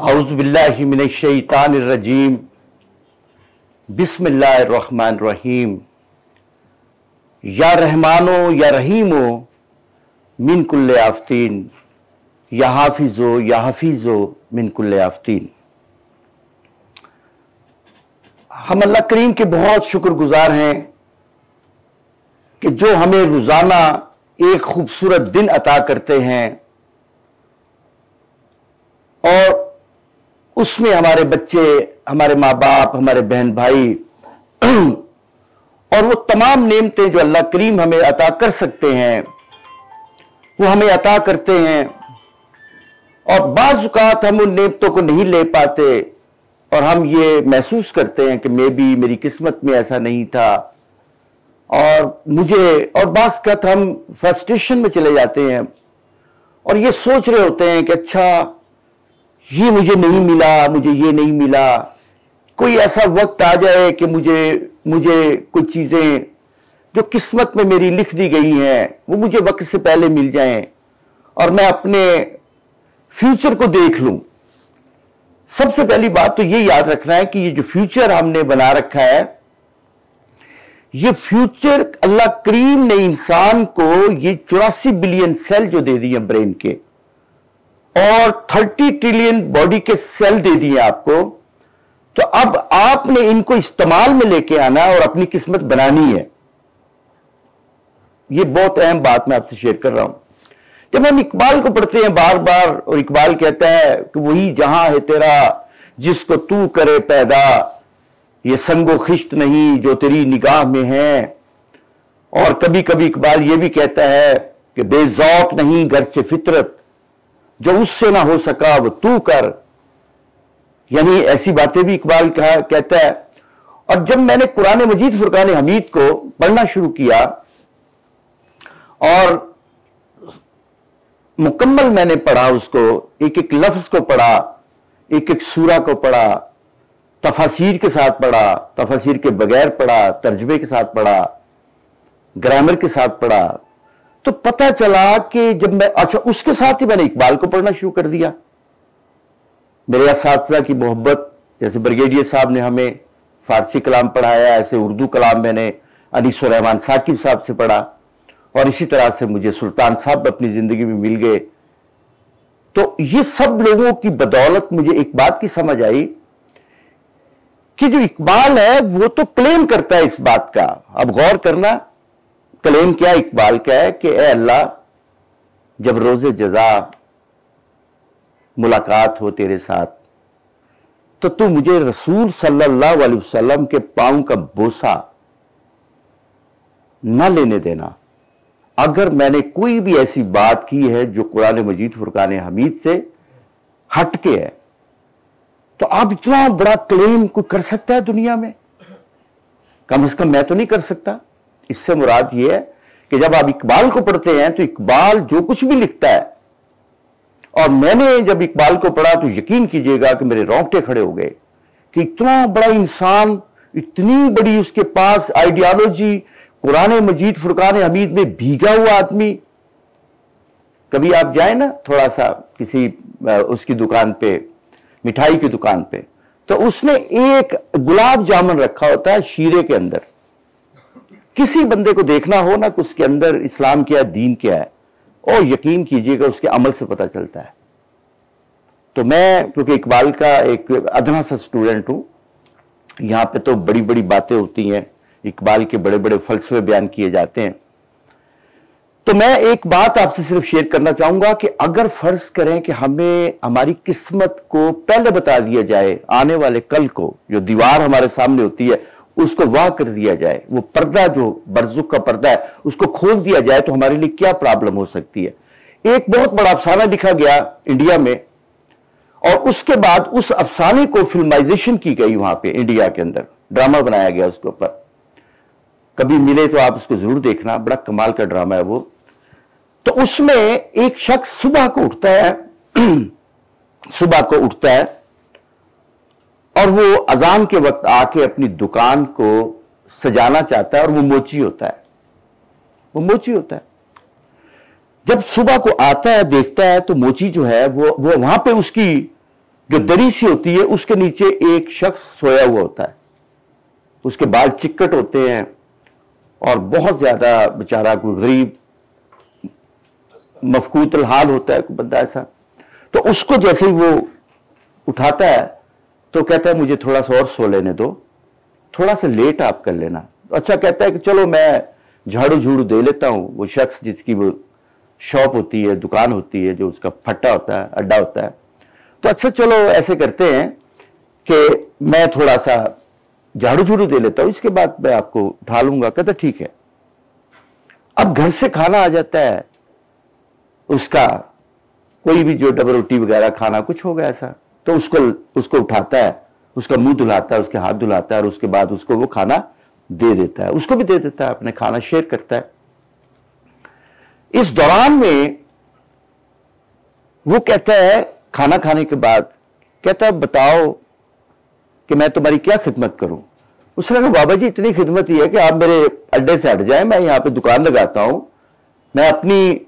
औज़ु बिल्लाहि मिनश शैतानिर रजीम। बिस्मिल्लाहिर रहमानिर रहीम। या रहमानो या रहीमो मिन कुल्ले आफतीन, या हाफिजो मिन कुल्ले आफतीन। हम अल्लाह करीम के बहुत शुक्रगुजार हैं कि जो हमें रोजाना एक खूबसूरत दिन अता करते हैं और उसमें हमारे बच्चे, हमारे माँ बाप, हमारे बहन भाई और वो तमाम नेमतें जो अल्लाह करीम हमें अता कर सकते हैं वो हमें अता करते हैं। और बाज़ औक़ात हम उन नेमतों को नहीं ले पाते और हम ये महसूस करते हैं कि मेरी किस्मत में ऐसा नहीं था और बाज़ औक़ात हम फ्रस्ट्रेशन में चले जाते हैं और ये सोच रहे होते हैं कि अच्छा ये मुझे नहीं मिला, मुझे ये नहीं मिला। कोई ऐसा वक्त आ जाए कि मुझे कुछ चीजें जो किस्मत में मेरी लिख दी गई हैं वो मुझे वक्त से पहले मिल जाएं और मैं अपने फ्यूचर को देख लूं। सबसे पहली बात तो ये याद रखना है कि ये जो फ्यूचर हमने बना रखा है, ये फ्यूचर अल्लाह करीम ने इंसान को ये 84 बिलियन सेल जो दे दिए ब्रेन के और 30 ट्रिलियन बॉडी के सेल दे दिए आपको, तो अब आपने इनको इस्तेमाल में लेके आना और अपनी किस्मत बनानी है। ये बहुत अहम बात मैं आपसे शेयर कर रहा हूं। जब हम इकबाल को पढ़ते हैं बार बार और इकबाल कहता है कि वही जहां है तेरा जिसको तू करे पैदा, ये संगो खिश्त नहीं जो तेरी निगाह में है। और कभी कभी इकबाल ये भी कहता है कि बेज़ौक नहीं गर्चे फितरत, जो उससे ना हो सका वो तू कर। यानी ऐसी बातें भी इकबाल कहता है। और जब मैंने कुरान मजीद फुरकान हमीद को पढ़ना शुरू किया और मुकम्मल मैंने पढ़ा, उसको एक एक लफ्ज को पढ़ा, एक एक सूरा को पढ़ा, तफसीर के साथ पढ़ा, तफसीर के बगैर पढ़ा, तर्जमे के साथ पढ़ा, ग्रामर के साथ पढ़ा, तो पता चला कि जब मैं उसके साथ ही मैंने इकबाल को पढ़ना शुरू कर दिया। मेरे असातिज़ा की मोहब्बत, जैसे ब्रिगेडियर साहब ने हमें फारसी कलाम पढ़ाया, ऐसे उर्दू कलाम मैंने अनीस रहमान साकिब साहब से पढ़ा और इसी तरह से मुझे सुल्तान साहब अपनी जिंदगी में मिल गए। तो ये सब लोगों की बदौलत मुझे एक बात की समझ आई कि जो इकबाल है वो तो क्लेम करता है इस बात का। अब गौर करना, क्लेम क्या इकबाल का है कि ए अल्लाह, जब रोज़े जज़ा मुलाकात हो तेरे साथ तो तू मुझे रसूल सल्लल्लाहु अलैहि वसल्लम के पांव का बोसा न लेने देना। अगर मैंने कोई भी ऐसी बात की है जो कुरान मजीद फुरकान हमीद से हटके है, तो आप इतना बड़ा क्लेम कोई कर सकता है दुनिया में? कम से कम मैं तो नहीं कर सकता। इससे मुराद यह है कि जब आप इकबाल को पढ़ते हैं तो इकबाल जो कुछ भी लिखता है, और मैंने जब इकबाल को पढ़ा तो यकीन कीजिएगा कि मेरे रोंगटे खड़े हो गए कि इतना बड़ा इंसान, इतनी बड़ी उसके पास आइडियोलॉजी, कुरान मजीद फुरकान हमीद में भीगा हुआ आदमी। कभी आप जाए ना थोड़ा सा किसी उसकी दुकान पे, मिठाई की दुकान पे, तो उसने एक गुलाब जामुन रखा होता है शीरे के अंदर। किसी बंदे को देखना हो ना कि उसके अंदर इस्लाम क्या है, दीन क्या है, और यकीन कीजिएगा उसके अमल से पता चलता है। तो मैं क्योंकि इकबाल का एक अदना सा स्टूडेंट हूं, यहां पे तो बड़ी बड़ी बातें होती हैं, इकबाल के बड़े बड़े फलसफे बयान किए जाते हैं। तो मैं एक बात आपसे सिर्फ शेयर करना चाहूंगा कि अगर फर्ज करें कि हमें हमारी किस्मत को पहले बता दिया जाए, आने वाले कल को जो दीवार हमारे सामने होती है उसको वाह कर दिया जाए, वो पर्दा जो बरजुक का पर्दा है उसको खोल दिया जाए, तो हमारे लिए क्या प्रॉब्लम हो सकती है। एक बहुत बड़ा अफसाना लिखा गया इंडिया में और उसके बाद उस अफसाने को फिल्माइजेशन की गई, वहां पे इंडिया के अंदर ड्रामा बनाया गया उसके ऊपर। कभी मिले तो आप उसको जरूर देखना, बड़ा कमाल का ड्रामा है वो। तो उसमें एक शख्स सुबह को उठता है और वो अजान के वक्त आके अपनी दुकान को सजाना चाहता है और वो मोची होता है। जब सुबह को आता है, देखता है तो मोची जो है वो वहां पे उसकी जो दरी सी होती है उसके नीचे एक शख्स सोया हुआ होता है, उसके बाल चिक्कट होते हैं और बहुत ज्यादा बेचारा कोई गरीब मफकूतल हाल होता है कोई बंदा ऐसा। तो उसको जैसे ही वो उठाता है तो कहता है मुझे थोड़ा सा और सो लेने दो, थोड़ा सा लेट आप कर लेना। अच्छा कहता है कि चलो मैं झाड़ू झूड़ू दे लेता हूं। वो शख्स जिसकी वो शॉप होती है, दुकान होती है, जो उसका फट्टा होता है, अड्डा होता है, तो अच्छा चलो ऐसे करते हैं कि मैं थोड़ा सा झाड़ू झूड़ू दे लेता हूं, इसके बाद मैं आपको उठा लूंगा। कहता ठीक है। अब घर से खाना आ जाता है उसका, कोई भी जो डबल रोटी वगैरह खाना कुछ होगा ऐसा, तो उसको उठाता है, उसका मुंह धुलाता है, उसके हाथ धुलाता है और उसके बाद उसको वो खाना दे देता है, उसको भी दे देता है, अपने खाना शेयर करता है। इस दौरान में वो कहता है खाना खाने के बाद, कहता है बताओ कि मैं तुम्हारी क्या खिदमत करूं। उसने कहा बाबा जी इतनी खिदमत ही है कि आप मेरे अड्डे से हट जाएं, मैं यहां पे दुकान लगाता हूं, मैं अपनी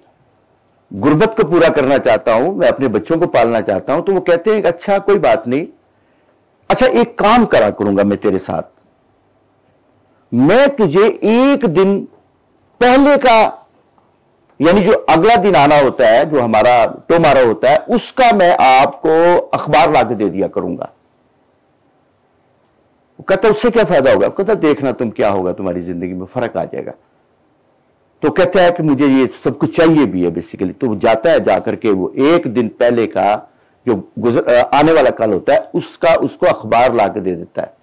गुर्बत को पूरा करना चाहता हूं, मैं अपने बच्चों को पालना चाहता हूं। तो वो कहते हैं अच्छा कोई बात नहीं, अच्छा एक काम करा करूंगा मैं तेरे साथ, मैं तुझे एक दिन पहले का, यानी जो अगला दिन आना होता है, जो हमारा टोमारो होता है, उसका मैं आपको अखबार लाके दे दिया करूंगा। वो कहता उससे क्या फायदा होगा। कहता देखना तुम क्या होगा, तुम्हारी जिंदगी में फर्क आ जाएगा। तो कहता है कि मुझे ये सब कुछ चाहिए भी है बेसिकली। तो वो जाता है, जाकर के वो एक दिन पहले का जो आने वाला कल होता है उसको अखबार ला के दे देता है।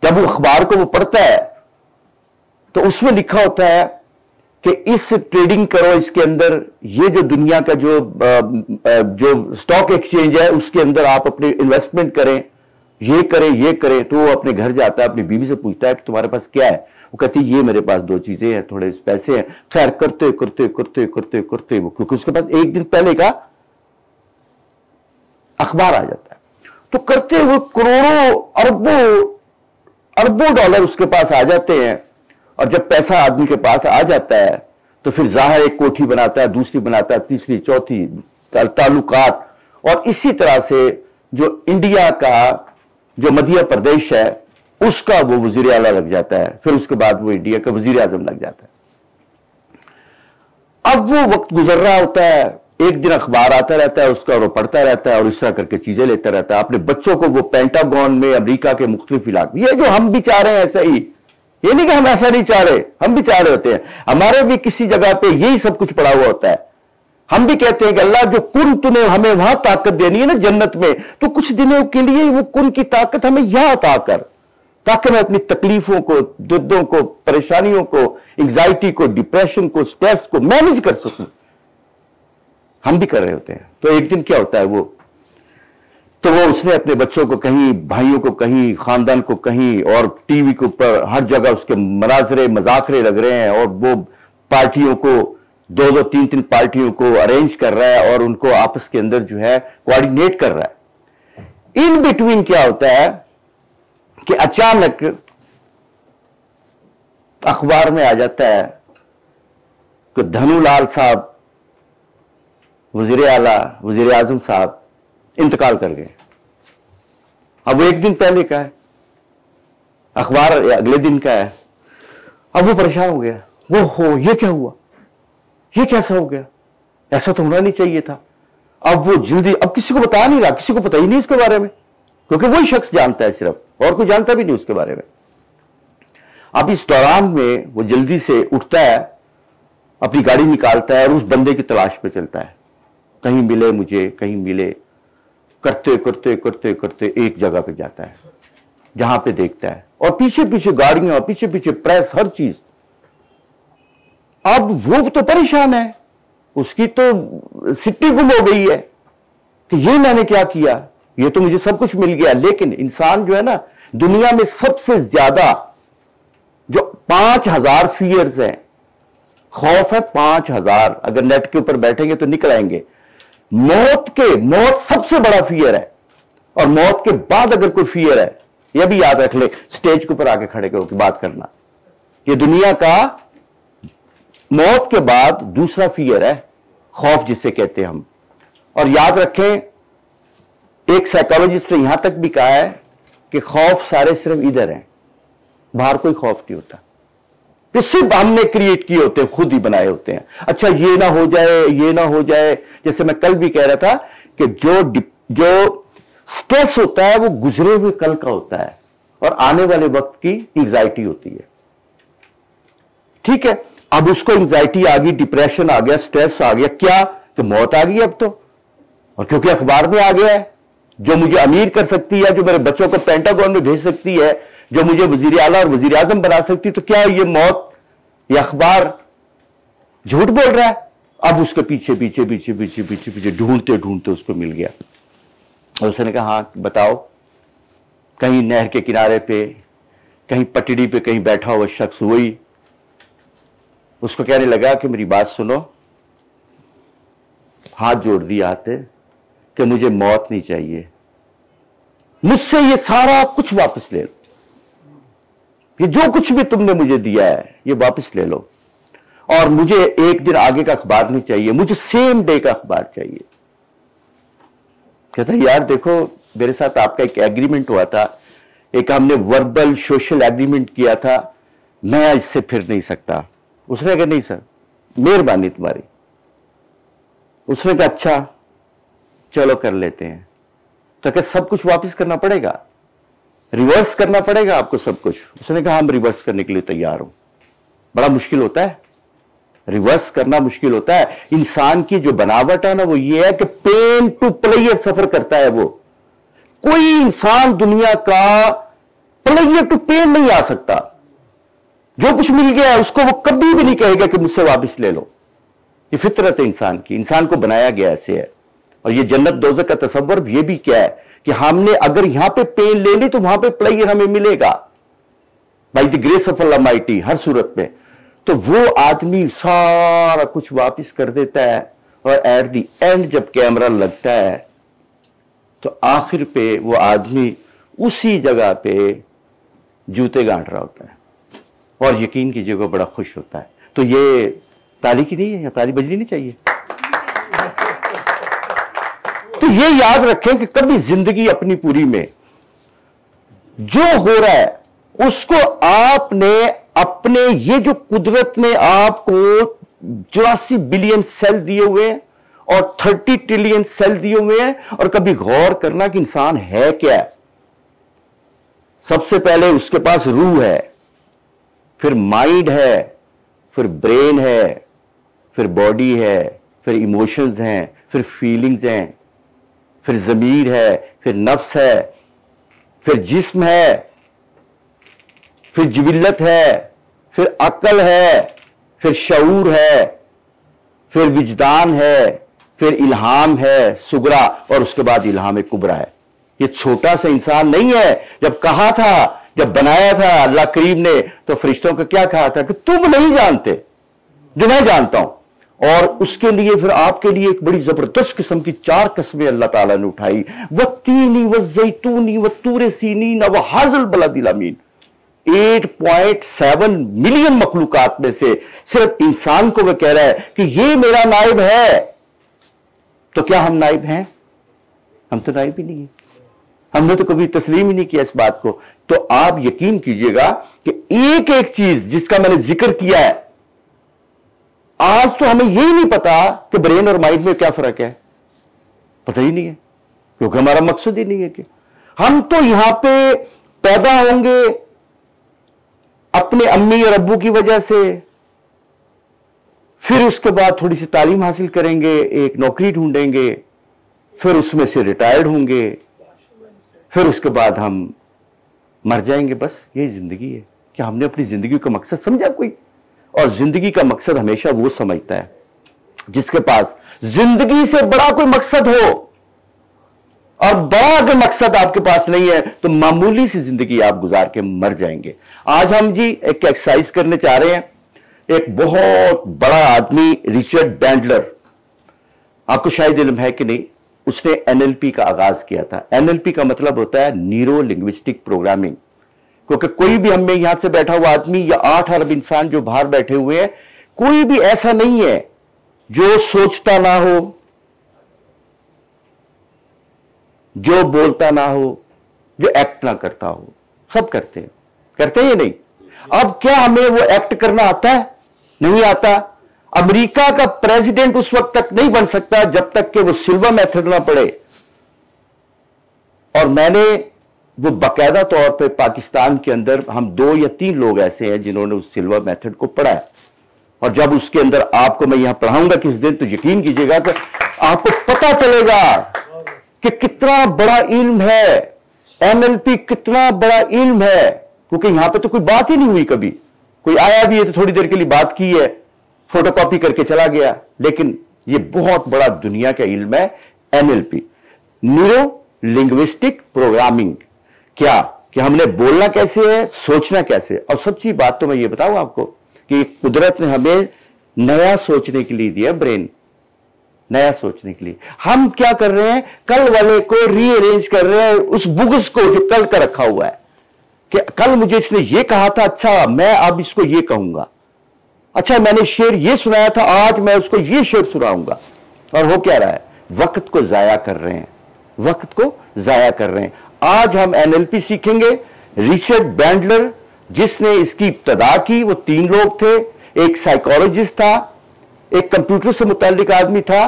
जब वो अखबार को वो पढ़ता है तो उसमें लिखा होता है कि इस ट्रेडिंग करो, इसके अंदर ये जो दुनिया का जो स्टॉक एक्सचेंज है उसके अंदर आप अपनी इन्वेस्टमेंट करें, ये करें ये करें। तो वो अपने घर जाता है, अपनी बीवी से पूछता है कि तुम्हारे पास क्या है। वो कहती है ये मेरे पास दो चीजें हैं, थोड़े पैसे हैं। खैर करते करते करते करते करते वो, क्योंकि उसके पास एक दिन पहले का अखबार आ जाता है, तो करते हुए करोड़ों अरबों डॉलर उसके पास आ जाते हैं। और जब पैसा आदमी के पास आ जाता है तो फिर जाहिर एक कोठी बनाता है, दूसरी बनाता है, तीसरी चौथी, ताल्लुकात। और इसी तरह से जो इंडिया का जो मध्य प्रदेश है उसका वो वजीर आला लग जाता है, फिर उसके बाद वो इंडिया का वजीर आजम लग जाता है। अब वो वक्त गुजर रहा होता है, एक दिन अखबार आता रहता है उसका और वो पढ़ता रहता है और इस तरह करके चीजें लेता रहता है। अपने बच्चों को वो पेंटागन में, अमेरिका के मुख्तलिफ इलाके, ये जो हम भी चाह रहे हैं ऐसा ही, ये नहीं कि हम ऐसा नहीं चाह रहे, हम भी चाह रहे होते हैं, हमारे भी किसी जगह पे यही सब कुछ पड़ा हुआ होता है। हम भी कहते हैं कि अल्लाह जो कुन तूने हमें वहां ताकत देनी है ना जन्नत में, तो कुछ दिनों के लिए वो कुन की ताकत हमें यहां अता कर, ताकि मैं अपनी तकलीफों को, दर्दों को, परेशानियों को, एंग्जाइटी को, डिप्रेशन को, स्ट्रेस को मैनेज कर सकूं। हम भी कर रहे होते हैं। तो एक दिन क्या होता है तो वो उसने अपने बच्चों को कहीं, भाइयों को कहीं, खानदान को कहीं, और टीवी के ऊपर हर जगह उसके मनाजरे मजाकरे लग रहे हैं, और वो पार्टियों को, दो तीन पार्टियों को अरेंज कर रहा है और उनको आपस के अंदर जो है कोऑर्डिनेट कर रहा है। इन बिटवीन क्या होता है कि अचानक अखबार में आ जाता है कि धनुलाल साहब, वजीर आला, वजीर आजम साहब इंतकाल कर गए। अब वो एक दिन पहले का है, अखबार अगले दिन का है। अब वो परेशान हो गया, वो हो ये क्या हुआ, ये कैसा हो गया, ऐसा तो होना नहीं चाहिए था। अब वो जल्दी, अब किसी को बता नहीं रहा, किसी को पता ही नहीं उसके बारे में, क्योंकि वही शख्स जानता है सिर्फ, और कोई जानता भी नहीं उसके बारे में। अब इस दौरान में वो जल्दी से उठता है, अपनी गाड़ी निकालता है और उस बंदे की तलाश पे चलता है, कहीं मिले मुझे, कहीं मिले। करते करते करते करते एक जगह पे जाता है जहां पे देखता है, और पीछे पीछे गाड़ियां, पीछे पीछे प्रेस, हर चीज। अब वो तो परेशान है, उसकी तो सिट्टी गुम हो गई है कि ये मैंने क्या किया, ये तो मुझे सब कुछ मिल गया। लेकिन इंसान जो है ना, दुनिया में सबसे ज्यादा जो 5000 फियर्स हैं, खौफ है 5000, अगर नेट के ऊपर बैठेंगे तो निकल आएंगे। मौत सबसे बड़ा फियर है, और मौत के बाद अगर कोई फियर है, यह भी याद रख ले, स्टेज के ऊपर आके खड़े होकर बात करना। ये दुनिया का मौत के बाद दूसरा फियर है, खौफ जिसे कहते हैं हम। और याद रखें, एक साइकोलॉजिस्ट ने यहां तक भी कहा है कि खौफ सारे सिर्फ इधर हैं, बाहर कोई खौफ नहीं होता, ये सिर्फ हमने क्रिएट किए होते हैं, खुद ही बनाए होते हैं। अच्छा ये ना हो जाए, ये ना हो जाए। जैसे मैं कल भी कह रहा था कि जो स्ट्रेस होता है वो गुजरे हुए कल का होता है और आने वाले वक्त की एंजाइटी होती है। ठीक है, अब उसको एंजाइटी आ गई, डिप्रेशन आ गया, स्ट्रेस आ गया, क्या कि मौत आ गई अब तो, और क्योंकि अखबार में आ गया है, जो मुझे अमीर कर सकती है, जो मेरे बच्चों को पेंटागन में भेज सकती है, जो मुझे वजीर आला और वजीर आजम बना सकती, तो क्या ये मौत या अखबार झूठ बोल रहा है? अब उसके पीछे पीछे पीछे पीछे पीछे पीछे ढूंढते ढूंढते उसको मिल गया और उसने कहा हाँ बताओ, कहीं नहर के किनारे पे, कहीं पटड़ी पे कहीं बैठा हुआ शख्स वही उसको कहने लगा कि मेरी बात सुनो, हाथ जोड़ दिया आते कि मुझे मौत नहीं चाहिए, मुझसे ये सारा कुछ वापस ले लो, ये जो कुछ भी तुमने मुझे दिया है ये वापस ले लो, और मुझे एक दिन आगे का अखबार नहीं चाहिए, मुझे सेम डे का अखबार चाहिए। कहता यार देखो, मेरे साथ आपका एक एग्रीमेंट हुआ था, एक हमने वर्बल सोशल एग्रीमेंट किया था, मैं इससे फिर नहीं सकता। उसने कहा नहीं सर, मेहरबानी तुम्हारी। उसने कहा अच्छा चलो कर लेते हैं। तो क्या सब कुछ वापस करना पड़ेगा, रिवर्स करना पड़ेगा आपको सब कुछ? उसने कहा हम रिवर्स करने के लिए तैयार हूं। बड़ा मुश्किल होता है, रिवर्स करना मुश्किल होता है। इंसान की जो बनावट है ना वो ये है कि पेन टू प्लेयर सफर करता है। वो कोई इंसान दुनिया का प्लेयर टू पेन नहीं आ सकता। जो कुछ मिल गया है उसको वो कभी भी नहीं कहेगा कि मुझसे वापस ले लो। ये फितरत है इंसान की, इंसान को बनाया गया ऐसे है। और ये जन्नत दोज़ख का तसव्वुर ये भी क्या है कि हमने अगर यहां पे पेन ले ली तो वहां पे प्लेयर हमें मिलेगा by the grace of Allah mighty, हर सूरत में। तो वो आदमी सारा कुछ वापस कर देता है और एट द एंड जब कैमरा लगता है तो आखिर पे वो आदमी उसी जगह पे जूते गांठ रहा होता है और यकीन कीजिए वो बड़ा खुश होता है। तो ये ताली की नहीं है, या ताली बजनी नहीं चाहिए। तो ये याद रखें कि कभी जिंदगी अपनी पूरी में जो हो रहा है उसको आपने अपने, ये जो कुदरत ने आपको 84 बिलियन सेल दिए हुए हैं और 30 ट्रिलियन सेल दिए हुए हैं, और कभी गौर करना कि इंसान है क्या। सबसे पहले उसके पास रूह है, फिर माइंड है, फिर ब्रेन है, फिर बॉडी है, फिर इमोशंस हैं, फिर फीलिंग्स हैं, फिर ज़मीर है, फिर नफ्स है, फिर जिस्म है, फिर जिबिल्लत है, फिर अक्ल है, फिर शऊर है, फिर विजदान है, फिर इल्हाम है सुगरा, और उसके बाद इल्हाम कुबरा है। ये छोटा सा इंसान नहीं है। जब कहा था, जब बनाया था अल्लाह करीम ने, तो फरिश्तों को क्या कहा था कि तुम नहीं जानते जो मैं जानता हूं। और उसके लिए फिर आपके लिए एक बड़ी जबरदस्त किस्म की 4 कस्में अल्लाह ताला ने उठाई, वत्तीनी वज़ैतूनी वतूरे सीनीन व हाज़ल बलदिल अमीन। 8.7 मिलियन मखलूकात में से सिर्फ इंसान को वह कह रहा है कि ये मेरा नाइब है। तो क्या हम नाइब हैं? हम तो नाइब ही नहीं है। हमने तो कभी तस्लीम ही नहीं किया इस बात को। तो आप यकीन कीजिएगा कि एक एक चीज जिसका मैंने जिक्र किया है, आज तो हमें यही नहीं पता कि ब्रेन और माइंड में क्या फर्क है, पता ही नहीं है, क्योंकि हमारा मकसद ही नहीं है कि हम तो यहां पे पैदा होंगे अपने अम्मी और अब्बू की वजह से, फिर उसके बाद थोड़ी सी तालीम हासिल करेंगे, एक नौकरी ढूंढेंगे, फिर उसमें से रिटायर्ड होंगे, फिर उसके बाद हम मर जाएंगे। बस यही जिंदगी है। क्या हमने अपनी जिंदगी का मकसद समझा कोई? और जिंदगी का मकसद हमेशा वो समझता है जिसके पास जिंदगी से बड़ा कोई मकसद हो। और बड़ा अगर मकसद आपके पास नहीं है तो मामूली सी जिंदगी आप गुजार के मर जाएंगे। आज हम जी एक एक्सरसाइज करने चाह रहे हैं। एक बहुत बड़ा आदमी रिचर्ड बैंडलर, आपको शायद इल्म है कि नहीं, उसने एनएलपी का आगाज किया था। एनएलपी का मतलब होता है न्यूरो लिंग्विस्टिक प्रोग्रामिंग। क्योंकि कोई भी हम में यहां से बैठा हुआ आदमी या 8 अरब इंसान जो बाहर बैठे हुए हैं, कोई भी ऐसा नहीं है जो सोचता ना हो, जो बोलता ना हो, जो एक्ट ना करता हो, सब करते हैं या नहीं? अब क्या हमें वो एक्ट करना आता है? नहीं आता। अमेरिका का प्रेसिडेंट उस वक्त तक नहीं बन सकता जब तक कि वो सिल्वा मेथड ना पढ़े। और मैंने वो बाकायदा तौर पे पाकिस्तान के अंदर हम 2 या 3 लोग ऐसे हैं जिन्होंने उस सिल्वा मेथड को पढ़ा है। और जब उसके अंदर आपको मैं यहां पढ़ाऊंगा किस दिन, तो यकीन कीजिएगा कि आपको पता चलेगा कि कितना बड़ा इल्म है, एनएलपी कितना बड़ा इल्म है। क्योंकि यहां पे तो कोई बात ही नहीं हुई, कभी कोई आया भी है तो थोड़ी देर के लिए बात की है, फोटोकॉपी करके चला गया। लेकिन ये बहुत बड़ा दुनिया का इल्म है एनएलपी, न्यूरो लिंग्विस्टिक प्रोग्रामिंग। क्या कि हमने बोलना कैसे है, सोचना कैसे है। और सच्ची बात तो मैं ये बताऊं आपको कि कुदरत ने हमें नया सोचने के लिए दिया ब्रेन, नया सोचने के लिए। हम क्या कर रहे हैं, कल वाले को रीअरेंज कर रहे हैं, उस बुग्स को जो कल का रखा हुआ है कि कल मुझे इसने ये कहा था, अच्छा मैं अब इसको ये कहूंगा, अच्छा मैंने शेर ये सुनाया था, आज मैं उसको ये शेर सुनाऊंगा। और हो क्या रहा है, वक्त को जाया कर रहे हैं, वक्त को जाया कर रहे हैं। आज हम एनएलपी सीखेंगे। रिचर्ड बैंडलर जिसने इसकी इब्तदा की, वो 3 लोग थे, एक साइकोलॉजिस्ट था, एक कंप्यूटर से मुताल्लिक आदमी था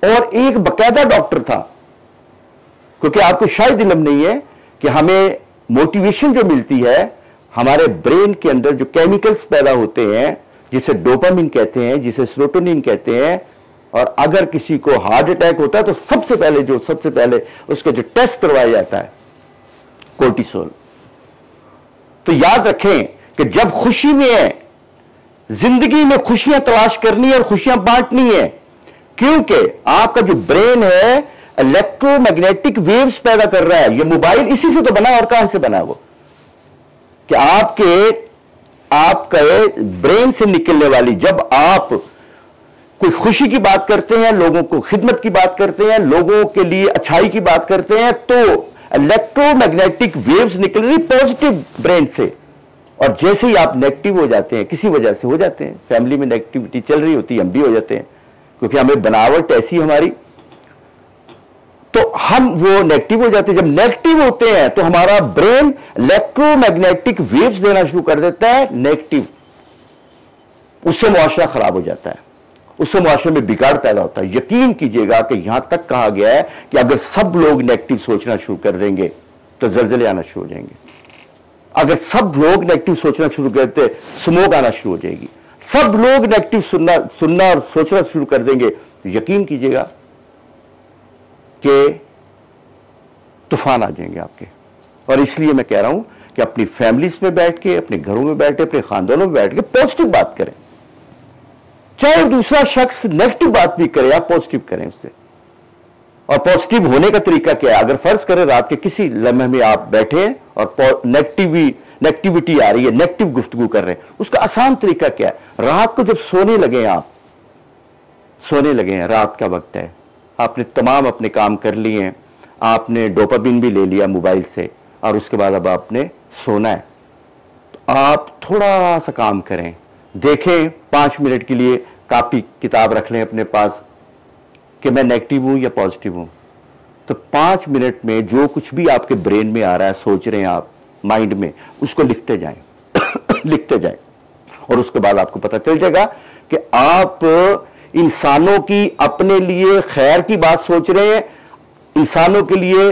और एक बकायदा डॉक्टर था। क्योंकि आपको शायद इल्म नहीं है कि हमें मोटिवेशन जो मिलती है, हमारे ब्रेन के अंदर जो केमिकल्स पैदा होते हैं, जिसे डोपामिन कहते हैं, जिसे सेरोटोनिन कहते हैं। और अगर किसी को हार्ट अटैक होता है तो सबसे पहले उसका जो टेस्ट करवाया जाता है कोर्टिसोल। तो याद रखें कि जब खुशी में है, जिंदगी में खुशियां तलाश करनी है और खुशियां बांटनी है, क्योंकि आपका जो ब्रेन है इलेक्ट्रोमैग्नेटिक वेव्स पैदा कर रहा है। ये मोबाइल इसी से तो बना, और कहां से बना वो, कि आपके ब्रेन से निकलने वाली, जब आप कोई खुशी की बात करते हैं, लोगों को खिदमत की बात करते हैं, लोगों के लिए अच्छाई की बात करते हैं, तो इलेक्ट्रोमैग्नेटिक वेव्स निकल रही पॉजिटिव ब्रेन से। और जैसे ही आप नेगेटिव हो जाते हैं, किसी वजह से हो जाते हैं, फैमिली में नेगेटिविटी चल रही होती है, हम भी हो जाते हैं, क्योंकि हमें बनावट ऐसी हमारी, तो हम वो नेगेटिव हो जाते हैं। जब नेगेटिव होते हैं तो हमारा ब्रेन इलेक्ट्रोमैग्नेटिक वेव्स देना शुरू कर देता है नेगेटिव, उससे मुआशरा खराब हो जाता है, उससे मुआशरे में बिगाड़ पैदा होता है। यकीन कीजिएगा कि यहां तक कहा गया है कि अगर सब लोग नेगेटिव सोचना शुरू कर देंगे तो जलजले आना शुरू हो जाएंगे। अगर सब लोग नेगेटिव सोचना शुरू करते, स्मोक आना शुरू हो जाएगी। सब लोग नेगेटिव सुनना और सोचना शुरू कर देंगे तो यकीन कीजिएगा कि तूफान आ जाएंगे आपके। और इसलिए मैं कह रहा हूं कि अपनी फैमिलीज में बैठ के, अपने घरों में बैठ के, अपने खानदानों में बैठ के पॉजिटिव बात करें। चाहे दूसरा शख्स नेगेटिव बात भी करे, आप पॉजिटिव करें उससे। और पॉजिटिव होने का तरीका क्या है, अगर फर्ज करें रात के किसी लम्हे में आप बैठे हैं और नेगेटिविटी आ रही है, नेगेटिव गुफ्तगू कर रहे हैं, उसका आसान तरीका क्या है, रात को जब सोने लगे हैं, आप सोने लगे हैं, रात का वक्त है, आपने तमाम अपने काम कर लिए हैं, आपने डोपामिन भी ले लिया मोबाइल से, और उसके बाद अब आपने सोना है, तो आप थोड़ा सा काम करें, देखें 5 मिनट के लिए, कॉपी किताब रख लें अपने पास कि मैं नेगेटिव हूं या पॉजिटिव हूं। तो 5 मिनट में जो कुछ भी आपके ब्रेन में आ रहा है, सोच रहे हैं आप माइंड में, उसको लिखते जाएं लिखते जाएं। और उसके बाद आपको पता चल जाएगा कि आप इंसानों की अपने लिए खैर की बात सोच रहे हैं, इंसानों के लिए,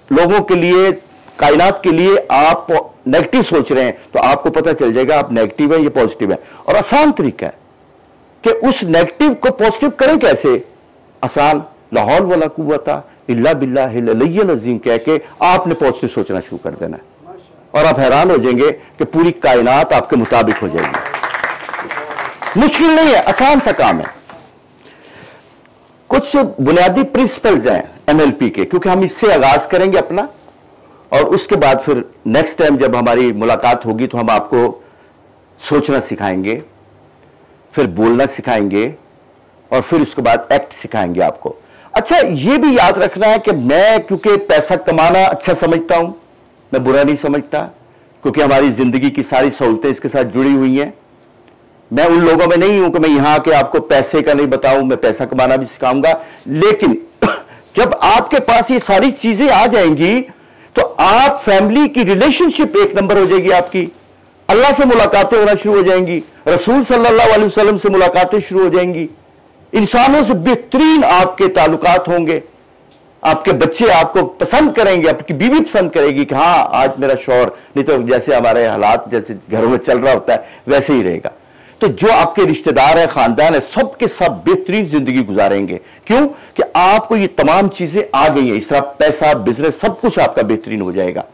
लोगों के लिए, कायनात के लिए आप नेगेटिव सोच रहे हैं, तो आपको पता चल जाएगा आप नेगेटिव है या पॉजिटिव है। और आसान तरीका है कि उस नेगेटिव को पॉजिटिव करें कैसे, आसान, लाहौल वाला कुव्वता इल्ला बिल्लाहिल अलिय्यिल अज़ीम कह के आपने पॉजिटिव सोचना शुरू कर देना है, और आप हैरान हो जाएंगे कि पूरी कायनात आपके मुताबिक हो जाएगी। मुश्किल नहीं है, आसान सा काम है। कुछ बुनियादी प्रिंसिपल्स हैं एनएलपी के, क्योंकि हम इससे आगाज करेंगे अपना, और उसके बाद फिर नेक्स्ट टाइम जब हमारी मुलाकात होगी तो हम आपको सोचना सिखाएंगे, फिर बोलना सिखाएंगे, और फिर उसके बाद एक्ट सिखाएंगे आपको। अच्छा, यह भी याद रखना है कि मैं क्योंकि पैसा कमाना अच्छा समझता हूं, मैं बुरा नहीं समझता, क्योंकि हमारी जिंदगी की सारी सहूलतें इसके साथ जुड़ी हुई हैं। मैं उन लोगों में नहीं हूं कि मैं यहां के आपको पैसे का नहीं बताऊं, मैं पैसा कमाना भी सिखाऊंगा, लेकिन जब आपके पास ये सारी चीजें आ जाएंगी तो आप फैमिली की रिलेशनशिप एक नंबर हो जाएगी, आपकी अल्लाह से मुलाकातें होना शुरू हो जाएंगी, रसूल सल्लल्लाहु अलैहि वसल्लम से मुलाकातें शुरू हो जाएंगी, इंसानों से बेहतरीन आपके ताल्लुकात होंगे, आपके बच्चे आपको पसंद करेंगे, आपकी बीवी पसंद करेगी कि हाँ आज मेरा शौहर, नहीं तो जैसे हमारे हालात जैसे घरों में चल रहा होता है वैसे ही रहेगा। तो जो आपके रिश्तेदार है, खानदान है, सब के सब बेहतरीन जिंदगी गुजारेंगे। क्यों कि आपको ये तमाम चीजें आ गई हैं, इस तरह पैसा, बिजनेस, सब कुछ आपका बेहतरीन हो जाएगा।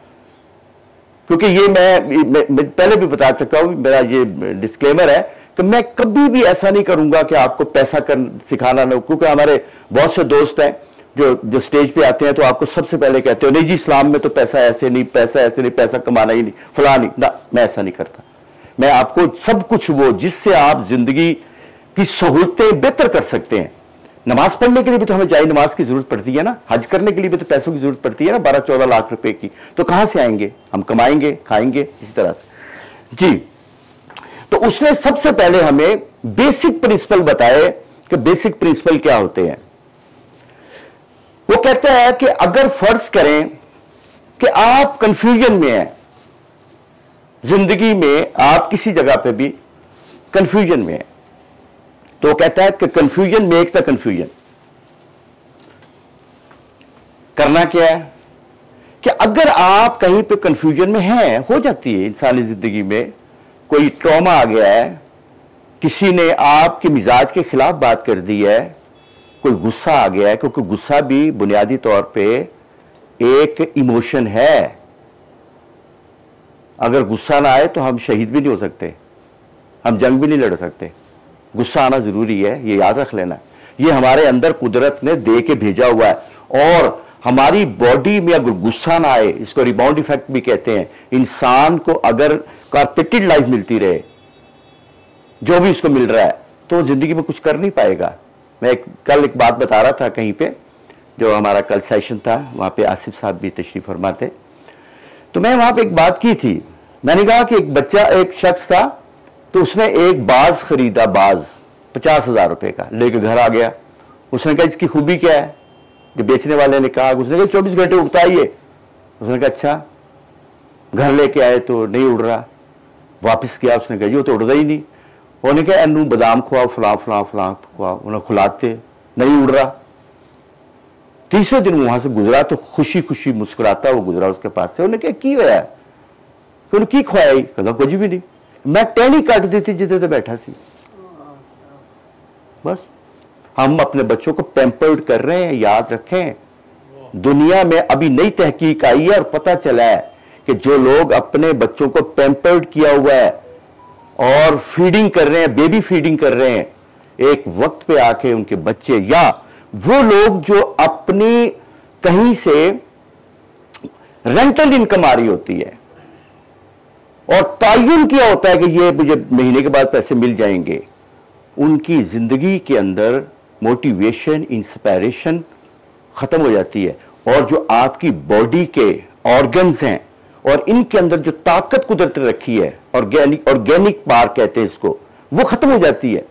क्योंकि ये मैं पहले भी बता चुका हूं, मेरा ये डिस्क्लेमर है कि मैं कभी भी ऐसा नहीं करूंगा कि आपको पैसा सिखाना ना हो। क्योंकि हमारे बहुत से दोस्त हैं जो स्टेज पे आते हैं तो आपको सबसे पहले कहते हो नहीं जी इस्लाम में तो पैसा ऐसे नहीं, पैसा ऐसे नहीं, पैसा कमाना ही नहीं, फला नहीं ना। मैं ऐसा नहीं करता। मैं आपको सब कुछ वो जिससे आप जिंदगी की सहूलतें बेहतर कर सकते हैं। नमाज पढ़ने के लिए भी तो हमें जाए नमाज की जरूरत पड़ती है ना, हज करने के लिए भी तो पैसों की जरूरत पड़ती है ना, 12-14 लाख रुपए की। तो कहां से आएंगे? हम कमाएंगे, खाएंगे, इसी तरह से जी। तो उसने सबसे पहले हमें बेसिक प्रिंसिपल बताए कि बेसिक प्रिंसिपल क्या होते हैं। वो कहता है कि अगर फर्ज करें कि आप कंफ्यूजन में हैं, जिंदगी में आप किसी जगह पे भी कंफ्यूजन में हैं, तो वो कहता है कि कंफ्यूजन मेक्स द कंफ्यूजन। करना क्या है कि अगर आप कहीं पे कंफ्यूजन में हैं, हो जाती है इंसानी जिंदगी में, कोई ट्रॉमा आ गया है, किसी ने आपके मिजाज के खिलाफ बात कर दी है, कोई गुस्सा आ गया है, क्योंकि गुस्सा भी बुनियादी तौर पे एक इमोशन है। अगर गुस्सा ना आए तो हम शहीद भी नहीं हो सकते, हम जंग भी नहीं लड़ सकते। गुस्सा आना जरूरी है, ये याद रख लेना। ये हमारे अंदर कुदरत ने दे के भेजा हुआ है। और हमारी बॉडी में अगर गुस्सा ना आए, इसको रिबाउंड इफेक्ट भी कहते हैं। इंसान को अगर कार्पेटेड लाइफ मिलती रहे, जो भी उसको मिल रहा है, तो जिंदगी में कुछ कर नहीं पाएगा। मैं कल एक बात बता रहा था कहीं पे, जो हमारा कल सेशन था, वहां पे आसिफ साहब भी तशरीफ फरमा थे, तो मैं वहां पे एक बात की थी। मैंने कहा कि एक बच्चा, एक शख्स था, तो उसने एक बाज खरीदा, बाज 50,000 रुपए का, लेके घर आ गया। उसने कहा इसकी खूबी क्या है? जो बेचने वाले ने कहा, उसने कहा 24 घंटे उड़ता है ये। उसने कहा अच्छा। घर लेके आए तो नहीं उड़ रहा। वापस किया, उसने कहा ये तो उड़ता ही नहीं। उन्होंने कहा एनू बादाम खुआओ, फलां फलां फलां खुआओ, उन्हें खुलाते, नहीं उड़ रहा। तीसरे दिन वहां से गुजरा तो खुशी खुशी मुस्कुराता वो गुजरा उसके पास से। उन्हें क्या की होया? उन्हें की खुआई? कहता कुछ भी नहीं, मैं टहनी काट दी थी जिधर बैठा सी। बस हम अपने बच्चों को पैम्पर्ड कर रहे हैं। याद रखें, दुनिया में अभी नई तहकीक आई है और पता चला है कि जो लोग अपने बच्चों को पैम्पर्ड किया हुआ है और फीडिंग कर रहे हैं, बेबी फीडिंग कर रहे हैं, एक वक्त पे आके उनके बच्चे, या वो लोग जो अपनी कहीं से रेंटल इनकम आ रही होती है और तायुन किया होता है कि ये मुझे महीने के बाद पैसे मिल जाएंगे, उनकी जिंदगी के अंदर मोटिवेशन, इंस्पिरेशन खत्म हो जाती है। और जो आपकी बॉडी के ऑर्गन्स हैं और इनके अंदर जो ताकत कुदरत ने रखी है, ऑर्गेनिक पावर कहते हैं इसको, वो खत्म हो जाती है।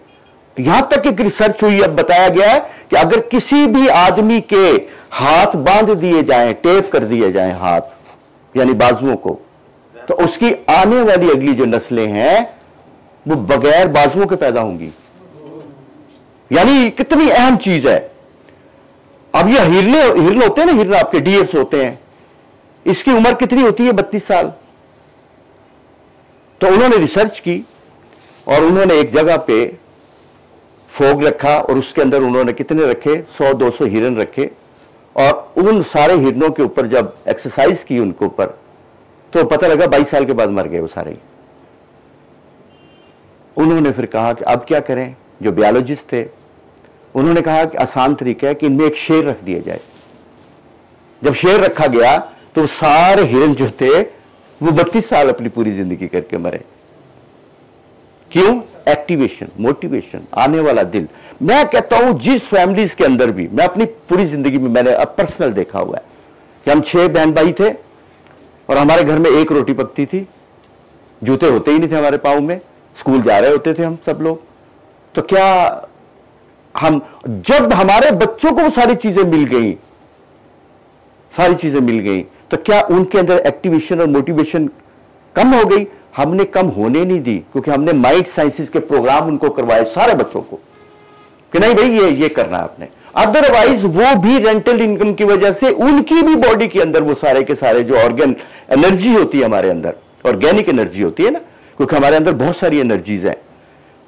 यहां तक एक रिसर्च हुई, अब बताया गया है कि अगर किसी भी आदमी के हाथ बांध दिए जाएं, टेप कर दिए जाएं हाथ यानी बाजुओं को, तो उसकी आने वाली अगली जो नस्लें हैं वो बगैर बाजुओं के पैदा होंगी। यानी कितनी अहम चीज है। अब ये हिरने होते हैं ना, हिरन आपके डियर्स होते हैं, इसकी उम्र कितनी होती है? 32 साल। तो उन्होंने रिसर्च की और उन्होंने एक जगह पे फोग रखा और उसके अंदर उन्होंने कितने रखे? 100-200 हिरन रखे और उन सारे हिरनों के ऊपर जब एक्सरसाइज की उनके ऊपर, तो पता लगा 22 साल के बाद मर गए वो सारे। उन्होंने फिर कहा कि अब क्या करें? जो बायोलॉजिस्ट थे उन्होंने कहा कि आसान तरीका है कि इनमें एक शेर रख दिया जाए। जब शेर रखा गया तो सारे हिरन जो थे वो 32 साल अपनी पूरी जिंदगी करके मरे। क्यों? एक्टिवेशन, मोटिवेशन, आने वाला दिल। मैं कहता हूं जिस फैमिलीज के अंदर भी, मैं अपनी पूरी जिंदगी में मैंने अब पर्सनल देखा हुआ है कि हम 6 बहन भाई थे और हमारे घर में एक रोटी पकती थी, जूते होते ही नहीं थे हमारे पाँव में, स्कूल जा रहे होते थे हम सब लोग। तो क्या हम, जब हमारे बच्चों को वो सारी चीजें मिल गई सारी चीजें मिल गई, तो क्या उनके अंदर एक्टिवेशन और मोटिवेशन कम हो गई? हमने कम होने नहीं दी, क्योंकि हमने माइंड साइंसेस के प्रोग्राम उनको करवाए सारे बच्चों को कि नहीं भाई ये करना है आपने। अदरवाइज वो भी रेंटल इनकम की वजह से उनकी भी बॉडी के अंदर वो सारे के सारे जो ऑर्गन एनर्जी होती है हमारे अंदर, ऑर्गेनिक एनर्जी होती है ना, क्योंकि हमारे अंदर बहुत सारी एनर्जीज हैं।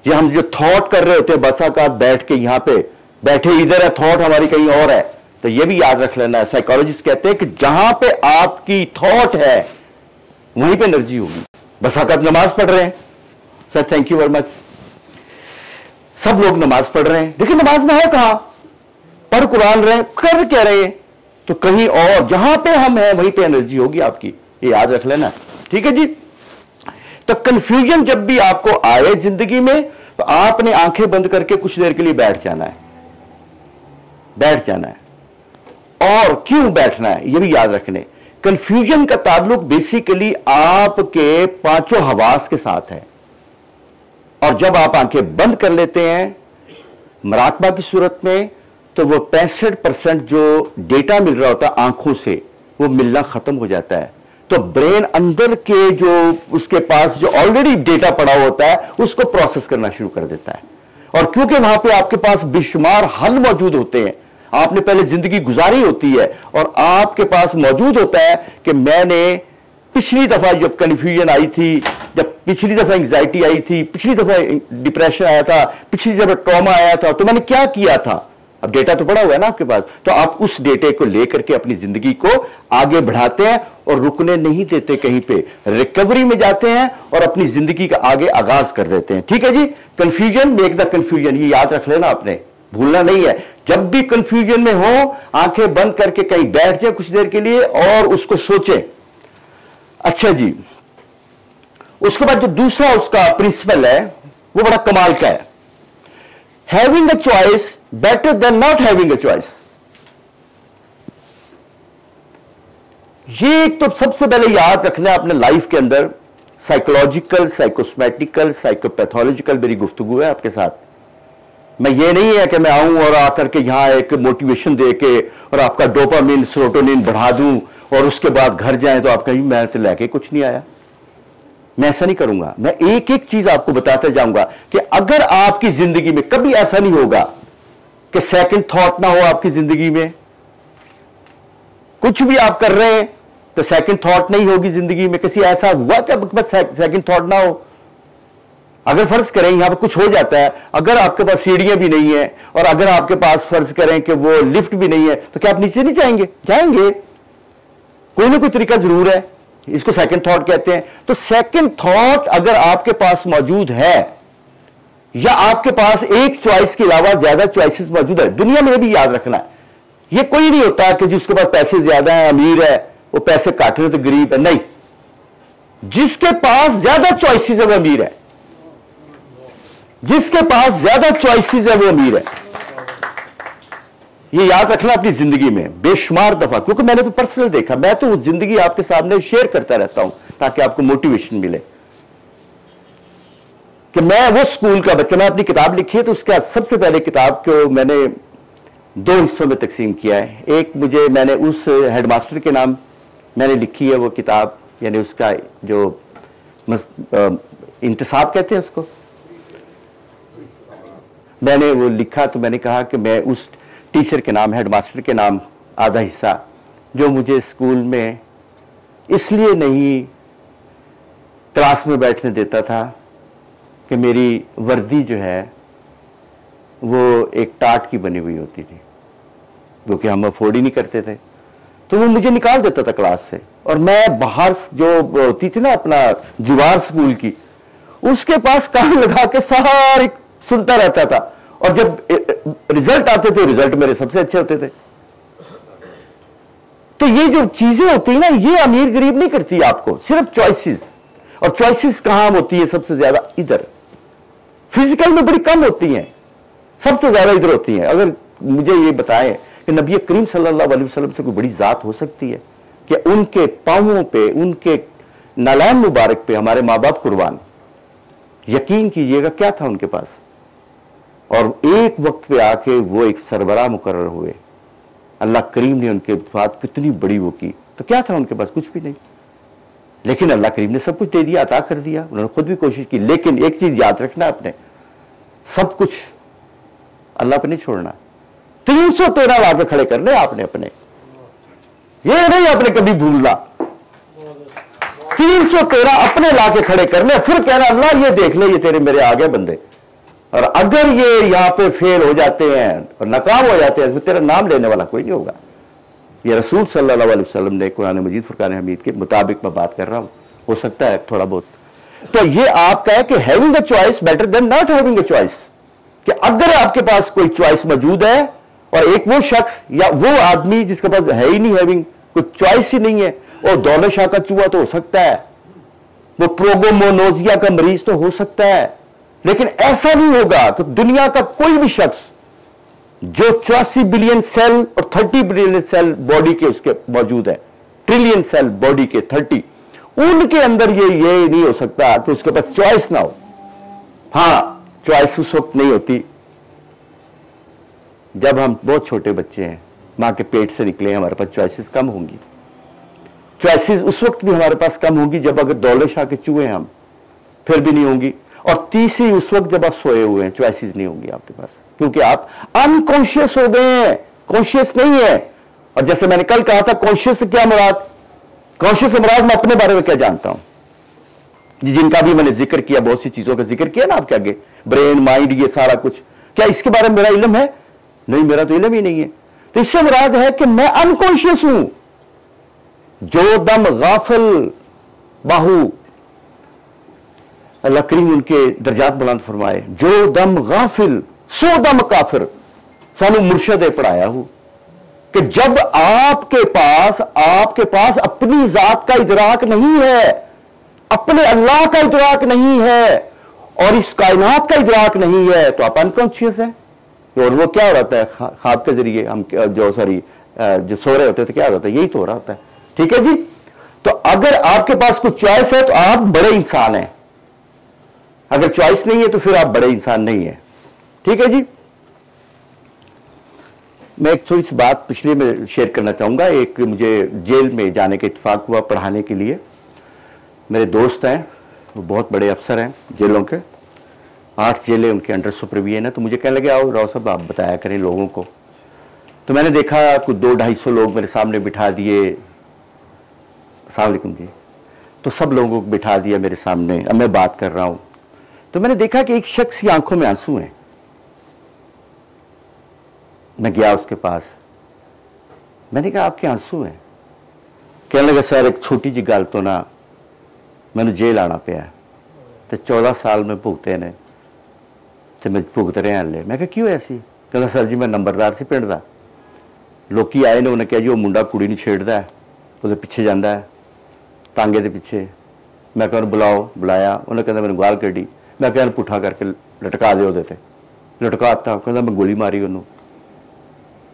ये हम जो थॉट कर रहे होते हैं बसा का बैठ के, यहां पे बैठे इधर है, थॉट हमारी कहीं और है, तो ये भी याद रख लेना है। साइकोलॉजिस्ट कहते हैं कि जहां पे आपकी थॉट है वहीं पे एनर्जी होगी। बसा का नमाज पढ़ रहे हैं sir, thank you very much, सब लोग नमाज पढ़ रहे हैं, लेकिन नमाज में है कहां? पढ़ कुरान रहे हैं, कर क्या रहे हैं? तो कहीं और जहां पे हम हैं वहीं पे एनर्जी होगी आपकी, ये याद रख लेना, ठीक है जी। तो कंफ्यूजन जब भी आपको आए जिंदगी में, तो आपने आंखें बंद करके कुछ देर के लिए बैठ जाना है, बैठ जाना है। और क्यों बैठना है ये भी याद रखने। कंफ्यूजन का ताल्लुक बेसिकली आपके पांचों हवास के साथ है, और जब आप आंखें बंद कर लेते हैं मुराकबा की सूरत में, तो वो 65% जो डेटा मिल रहा होता है आंखों से, वो मिलना खत्म हो जाता है। तो ब्रेन अंदर के जो उसके पास जो ऑलरेडी डेटा पड़ा होता है उसको प्रोसेस करना शुरू कर देता है। और क्योंकि वहां पे आपके पास बेशुमार हल मौजूद होते हैं, आपने पहले जिंदगी गुजारी होती है, और आपके पास मौजूद होता है कि मैंने पिछली दफा जब कंफ्यूजन आई थी, जब पिछली दफा एंग्जाइटी आई थी, पिछली दफा डिप्रेशन आया था, पिछली दफा ट्रॉमा आया था, तो मैंने क्या किया था। अब डेटा तो पड़ा हुआ है ना आपके पास, तो आप उस डेटे को लेकर के अपनी जिंदगी को आगे बढ़ाते हैं और रुकने नहीं देते, कहीं पे रिकवरी में जाते हैं और अपनी जिंदगी का आगे आगाज कर देते हैं। ठीक है जी। कंफ्यूजन, मेक द कंफ्यूजन, ये याद रख लेना आपने, भूलना नहीं है। जब भी कंफ्यूजन में हो, आंखें बंद करके कहीं बैठ जाए कुछ देर के लिए और उसको सोचें। अच्छा जी, उसके बाद जो दूसरा उसका प्रिंसिपल है वो बड़ा कमाल का है, having a choice better than not having a choice. ये तो सबसे पहले याद रखना है अपने लाइफ के अंदर। साइकोलॉजिकल, साइकोसोमैटिकल, साइकोपैथोलॉजिकल मेरी गुफ्तगू है आपके साथ। मैं ये नहीं है कि मैं आऊं और आकर के यहां एक मोटिवेशन दे के और आपका डोपामिन सेरोटोनिन बढ़ा दूं और उसके बाद घर जाएं तो आप कहीं मैं तो लेके कुछ नहीं आया। मैं ऐसा नहीं करूंगा। मैं एक एक चीज आपको बताते जाऊंगा कि अगर आपकी जिंदगी में कभी ऐसा नहीं होगा कि सेकंड थॉट ना हो आपकी जिंदगी में, कुछ भी आप कर रहे हैं तो सेकंड थॉट नहीं होगी जिंदगी में। किसी ऐसा हुआ कि बस सेकंड थॉट ना हो? अगर फर्ज करें यहां पर कुछ हो जाता है, अगर आपके पास सीढ़ियां भी नहीं है और अगर आपके पास फर्ज करें कि वो लिफ्ट भी नहीं है, तो क्या आप नीचे नहीं जाएंगे? जाएंगे, कोई ना कोई तरीका जरूर है। इसको सेकंड थॉट कहते हैं। तो सेकंड थॉट अगर आपके पास मौजूद है या आपके पास एक चॉइस के अलावा ज्यादा चॉइसेस मौजूद है, दुनिया में भी याद रखना है, ये कोई नहीं होता कि जिसके पास पैसे ज्यादा है, अमीर है, वो पैसे काट रहे तो गरीब है। नहीं, जिसके पास ज्यादा चॉइसेस है वो अमीर है, जिसके पास ज्यादा चॉइसेस है वो अमीर है। ये याद रखना अपनी जिंदगी में बेशुमार दफा, क्योंकि मैंने तो पर्सनल देखा। मैं तो वो जिंदगी आपके सामने शेयर करता रहता हूं ताकि आपको मोटिवेशन मिले कि मैं वो स्कूल का बच्चा। मैं अपनी किताब लिखी है तो उसका सबसे पहले किताब को मैंने 2 हिस्सों में तकसीम किया है। एक मैंने उस हेडमास्टर के नाम मैंने लिखी है वो किताब, यानी उसका जो इंतसाब कहते हैं उसको, मैंने वो लिखा। तो मैंने कहा कि मैं उस टीचर के नाम, हेडमास्टर के नाम आधा हिस्सा, जो मुझे स्कूल में इसलिए नहीं क्लास में बैठने देता था कि मेरी वर्दी जो है वो एक टाट की बनी हुई होती थी, क्योंकि हम अफोर्ड ही नहीं करते थे। तो वो मुझे निकाल देता था क्लास से, और मैं बाहर जो होती थी ना अपना दीवार स्कूल की, उसके पास कान लगा के सारी सुनता रहता था। और जब रिजल्ट आते थे, रिजल्ट मेरे सबसे अच्छे होते थे। तो ये जो चीजें होती है ना, ये अमीर गरीब नहीं करती आपको, सिर्फ चॉइसेस। और चॉइसेस कहां होती है सबसे ज्यादा? इधर। फिजिकल में बड़ी कम होती हैं, सबसे ज्यादा इधर होती हैं। अगर मुझे ये बताएं कि नबी करीम सल्लल्लाहु अलैहि वसल्लम से कोई बड़ी जात हो सकती है कि उनके पांवों पे, उनके नालैन मुबारक पे हमारे माँ बाप कुर्बान, यकीन कीजिएगा क्या था उनके पास। और एक वक्त पे आके वो एक सरबराह मुकर्रर हुए, अल्लाह करीम ने उनके साथ कितनी बड़ी वो की। तो क्या था उनके पास? कुछ भी नहीं, लेकिन अल्लाह करीम ने सब कुछ दे दिया, अता कर दिया। उन्होंने खुद भी कोशिश की, लेकिन एक चीज याद रखना आपने, सब कुछ अल्लाह पर नहीं छोड़ना। 313 लाख पे खड़े करने आपने अपने, ये नहीं आपने कभी भूलना। 313 अपने ला के खड़े करने, फिर कहना अल्लाह ये देख ले, ये तेरे मेरे आगे बंदे, और अगर ये यहां पे फेल हो जाते हैं और नाकाम हो जाते हैं तो तेरा नाम लेने वाला कोई नहीं होगा। ये रसूल सल्लल्लाहु अलैहि वसल्लम ने कुरान मजीद फुरकान हमीद के मुताबिक मैं बात कर रहा हूं, हो सकता है थोड़ा बहुत। तो ये आपका है कि having a choice better than not having a choice, कि अगर आपके पास कोई चॉइस मौजूद है और एक वो शख्स या वो आदमी जिसके पास है ही नहीं, हैविंग कोई चॉइस ही नहीं है, और दौलत शाह का चूहा तो हो सकता है, वो प्रोगोमोनोजिया का मरीज तो हो सकता है, लेकिन ऐसा नहीं होगा कि दुनिया का कोई भी शख्स जो 84 बिलियन सेल और 30 बिलियन सेल बॉडी के उसके मौजूद है, ट्रिलियन सेल बॉडी के 30, उनके अंदर ये नहीं हो सकता कि उसके पास चॉइस ना हो। हां, चॉइस उस वक्त नहीं होती जब हम बहुत छोटे बच्चे हैं, मां के पेट से निकले, हमारे पास चॉइसेस कम होंगी। चॉइसेस उस वक्त भी हमारे पास कम होंगी जब अगर दौलत शाह के चूहे हम, फिर भी नहीं होंगी। और तीसरी उस वक्त जब आप सोए हुए हैं, चॉइसेस नहीं होंगी आपके पास, क्योंकि आप अनकॉन्शियस हो गए हैं, कॉन्शियस नहीं है। और जैसे मैंने कल कहा था, कॉन्शियस से क्या मुराद? कॉन्शियस से मुराद मैं अपने बारे में क्या जानता हूं, जिनका भी मैंने जिक्र किया, बहुत सी चीजों का जिक्र किया ना आपके आगे, ब्रेन, माइंड, ये सारा कुछ, क्या इसके बारे में मेरा इल्म है? नहीं, मेरा तो इल्म ही नहीं है। तो इससे मुराद है कि मैं अनकॉन्शियस हूं। जो दम गाफिल बाहू, अल्लाह करीम उनके दर्जात बुलंद फरमाए, जो दम गाफिल सो दम काफिर, सानू मुर्शद पढ़ाया हो कि जब आपके पास अपनी जात का इदराक नहीं है, अपने अल्लाह का इदराक नहीं है और इस कायनात का इदराक नहीं है, तो आप अनकॉन्शियस हैं। और वो क्या हो रहा है ख्वाब के जरिए, हम जो सो रहे होते थे, क्या होता है? यही तो हो रहा होता है। ठीक है जी। तो अगर आपके पास कुछ चॉइस है तो आप बड़े इंसान हैं, अगर चॉइस नहीं है तो फिर आप बड़े इंसान नहीं है। ठीक है जी। मैं एक थोड़ी सी बात पिछले में शेयर करना चाहूंगा। एक मुझे जेल में जाने का इत्तेफाक हुआ पढ़ाने के लिए। मेरे दोस्त हैं, वो बहुत बड़े अफसर हैं जेलों के, 8 जेलें उनके अंडर सुपरविजन है। तो मुझे कहने लगे, आओ राव साहब आप बताया करें लोगों को। तो मैंने देखा कुछ 200-250 लोग मेरे सामने बिठा दिए, अस्सलाम वालेकुम जी, तो सब लोगों को बिठा दिया मेरे सामने। अब मैं बात कर रहा हूं तो मैंने देखा कि एक शख्स की आंखों में आंसू हैं। मैं गया उसके पास, मैंने कहा आपके आंसू हैं? कहने लगा सर एक छोटी जी गल तो ना मैंने जेल आना पिया, तो 14 साल में भुगते ने, तो मैं भुगत रहा हले। मैं कहा क्यों ऐसी? कहता सर जी मैं नंबरदार से पिंड दा, लोकी आए ने, उन्हें कहा जी वो मुंडा कुड़ी नहीं छेड़ता है, वो पिछे जाता है टांगे के पिछे। मैं कहा बुलाओ, बुलाया, उन्हें कहता मैंने गाल कढ़ी। मैं कहना पुठा करके लटका दे, वो लटकाता, कहता मैं गोली मारी उन्होंने,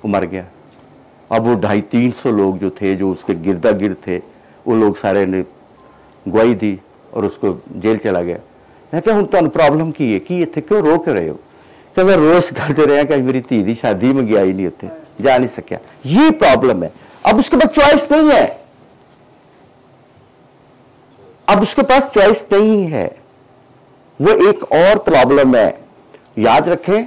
वो मर गया। अब वो 250-300 लोग जो थे, जो उसके गिरदा गिर्द थे, वो लोग सारे ने गवाही दी और उसको जेल चला गया। मैं क्या हूँ तुम प्रॉब्लम की है कि इतने क्यों रो के रहे हो? कहता रोज करते रहे कि मेरी धी की शादी में गया ही नहीं, उत्थे जा नहीं सकिया, ये प्रॉब्लम है। अब उसके पास चॉइस नहीं है, अब उसके पास चॉइस नहीं है, वो एक और प्रॉब्लम है। याद रखें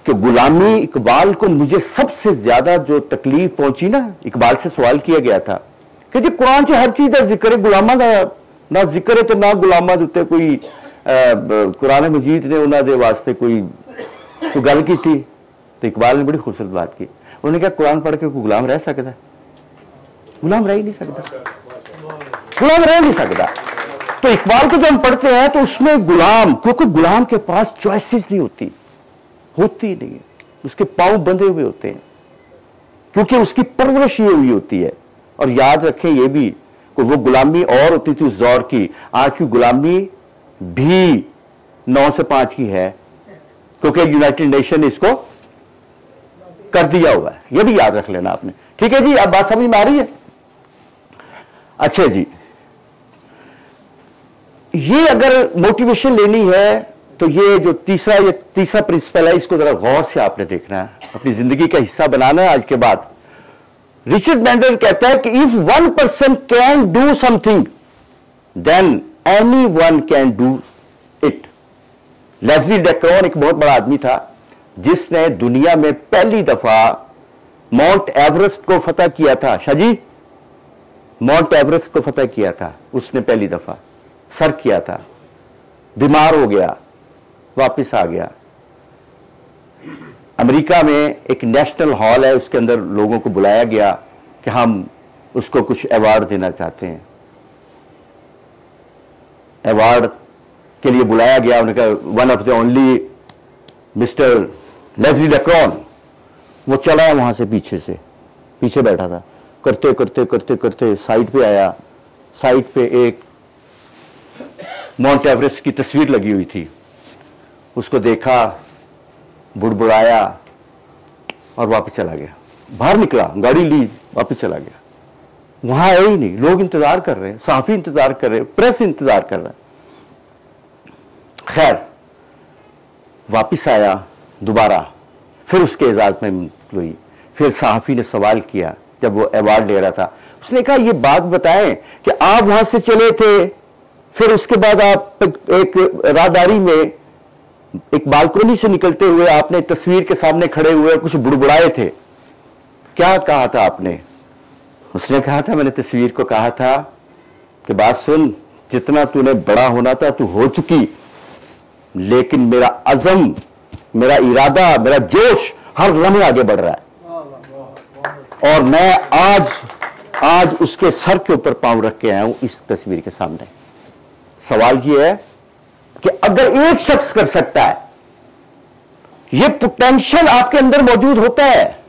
कि गुलामी, इकबाल को मुझे सबसे ज्यादा जो तकलीफ पहुंची ना, इकबाल से सवाल किया गया था कि जी कुरान च हर चीज का जिक्र है, गुलामा का ना जिक्र है, तो ना गुलामा के उत्ते कोई कुरान मजीद ने उन्होंने वास्ते कोई गल की थी। तो इकबाल ने बड़ी खूबसूरत बात की, उन्होंने कहा कुरान पढ़ के कोई गुलाम रह सकता है? गुलाम रह ही नहीं सकता, गुलाम रह नहीं सकता। तो इकबाल को जब हम पढ़ते हैं तो उसमें गुलाम, क्योंकि गुलाम के पास चॉइसेस नहीं होती नहीं है, उसके पांव बंधे हुए होते हैं, क्योंकि उसकी परवरिश ये हुई होती है। और याद रखें ये भी कि वो गुलामी और होती थी उस दौर की, आज की गुलामी भी 9 से 5 की है, क्योंकि यूनाइटेड नेशन ने इसको कर दिया हुआ है, ये भी याद रख लेना आपने। ठीक है जी, अब बात समझ में आ रही है? अच्छा जी, ये अगर मोटिवेशन लेनी है तो ये जो तीसरा प्रिंसिपल है, इसको जरा गौर से आपने देखना है, अपनी जिंदगी का हिस्सा बनाना है आज के बाद। रिचर्ड बैंडलर कहता है कि if one person can do something then any one can do it. Leslie Decron एक बहुत बड़ा आदमी था जिसने दुनिया में पहली दफा माउंट एवरेस्ट को फतह किया था। शाहजी, माउंट एवरेस्ट को फतह किया था उसने पहली दफा, सर किया था, बीमार हो गया, वापस आ गया। अमेरिका में एक नेशनल हॉल है, उसके अंदर लोगों को बुलाया गया कि हम उसको कुछ अवार्ड देना चाहते हैं। अवार्ड के लिए बुलाया गया, उन्होंने कहा one of the only mister Leslie Decron. वो चला वहां से पीछे बैठा था, करते करते करते करते साइड पे आया। साइड पे एक माउंट एवरेस्ट की तस्वीर लगी हुई थी, उसको देखा, बुड़बुड़ाया और वापस चला गया। बाहर निकला, गाड़ी ली, वापस चला गया। वहां है ही नहीं, लोग इंतजार कर रहे हैं, सहाफी इंतजार कर रहे हैं, प्रेस इंतजार कर रहा है। खैर वापिस आया दोबारा, फिर उसके एजाज में हुई। फिर सहाफी ने सवाल किया जब वो अवार्ड ले रहा था, उसने कहा ये बात बताएं कि आप वहां से चले थे, फिर उसके बाद आप एक राहदारी में एक बालकोनी से निकलते हुए आपने तस्वीर के सामने खड़े हुए कुछ बुड़बुड़ाए थे, क्या कहा था आपने? उसने कहा था मैंने तस्वीर को कहा था कि बात सुन, जितना तूने बड़ा होना था तू हो चुकी, लेकिन मेरा अज़म, मेरा इरादा, मेरा जोश हर लम्हे आगे बढ़ रहा है और मैं आज उसके सर के ऊपर पांव रख के आया हूं इस तस्वीर के सामने। सवाल यह है कि अगर एक शख्स कर सकता है, यह पोटेंशियल आपके अंदर मौजूद होता है,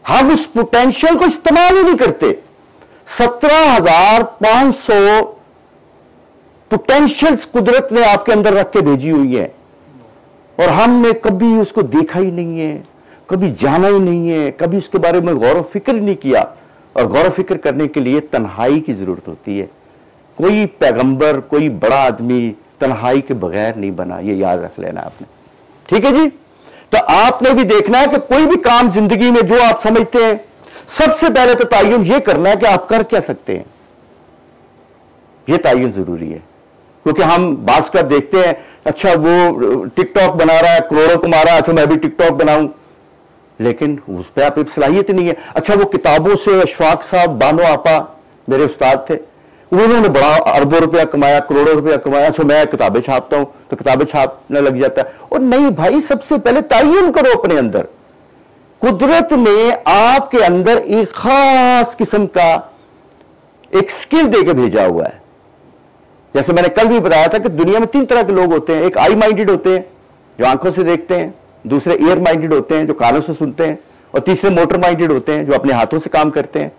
हम उस पोटेंशियल को इस्तेमाल ही नहीं करते। 17,500 पोटेंशियल्स कुदरत ने आपके अंदर रख के भेजी हुई है और हमने कभी उसको देखा ही नहीं है, कभी जाना ही नहीं है, कभी उसके बारे में गौर व फिक्र नहीं किया। और गौर व फिक्र करने के लिए तन्हाई की जरूरत होती है। कोई पैगंबर, कोई बड़ा आदमी तन्हाई के बगैर नहीं बना, ये याद रख लेना आपने। ठीक है जी? तो आपने भी देखना है कि कोई भी काम जिंदगी में जो आप समझते हैं, सबसे पहले तो तयन ये करना है कि आप कर क्या सकते हैं, ये तयन जरूरी है। क्योंकि हम बास का देखते हैं, अच्छा वो टिकटॉक बना रहा है, करोड़ों कमा रहा है, अच्छा मैं भी टिकटॉक बनाऊं, लेकिन उस पर आप सलाहियत नहीं है। अच्छा वो किताबों से अशफाक साहब, बानो आपा मेरे उस्ताद थे, उन्होंने बड़ा अरबों रुपया कमाया, करोड़ों रुपया कमाया, अच्छा मैं किताबें छापता हूं तो किताबें छापने लग जाता है। और नहीं भाई, सबसे पहले तयन करो अपने अंदर। कुदरत ने आपके अंदर एक खास किस्म का एक स्किल देकर भेजा हुआ है। जैसे मैंने कल भी बताया था कि दुनिया में 3 तरह के लोग होते हैं। एक आई माइंडेड होते हैं जो आंखों से देखते हैं, दूसरे ईयर माइंडेड होते हैं जो कानों से सुनते हैं, और तीसरे मोटर माइंडेड होते हैं जो अपने हाथों से काम करते हैं।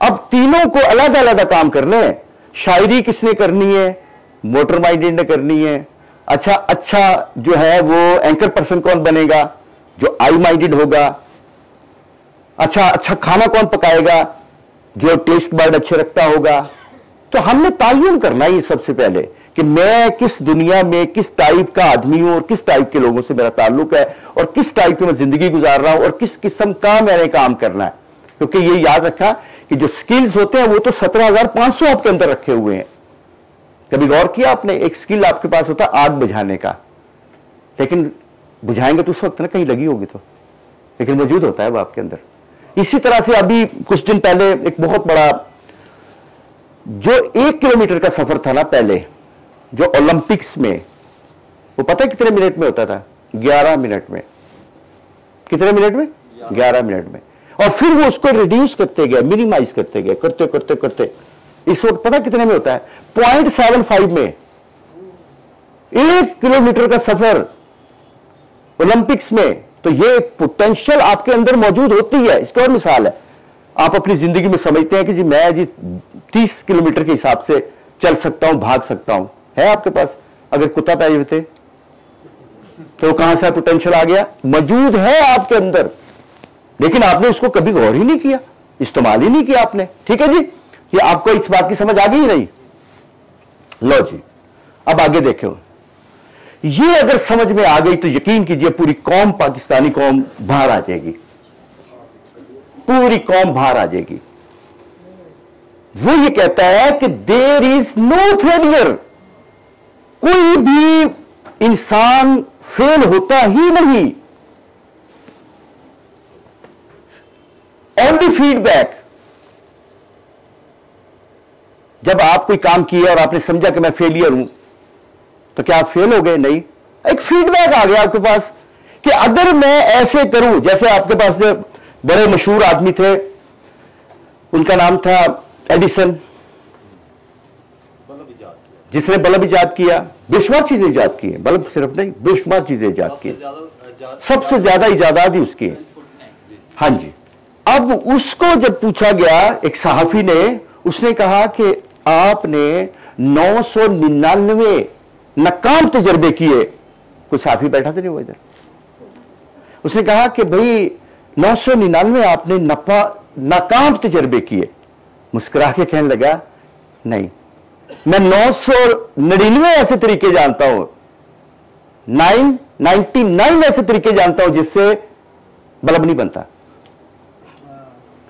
अब तीनों को अलग अलग काम करने हैं। शायरी किसने करनी है? मोटर माइंडेड ने करनी है। अच्छा जो है वो एंकर पर्सन कौन बनेगा? जो आई माइंडेड होगा। अच्छा खाना कौन पकाएगा? जो टेस्ट बर्ड अच्छे रखता होगा। तो हमने तायुन करना ही सबसे पहले कि मैं किस दुनिया में किस टाइप का आदमी हूं और किस टाइप के लोगों से मेरा ताल्लुक है और किस टाइप की मैं जिंदगी गुजार रहा हूं और किस किस्म का मैंने काम करना है। क्योंकि ये याद रखा कि जो स्किल्स होते हैं वो तो 17,500 आपके अंदर रखे हुए हैं। कभी गौर किया आपने? एक स्किल आपके पास होता है आग बुझाने का, लेकिन बुझाएंगे तो उस वक्त ना कहीं लगी होगी तो, लेकिन मौजूद होता है वो आपके अंदर। इसी तरह से अभी कुछ दिन पहले एक बहुत बड़ा जो 1 किलोमीटर का सफर था ना पहले, जो ओलंपिक्स में, वो पता है कितने मिनट में होता था? 11 मिनट में। कितने मिनट में? 11 मिनट में। और फिर वो उसको रिड्यूस करते गए, मिनिमाइज करते गए, करते करते करते इस वक्त पता कितने में होता है? 0.75 में 1 किलोमीटर का सफर ओलंपिक्स में। तो ये पोटेंशियल आपके अंदर मौजूद होती है। इसकी और मिसाल है, आप अपनी जिंदगी में समझते हैं कि जी मैं जी 30 किलोमीटर के हिसाब से चल सकता हूं, भाग सकता हूं, है आपके पास? अगर कुत्ता पैर होते तो कहां से पोटेंशियल आ गया? मौजूद है आपके अंदर, लेकिन आपने उसको कभी गौर ही नहीं किया, इस्तेमाल ही नहीं किया आपने। ठीक है जी? ये आपको इस बात की समझ आ गई? नहीं? लो जी, अब आगे देखो। ये अगर समझ में आ गई तो यकीन कीजिए पूरी कौम, पाकिस्तानी कौम बाहर आ जाएगी। पूरी कौम बाहर आ जाएगी। वो ये कहता है कि देयर इज नो फेलियर, कोई भी इंसान फेल होता ही नहीं, ओनली फीडबैक। जब आप कोई काम किया और आपने समझा कि मैं फेलियर हूं, तो क्या आप फेल हो गए? नहीं, एक फीडबैक आ गया आपके पास कि अगर मैं ऐसे करूं, जैसे आपके पास जो बड़े मशहूर आदमी थे, उनका नाम था एडिसन, जिसने बल्ब इजाद किया, बेशुमार चीजें इजाद की है, बल्ब सिर्फ नहीं, बेशुमार चीजें इजाद की, सबसे ज्यादा इजादात ही उसकी है। हाँ जी। अब उसको जब पूछा गया एक सहाफी ने, उसने कहा कि आपने 999 नाकाम तजर्बे किए। कोई सहाफी बैठा था नहीं वो इधर, उसने कहा कि भाई 999 आपने नाकाम तजर्बे किए। मुस्कुरा के कहने लगा, नहीं, मैं 999 ऐसे तरीके जानता हूं, 999 ऐसे तरीके जानता हूं जिससे बल्ब नहीं बनता।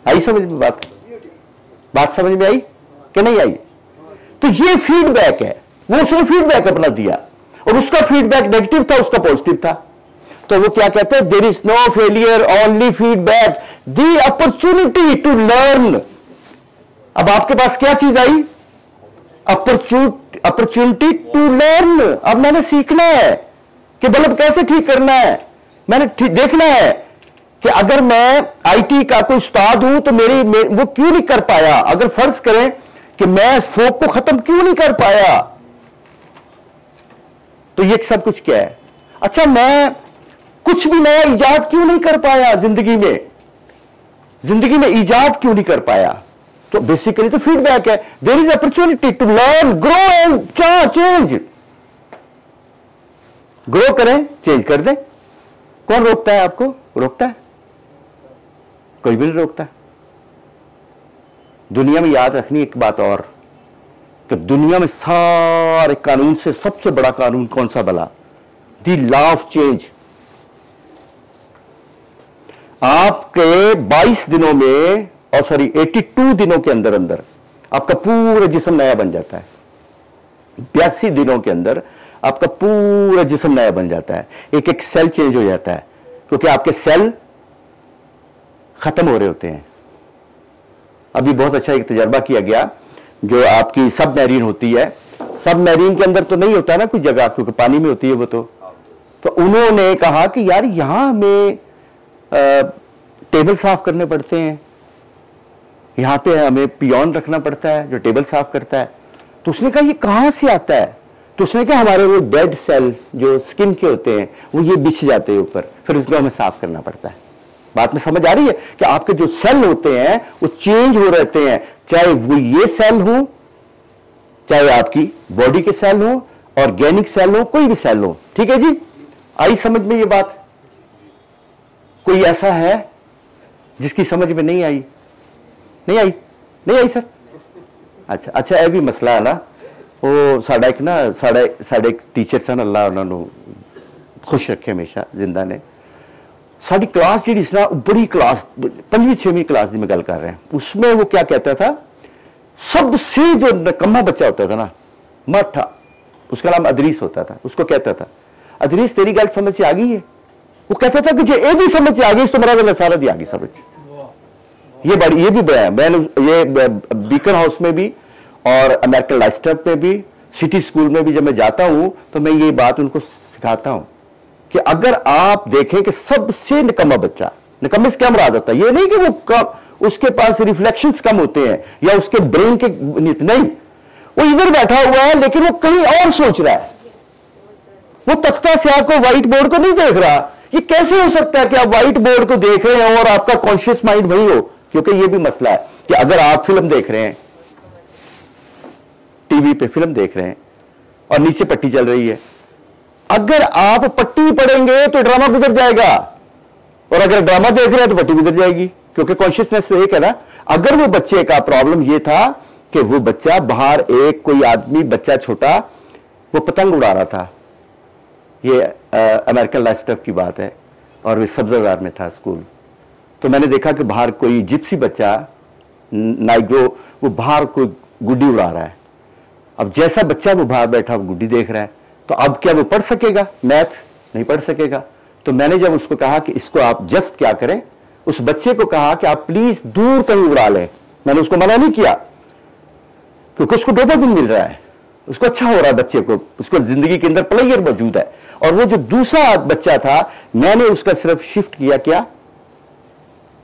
आई समझ में बात समझ में आई कि नहीं आई? तो ये फीडबैक है, वो उसने फीडबैक अपना दिया और उसका फीडबैक नेगेटिव था, उसका पॉजिटिव था। तो वो क्या कहते हैं? There is no failure, only feedback, the opportunity to learn. अब आपके पास क्या चीज आई? Opportunity to learn. अब मैंने सीखना है कि बल्ब कैसे ठीक करना है, मैंने देखना है कि अगर मैं आईटी का कोई उस्ताद हूं तो वो क्यों नहीं कर पाया, अगर फर्ज करें कि मैं फोक को खत्म क्यों नहीं कर पाया, तो ये सब कुछ क्या है? अच्छा, मैं कुछ भी नया इजाद क्यों नहीं कर पाया जिंदगी में ईजाद क्यों नहीं कर पाया? तो बेसिकली तो फीडबैक है। There is opportunity to learn, grow and change. Grow करें, चेंज कर दें। कौन रोकता है आपको? रोकता है? कोई भी नहीं रोकता। दुनिया में याद रखनी एक बात और, कि दुनिया में सारे कानून से सबसे बड़ा कानून कौन सा भला? The law of change. आपके 22 दिनों में, और सॉरी 82 दिनों के अंदर अंदर आपका पूरा जिस्म नया बन जाता है। 82 दिनों के अंदर आपका पूरा जिस्म नया बन जाता है। एक एक सेल चेंज हो जाता है, क्योंकि आपके सेल खत्म हो रहे होते हैं। अभी बहुत अच्छा एक तजर्बा किया गया, जो आपकी सब मैरीन होती है, सब मैरीन के अंदर तो नहीं होता ना कोई जगह, क्योंकि पानी में होती है वो। तो उन्होंने कहा कि यार यहां हमें टेबल साफ करने पड़ते हैं, यहां पे हमें पियोन रखना पड़ता है जो टेबल साफ करता है। तो उसने कहा ये कहां से आता है? तो उसने कहा हमारे वो डेड सेल जो स्किन के होते हैं वो ये बिछ जाते हैं ऊपर, फिर उसको हमें साफ करना पड़ता है। बात में समझ आ रही है कि आपके जो सेल होते हैं वो चेंज हो रहते हैं, चाहे वो ये सेल हो, चाहे आपकी बॉडी के सेल हो, ऑर्गेनिक सेल हो, कोई भी सेल हो। ठीक है जी, आई समझ में ये बात? कोई ऐसा है जिसकी समझ में नहीं आई? नहीं आई सर? अच्छा, ਇਹ ਵੀ ਮਸਲਾ ਹੈ ਨਾ, ਉਹ ਸਾਡਾ ਇੱਕ टीचर सन, अल्लाह उन्होंने खुश रखे हमेशा, जिंदा ने। साड़ी क्लास जी ना, बड़ी क्लास 5वीं 6वीं क्लास की मैं गल कर रहा हूं, उसमें वो क्या कहता था, सबसे जो नकम्मा बच्चा होता था ना, मठा, उसका नाम अदरीस होता था, उसको कहता था, अदरीस तेरी गल समझ से आ गई है? वो कहता था कि जो ये भी समझ से आ गई तो मेरा गल सारा दी आ गई समझ। ये भी बड़ा है। मैंने ये बीकन हाउस में भी और अमेरिकन लाइस्टर्प में भी, सिटी स्कूल में भी जब मैं जाता हूं तो मैं ये बात उनको सिखाता हूं कि अगर आप देखें कि सबसे निकम्मा बच्चा, निकम्मे से क्या मुराद होता है? ये नहीं कि वो उसके पास रिफ्लेक्शंस कम होते हैं या उसके ब्रेन के नहीं, वो इधर बैठा हुआ है लेकिन वो कहीं और सोच रहा है, वो तख्ता स्याह को, व्हाइट बोर्ड को नहीं देख रहा। ये कैसे हो सकता है कि आप व्हाइट बोर्ड को देख रहे हैं और आपका कॉन्शियस माइंड वही हो? क्योंकि ये भी मसला है कि अगर आप फिल्म देख रहे हैं, टीवी पे फिल्म देख रहे हैं और नीचे पट्टी चल रही है, अगर आप पट्टी पढ़ेंगे तो ड्रामा गुजर जाएगा, और अगर ड्रामा देख रहे हैं तो पट्टी गुजर जाएगी, क्योंकि कॉन्शियसनेस तो एक है ना। अगर वो बच्चे का प्रॉब्लम ये था कि वो बच्चा बाहर, एक कोई आदमी, बच्चा छोटा, वो पतंग उड़ा रहा था, ये अमेरिकन लाइस्टर्प की बात है, और वे सब्जादार में था स्कूल, तो मैंने देखा कि बाहर कोई जिप्सी बच्चा नाइग्रो वो बाहर कोई गुड्डी उड़ा रहा है। अब जैसा बच्चा वो बाहर बैठा वो गुड्डी देख रहा है, तो अब क्या वो पढ़ सकेगा? मैथ नहीं पढ़ सकेगा। तो मैंने जब उसको कहा कि इसको आप जस्ट क्या करें, उस बच्चे को कहा कि आप प्लीज दूर कहीं उड़ा लें। मैंने उसको मना नहीं किया क्योंकि उसको डोपामिन मिल रहा है, उसको अच्छा हो रहा है, बच्चे को, उसको जिंदगी के अंदर प्लेयर मौजूद है। और वो जो दूसरा बच्चा था मैंने उसका सिर्फ शिफ्ट किया, क्या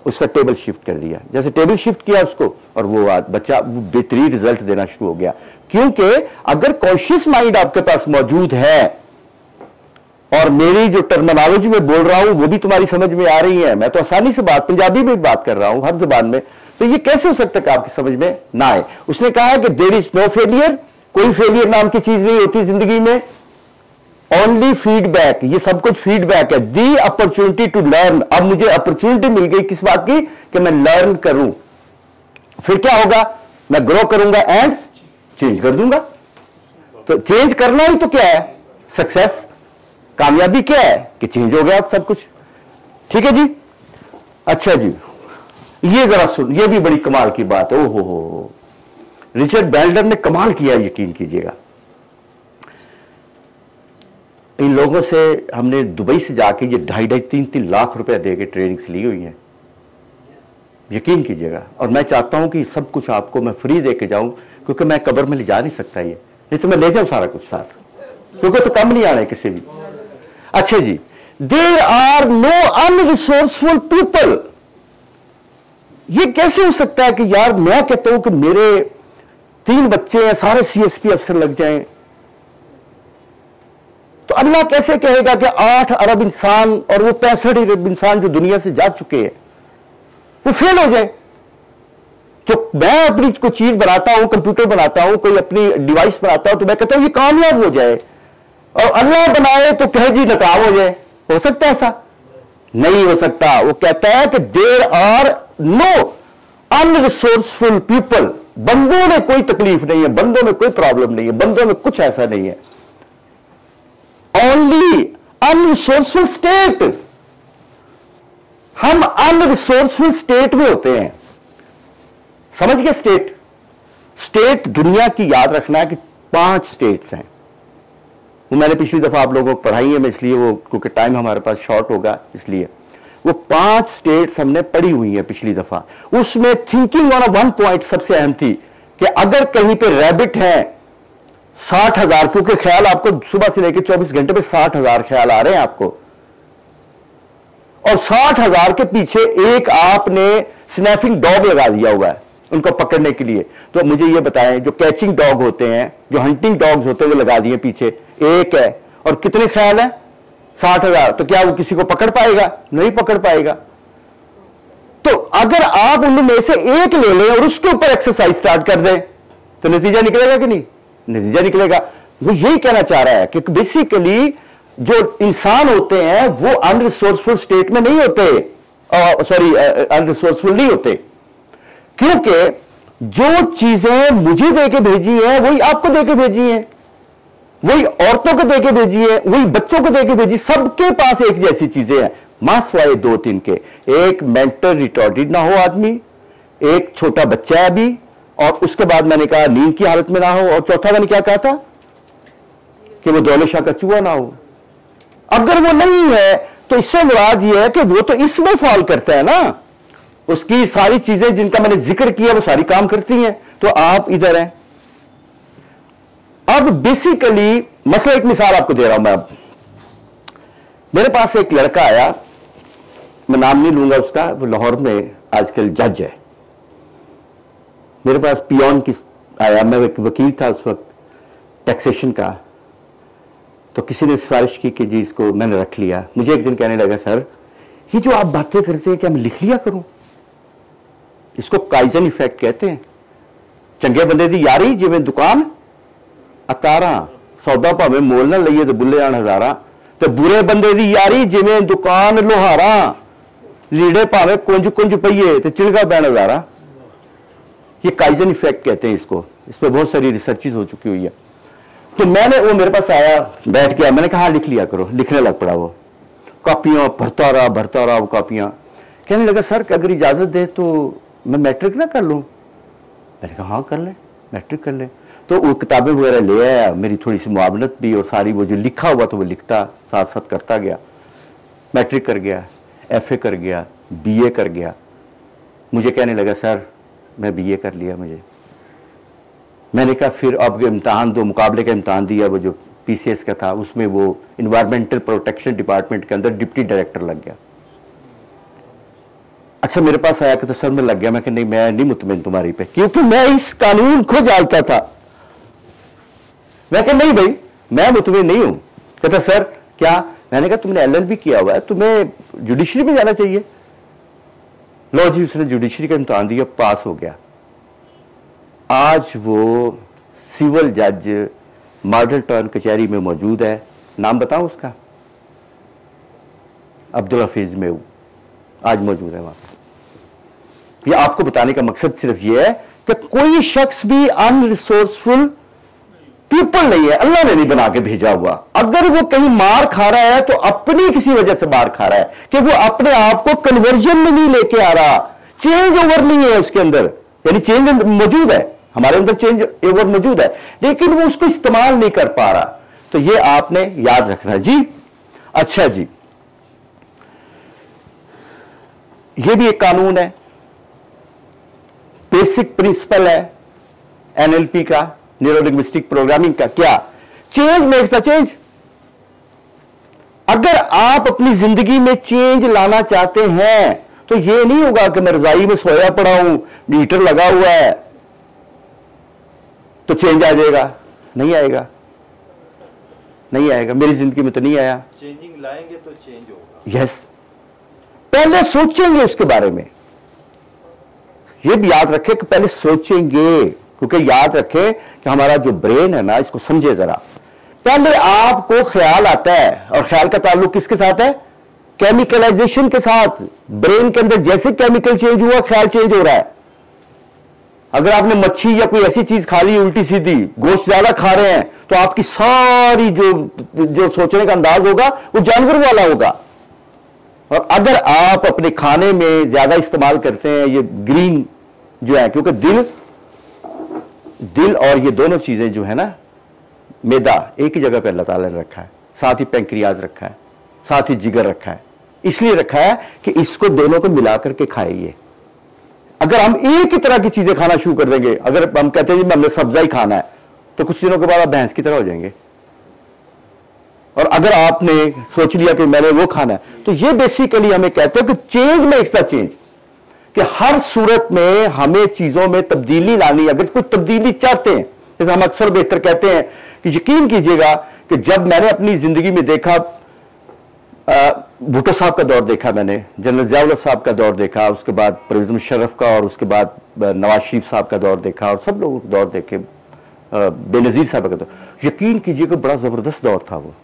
उसका टेबल शिफ्ट कर दिया। जैसे टेबल शिफ्ट किया उसको, और वो बच्चा बेहतरीन रिजल्ट देना शुरू हो गया। क्योंकि अगर कॉन्शियस माइंड आपके पास मौजूद है, और मेरी जो टर्मिनोलॉजी में बोल रहा हूं वो भी तुम्हारी समझ में आ रही है, मैं तो आसानी से पंजाबी में बात कर रहा हूं हर जुबान में, तो ये कैसे हो सकता है कि आपकी समझ में ना आए? उसने कहा कि देयर इज नो फेलियर, कोई फेलियर नाम की चीज नहीं होती जिंदगी में, ओनली फीडबैक। ये सब कुछ फीडबैक है। The opportunity to learn. अब मुझे अपॉर्चुनिटी मिल गई किस बात की कि मैं लर्न करूं, फिर क्या होगा, मैं ग्रो करूंगा एंड चेंज कर दूंगा। तो चेंज करना ही तो क्या है सक्सेस, कामयाबी क्या है कि चेंज हो गया अब सब कुछ। ठीक है जी। अच्छा जी, ये जरा सुन, ये भी बड़ी कमाल की बात है। ओहो हो, रिचर्ड बैंडलर ने कमाल किया, यकीन कीजिएगा। इन लोगों से हमने दुबई से जाके ये 2.5-3 लाख रुपए देके ट्रेनिंग्स ली हुई हैं, यकीन कीजिएगा। और मैं चाहता हूं कि सब कुछ आपको मैं फ्री दे के जाऊं, क्योंकि मैं कब्र में ले जा नहीं सकता ये, नहीं तो मैं ले जाऊं सारा कुछ साथ, क्योंकि तो कम नहीं आने किसी भी। अच्छा जी, there are no unresourceful people. ये कैसे हो सकता है कि यार मैं कहता हूं कि मेरे 3 बच्चे हैं, सारे CSP अफसर लग जाएं, तो अल्लाह कैसे कहेगा कि 8 अरब इंसान और वो 65 अरब इंसान जो दुनिया से जा चुके हैं वो फेल हो जाए? जो मैं अपनी कोई चीज बनाता हूं, कंप्यूटर बनाता हूं, कोई अपनी डिवाइस बनाता हूं, तो मैं कहता हूं ये कामयाब हो जाए, और अल्लाह बनाए तो कहे जी नाकाम हो जाए। हो सकता है ऐसा? नहीं हो सकता। वो कहता है कि there are no unresourceful people. बंदों में कोई तकलीफ नहीं है, बंदों में कोई प्रॉब्लम नहीं है, बंदों में कुछ ऐसा नहीं है, ओनली अनरिसोर्सफुल स्टेट। हम अनरिसोर्सफुल स्टेट में होते हैं, समझ गए? स्टेट दुनिया की याद रखना है कि 5 स्टेट्स हैं। वो मैंने पिछली दफा आप लोगों को पढ़ाई है, मैं इसलिए वो, क्योंकि टाइम हमारे पास शॉर्ट होगा इसलिए, वो 5 स्टेट्स हमने पढ़ी हुई है पिछली दफा। उसमें थिंकिंग ऑन 1 पॉइंट सबसे अहम थी कि अगर कहीं पे रैबिट है 60,000, क्योंकि ख्याल आपको सुबह से लेकर 24 घंटे पे 60,000 ख्याल आ रहे हैं आपको, और 60,000 के पीछे एक आपने स्नैफिंग डॉग लगा दिया हुआ है उनको पकड़ने के लिए। तो मुझे ये बताएं, जो कैचिंग डॉग होते हैं, जो हंटिंग डॉग्स होते हैं, वो लगा दिए पीछे, एक है, और कितने ख्याल है? 60,000। तो क्या वो किसी को पकड़ पाएगा? नहीं पकड़ पाएगा। तो अगर आप उनमें से एक ले लें और उसके ऊपर एक्सरसाइज स्टार्ट कर दें तो नतीजा निकलेगा कि नहीं? नतीजा निकलेगा। वो यही कहना चाह रहा है कि बेसिकली जो इंसान होते हैं वो अनरिसोर्सफुल स्टेट में नहीं होते, सॉरी अनरिसोर्सफुल नहीं होते, क्योंकि जो चीजें मुझे देके भेजी है वही आपको देके भेजी है, वही औरतों को देके भेजी है, वही बच्चों को देके भेजी, सबके पास एक जैसी चीजें हैं, मास्वाए 2-3 के। एक मेंटल रिटॉर्डेड ना हो आदमी, एक छोटा बच्चा है अभी, और उसके बाद मैंने कहा नींद की हालत में ना हो, और चौथा मैंने क्या कहा था कि वो दौलत शाह का चूहा ना हो। अगर वो नहीं है तो इससे मुराद ये है कि वो तो इसमें फॉल करता है ना, उसकी सारी चीजें जिनका मैंने जिक्र किया वो सारी काम करती हैं, तो आप इधर हैं। अब बेसिकली मसला, एक मिसाल आपको दे रहा हूं मैं। अब मेरे पास एक लड़का आया, मैं नाम नहीं लूंगा उसका, वो लाहौर में आजकल जज है। मेरे पास पियोन की आया, मैं एक वकील था उस वक्त टैक्सेशन का, तो किसी ने सिफारिश की कि जी इसको मैंने रख लिया। मुझे एक दिन कहने लगा, सर ये जो आप बातें करते हैं क्या मैं लिख लिया करूं? इसको काइजन इफेक्ट कहते हैं। चंगे बंदे दी यारी जिवें दुकान अतारा, सौदा भावें मोल ना लईए तो बुले आन हजारा, तो बुरे बंदे दी यारी जिवें दुकान लोहारा, लीड़े भावें कुंज कुंज पईए तो चिड़गा पैन हजारा। ये काइजन इफेक्ट कहते हैं इसको, इस पर बहुत सारी रिसर्चेस हो चुकी हुई है। तो मैंने, वो मेरे पास आया, बैठ गया, मैंने कहा लिख लिया करो। लिखने लग पड़ा, वो कॉपियां भरता रहा वो कॉपियां। कहने लगा सर अगर इजाजत दे तो मैं मैट्रिक ना कर लूं। मैंने कहा हाँ कर ले, मैट्रिक कर ले। तो वो किताबें वगैरह ले आया, मेरी थोड़ी सी मुआवनत भी, और सारी वो जो लिखा हुआ तो वो लिखता, साथ साथ करता गया। मैट्रिक कर गया, FA कर गया, BA कर गया। मुझे कहने लगा सर मैं BA कर लिया मुझे। मैंने कहा फिर अब इम्तहान दो, मुकाबले का इम्तहान दिया, वो जो PCS का था, उसमें वो इन्वायरमेंटल प्रोटेक्शन डिपार्टमेंट के अंदर डिप्टी डायरेक्टर लग गया। अच्छा मेरे पास आया कि तो सर मैं लग गया। मैं कि नहीं, मैं नहीं मुतमिन तुम्हारी पे, क्योंकि मैं इस कानून को जानता था। मैं कहा नहीं भाई मैं मुतमिन नहीं हूं। कहता सर क्या? मैंने कहा तुमने LLB किया हुआ है, तुम्हें जुडिशरी में जाना चाहिए। लो जी, उसने जुडिशरी का इम्तहान दिया, पास हो गया। आज वो सिविल जज मॉडल टाउन कचहरी में मौजूद है। नाम बताऊं उसका? अब्दुल हफीज मेऊ, आज मौजूद है वहां। ये आपको बताने का मकसद सिर्फ ये है कि कोई शख्स भी अनरिसोर्सफुल पीपल नहीं है, अल्लाह ने नहीं बना के भेजा हुआ। अगर वो कहीं मार खा रहा है तो अपनी किसी वजह से मार खा रहा है, कि वो अपने आप को कन्वर्जन में नहीं लेके आ रहा, चेंज ओवर नहीं है उसके अंदर। यानी चेंज मौजूद है, हमारे अंदर चेंज ओवर मौजूद है, लेकिन वो उसको इस्तेमाल नहीं कर पा रहा। तो ये आपने याद रखना जी। अच्छा जी, ये भी एक कानून है, बेसिक प्रिंसिपल है NLP का, न्यूरो लिंग्विस्टिक प्रोग्रामिंग का। क्या? Change makes the change. अगर आप अपनी जिंदगी में चेंज लाना चाहते हैं तो यह नहीं होगा कि मैं रजाई में सोया पड़ा हूं, हीटर लगा हुआ है तो चेंज आ जाएगा। नहीं आएगा, नहीं आएगा। मेरी जिंदगी में तो नहीं आया। चेंजिंग लाएंगे तो चेंज होगा। यस, पहले सोचेंगे उसके बारे में। यह भी याद रखें कि पहले सोचेंगे, क्योंकि याद रखें कि हमारा जो ब्रेन है ना, इसको समझे जरा। पहले आपको ख्याल आता है, और ख्याल का ताल्लुक किसके साथ है? केमिकलाइजेशन के साथ। ब्रेन के अंदर जैसे केमिकल चेंज हुआ, ख्याल चेंज हो रहा है। अगर आपने मच्छी या कोई ऐसी चीज खा ली उल्टी सीधी, गोश्त ज्यादा खा रहे हैं, तो आपकी सारी जो सोचने का अंदाज होगा वो जानवर वाला होगा। और अगर आप अपने खाने में ज्यादा इस्तेमाल करते हैं ये ग्रीन जो है, क्योंकि दिल और ये दोनों चीजें जो है ना, मैदा एक ही जगह पर अल्लाह ताला ने रखा है, साथ ही पैंक्रियाज रखा है, साथ ही जिगर रखा है। इसलिए रखा है कि इसको दोनों को मिला करके खाइए। अगर हम एक ही तरह की चीजें खाना शुरू कर देंगे, अगर हम कहते हैं हमने सब्जा ही खाना है, तो कुछ दिनों के बाद आप भैंस की तरह हो जाएंगे। और अगर आपने सोच लिया कि मैंने वो खाना है, तो ये बेसिकली हमें कहते हैं कि चेंज मेक्स द चेंज, कि हर सूरत में हमें चीजों में तब्दीली लानी। अगर कोई तब्दीली चाहते हैं, जैसे हम अक्सर बेहतर कहते हैं कि यकीन कीजिएगा कि जब मैंने अपनी जिंदगी में देखा, भुट्टो साहब का दौर देखा, मैंने जनरल ज़िया-उल-हक साहब का दौर देखा, उसके बाद परवेज़ मुशर्रफ का, और उसके बाद नवाज शरीफ साहब का दौर देखा, और सब लोगों के दौर देखे, बेनज़ीर साहब का दौर। यकीन कीजिएगा बड़ा जबरदस्त दौर था वो।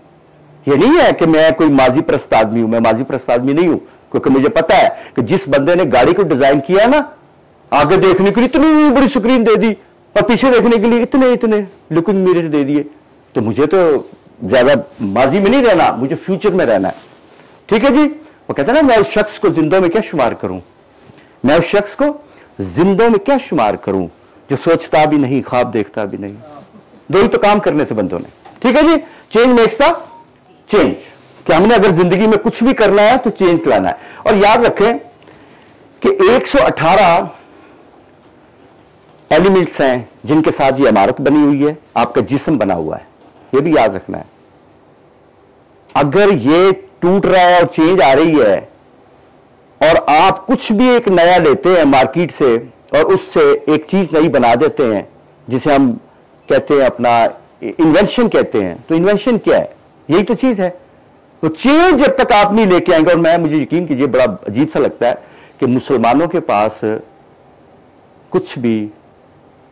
ये नहीं है कि मैं कोई माजी परस्त आदमी हूं, मैं माजी परस्त आदमी नहीं हूं, क्योंकि मुझे पता है कि जिस बंदे ने गाड़ी को डिजाइन किया ना, आगे देखने के लिए इतनी बड़ी स्क्रीन दे दी और पीछे देखने के लिए इतने लुकिंग मिरर दे दिए, तो मुझे तो ज्यादा माजी में नहीं रहना, मुझे फ्यूचर में रहना है। ठीक है जी। वो कहते हैं ना, मैं उस शख्स को जिंदों में क्या शुमार करूं, मैं उस शख्स को जिंदों में क्या शुमार करूं जो सोचता भी नहीं, ख्वाब देखता भी नहीं। दो ही तो काम करने थे बंदों ने। ठीक है जी। चेंज मेक्स द चेंज, कि हमने अगर जिंदगी में कुछ भी करना है तो चेंज लाना है। और याद रखें कि 118 एलिमेंट्स हैं जिनके साथ ये इमारत बनी हुई है, आपका जिस्म बना हुआ है, ये भी याद रखना है। अगर ये टूट रहा है और चेंज आ रही है, और आप कुछ भी एक नया लेते हैं मार्केट से और उससे एक चीज नई बना देते हैं, जिसे हम कहते हैं अपना इन्वेंशन कहते हैं, तो इन्वेंशन क्या है? यही तो चीज है। तो चेंज जब तक आप नहीं लेके आएंगे, और मुझे यकीन कीजिए बड़ा अजीब सा लगता है कि मुसलमानों के पास कुछ भी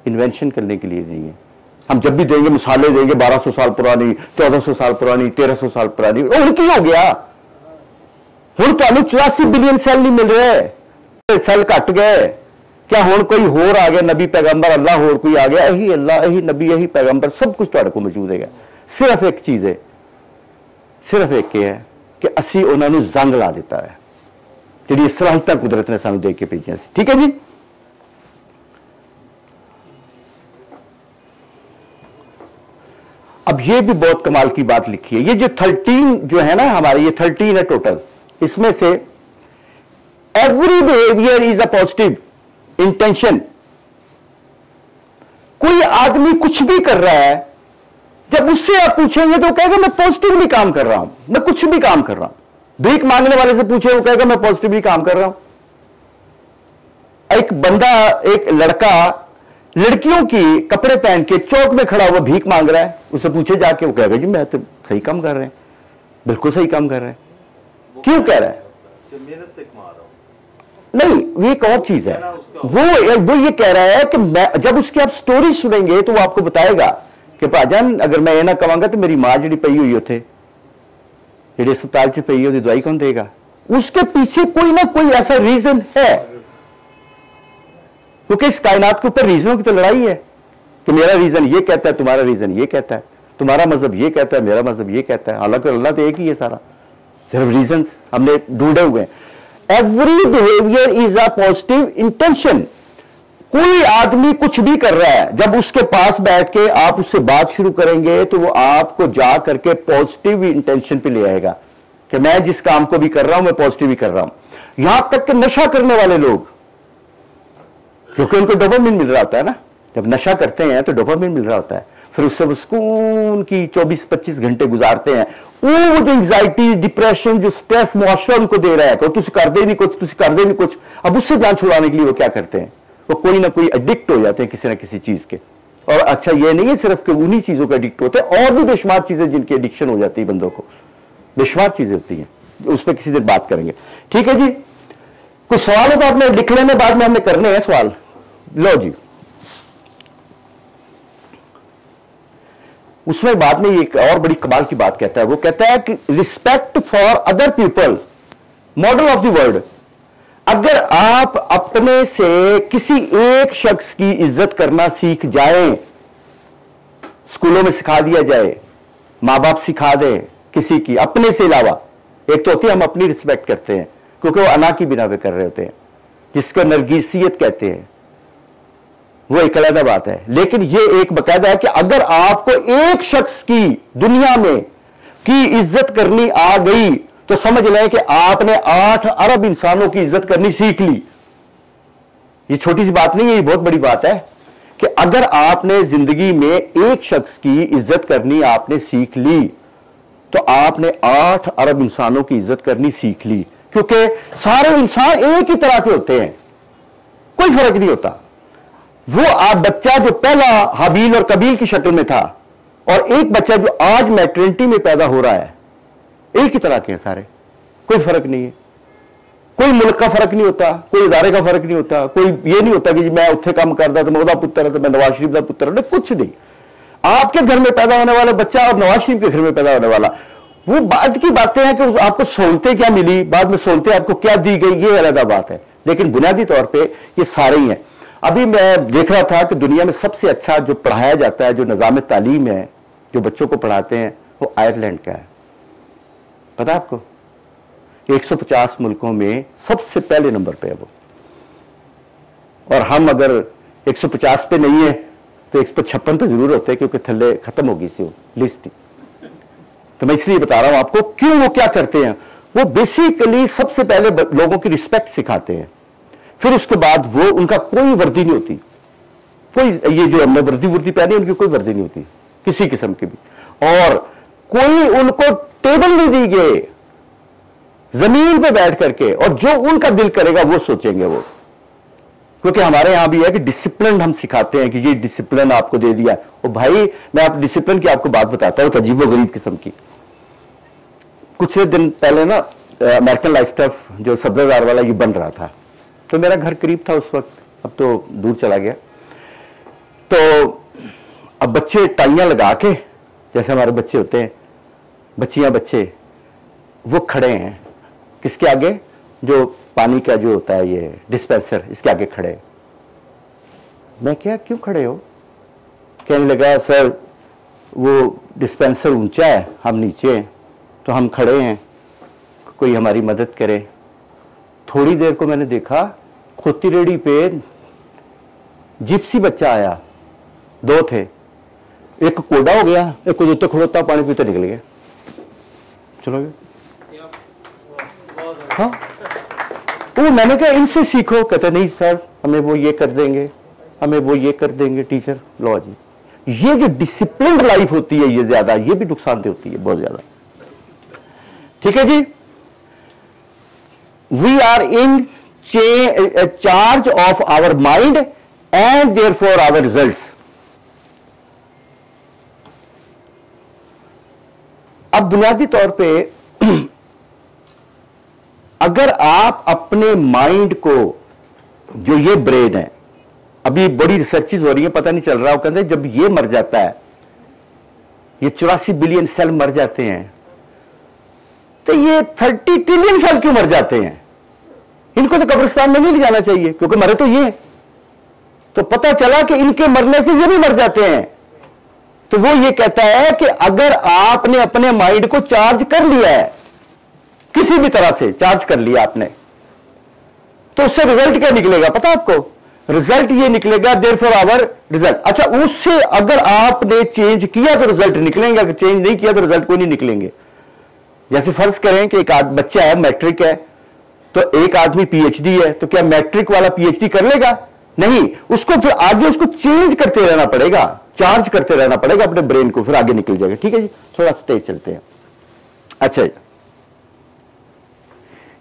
इन्वेंशन करने के लिए नहीं है। हम जब भी देंगे मिसालें देंगे, 1200 साल पुरानी, 1400 साल पुरानी, 1300 साल पुरानी, उनकी हो गया। हुण तुहानू 84 बिलियन सेल नहीं मिल रहे, सेल घट गए। क्या हुण कोई होर आ गया, नबी पैगंबर, अल्लाह होर कोई आ गया? यही अल्लाह, यही नबी, यही पैगंबर, सब कुछ तुहाडे कोल मौजूद है। सिर्फ एक चीज है, सिर्फ एक है कि असी उन्होंने जंग ला दिता है। जी सलाहियत कुदरत ने सानू दे के भेजियां सी। ठीक है जी। अब ये भी बहुत कमाल की बात लिखी है, ये जो 13 जो है ना हमारे, ये 13 है टोटल, इसमें से every behaviour is a positive intention. कोई आदमी कुछ भी कर रहा है, जब उससे आप पूछेंगे तो कहेगा मैं पॉजिटिवली काम कर रहा हूं, मैं कुछ भी काम कर रहा हूं। भीख मांगने वाले से पूछे, वो कहेगा मैं पॉजिटिवली काम कर रहा हूं। एक बंदा, एक लड़का लड़कियों की कपड़े पहन के चौक में खड़ा हुआ भीख मांग रहा है, उससे पूछे जाके, वो कहेगा जी मैं तो सही काम कर रहे हैं, बिल्कुल सही काम कर रहे हैं। क्यों कह रहा है? मेहनत से कमा रहा हूं। नहीं, वो एक और चीज है। वो ये कह रहा है कि मैं, जब उसकी आप स्टोरी सुनेंगे तो वो आपको बताएगा कि भाजन अगर मैं ये ना कमांगा तो मेरी मां जी पई हुई उथे, जेडी अस्पताल च पई है, दवाई कौन देगा? उसके पीछे कोई ना कोई ऐसा रीजन है, क्योंकि इस कायनात के ऊपर रीजनों की तो लड़ाई है कि मेरा रीजन ये कहता है, तुम्हारा रीजन ये कहता है, तुम्हारा मजहब ये कहता है, मेरा मजहब ये कहता है। हालांकि अल्लाह तो एक ही है सारा, सिर्फ रीजन हमने ढूंढे हुए हैं। Every behaviour is a positive intention. कोई आदमी कुछ भी कर रहा है, जब उसके पास बैठ के आप उससे बात शुरू करेंगे तो वो आपको जा करके पॉजिटिव इंटेंशन पे ले आएगा कि मैं जिस काम को भी कर रहा हूं मैं पॉजिटिव ही कर रहा हूं। यहां तक कि नशा करने वाले लोग, क्योंकि उनको डोपामिन मिल रहा होता है ना, जब नशा करते हैं तो डोपामिन मिल रहा होता है, फिर उससे वो सुकून की 24-25 घंटे गुजारते हैं। वो जो एंग्जाइटी, डिप्रेशन, जो स्ट्रेस मुआशरा उनको दे रहा है, तुम कर दे नहीं कुछ, तुम कर दे नहीं कुछ, अब उससे जान छुड़ाने के लिए वो क्या करते हैं, वो कोई ना कोई एडिक्ट हो जाते हैं किसी ना किसी चीज के। और अच्छा ये नहीं है सिर्फ कि उन्हीं चीजों के एडिक्ट होते हैं, और भी बेशुमार चीजें जिनकी एडिक्शन हो जाती है बंदों को, बेशुमार चीजें होती हैं, उस पर किसी दिन बात करेंगे। ठीक है जी। कुछ सवाल हो तो आपने लिख लेने, बाद में हमने करने हैं सवाल। लो जी। उसमें बाद में एक और बड़ी कमाल की बात कहता है, वो कहता है कि respect for other people model of the world. अगर आप अपने से किसी एक शख्स की इज्जत करना सीख जाएं, स्कूलों में सिखा दिया जाए, मां बाप सिखा दें किसी की, अपने से अलावा। एक तो होती है हम अपनी रिस्पेक्ट करते हैं क्योंकि वो अना की बिना पे कर रहे होते हैं, जिसको नरगिसियत कहते हैं, वो एक अलग बात है। लेकिन ये एक बकायदा है कि अगर आपको एक शख्स की दुनिया में की इज्जत करनी आ गई तो समझ लें कि आपने 8 अरब इंसानों की इज्जत करनी सीख ली। ये छोटी सी बात नहीं है, ये बहुत बड़ी बात है कि अगर आपने जिंदगी में एक शख्स की इज्जत करनी आपने सीख ली तो आपने 8 अरब इंसानों की इज्जत करनी सीख ली, क्योंकि सारे इंसान एक ही तरह के होते हैं, कोई फर्क नहीं होता। वो आप बच्चा जो पहला हाबील और कबील की शक्ल में था और एक बच्चा जो आज मैटरनिटी में पैदा हो रहा है, एक ही तरह के हैं सारे, कोई फर्क नहीं है। कोई मुल्क का फर्क नहीं होता, कोई इदारे का फर्क नहीं होता, कोई ये नहीं होता कि मैं उत्थे काम करता तो मैं ओदा पुत्र है तो मैं नवाज शरीफ का पुत्र है, कुछ नहीं। आपके घर में पैदा होने वाला बच्चा और नवाज शरीफ के घर में पैदा होने वाला, वो बाद की बातें हैं कि आपको सहूलतें क्या मिली, बाद में सहूलतें आपको क्या दी गई, ये अलग बात है। लेकिन बुनियादी तौर पर ये सारे ही हैं। अभी मैं देख रहा था कि दुनिया में सबसे अच्छा जो पढ़ाया जाता है, जो निज़ाम तालीम है, जो बच्चों को पढ़ाते हैं, वो आयरलैंड का है। पता है आपको? 150 मुल्कों में सबसे पहले नंबर पे है वो। और हम अगर 150 पे नहीं है तो 156 पे जरूर होते हैं, क्योंकि थल्ले खत्म होगी सी वो लिस्ट ही। तो मैं इसलिए बता रहा हूं आपको क्यों वो क्या करते हैं। वो बेसिकली सबसे पहले लोगों की रिस्पेक्ट सिखाते हैं, फिर उसके बाद वो उनका कोई वर्दी नहीं होती, कोई ये जो हमने वर्दी पहनी उनकी कोई वर्दी नहीं होती किसी किस्म की भी, और कोई उनको टेबल नहीं दी गई, जमीन पे बैठ करके, और जो उनका दिल करेगा वो सोचेंगे वो। क्योंकि हमारे यहां भी है कि डिसिप्लिन हम सिखाते हैं कि ये डिसिप्लिन आपको दे दिया। और भाई मैं आप डिसिप्लिन की आपको बात बताता हूं, अजीबोगरीब किस्म की। कुछ दिन पहले ना अमेरिकन लाइफ स्टाफ जो सब्जादार वाला ये बन रहा था, तो मेरा घर करीब था उस वक्त, अब तो दूर चला गया। तो अब बच्चे टाइयां लगा के, जैसे हमारे बच्चे होते हैं, बच्चियां बच्चे, वो खड़े हैं किसके आगे, जो पानी का जो होता है ये डिस्पेंसर, इसके आगे खड़े। मैं क्या, क्यों खड़े हो? कहने लगा सर वो डिस्पेंसर ऊंचा है, हम नीचे हैं, तो हम खड़े हैं, कोई हमारी मदद करे। थोड़ी देर को मैंने देखा खोती रेडी पे जिप्सी बच्चा आया, 2 थे, एक कोड़ा हो गया, एक को दूते खड़ोता पानी पीते निकल गया, चलो गए। हाँ, तो मैंने कहा इनसे सीखो, कहते नहीं सर हमें वो ये कर देंगे, हमें वो ये कर देंगे टीचर। लो जी, ये जो डिसिप्लिन लाइफ होती है ये ज्यादा, ये भी नुकसानदेह होती है बहुत ज्यादा। ठीक है जी, we are in charge of our mind and therefore our results. अब बुनियादी तौर पे अगर आप अपने माइंड को, जो ये ब्रेन है, अभी बड़ी रिसर्चेस हो रही है, पता नहीं चल रहा, वो कहते हैं जब ये मर जाता है, ये 84 बिलियन सेल मर जाते हैं, तो ये 30 ट्रिलियन सेल क्यों मर जाते हैं? इनको तो कब्रिस्तान में नहीं ले जाना चाहिए, क्योंकि मरे तो ये। तो पता चला कि इनके मरने से ये भी मर जाते हैं। तो वो ये कहता है कि अगर आपने अपने माइंड को चार्ज कर लिया है, किसी भी तरह से चार्ज कर लिया आपने, तो उससे रिजल्ट क्या निकलेगा पता आपको? रिजल्ट ये निकलेगा देयरफॉर आवर रिजल्ट। अच्छा, उससे अगर आपने चेंज किया तो रिजल्ट निकलेंगे, अगर चेंज नहीं किया तो रिजल्ट कोई नहीं निकलेंगे। जैसे फर्ज करें कि एक बच्चा है, मैट्रिक है, तो एक आदमी पीएचडी है, तो क्या मैट्रिक वाला पीएचडी कर लेगा? नहीं, उसको फिर आगे उसको चेंज करते रहना पड़ेगा, चार्ज करते रहना पड़ेगा अपने ब्रेन को, फिर आगे निकल जाएगा। ठीक है जी, थोड़ा सा तेज चलते हैं। अच्छा,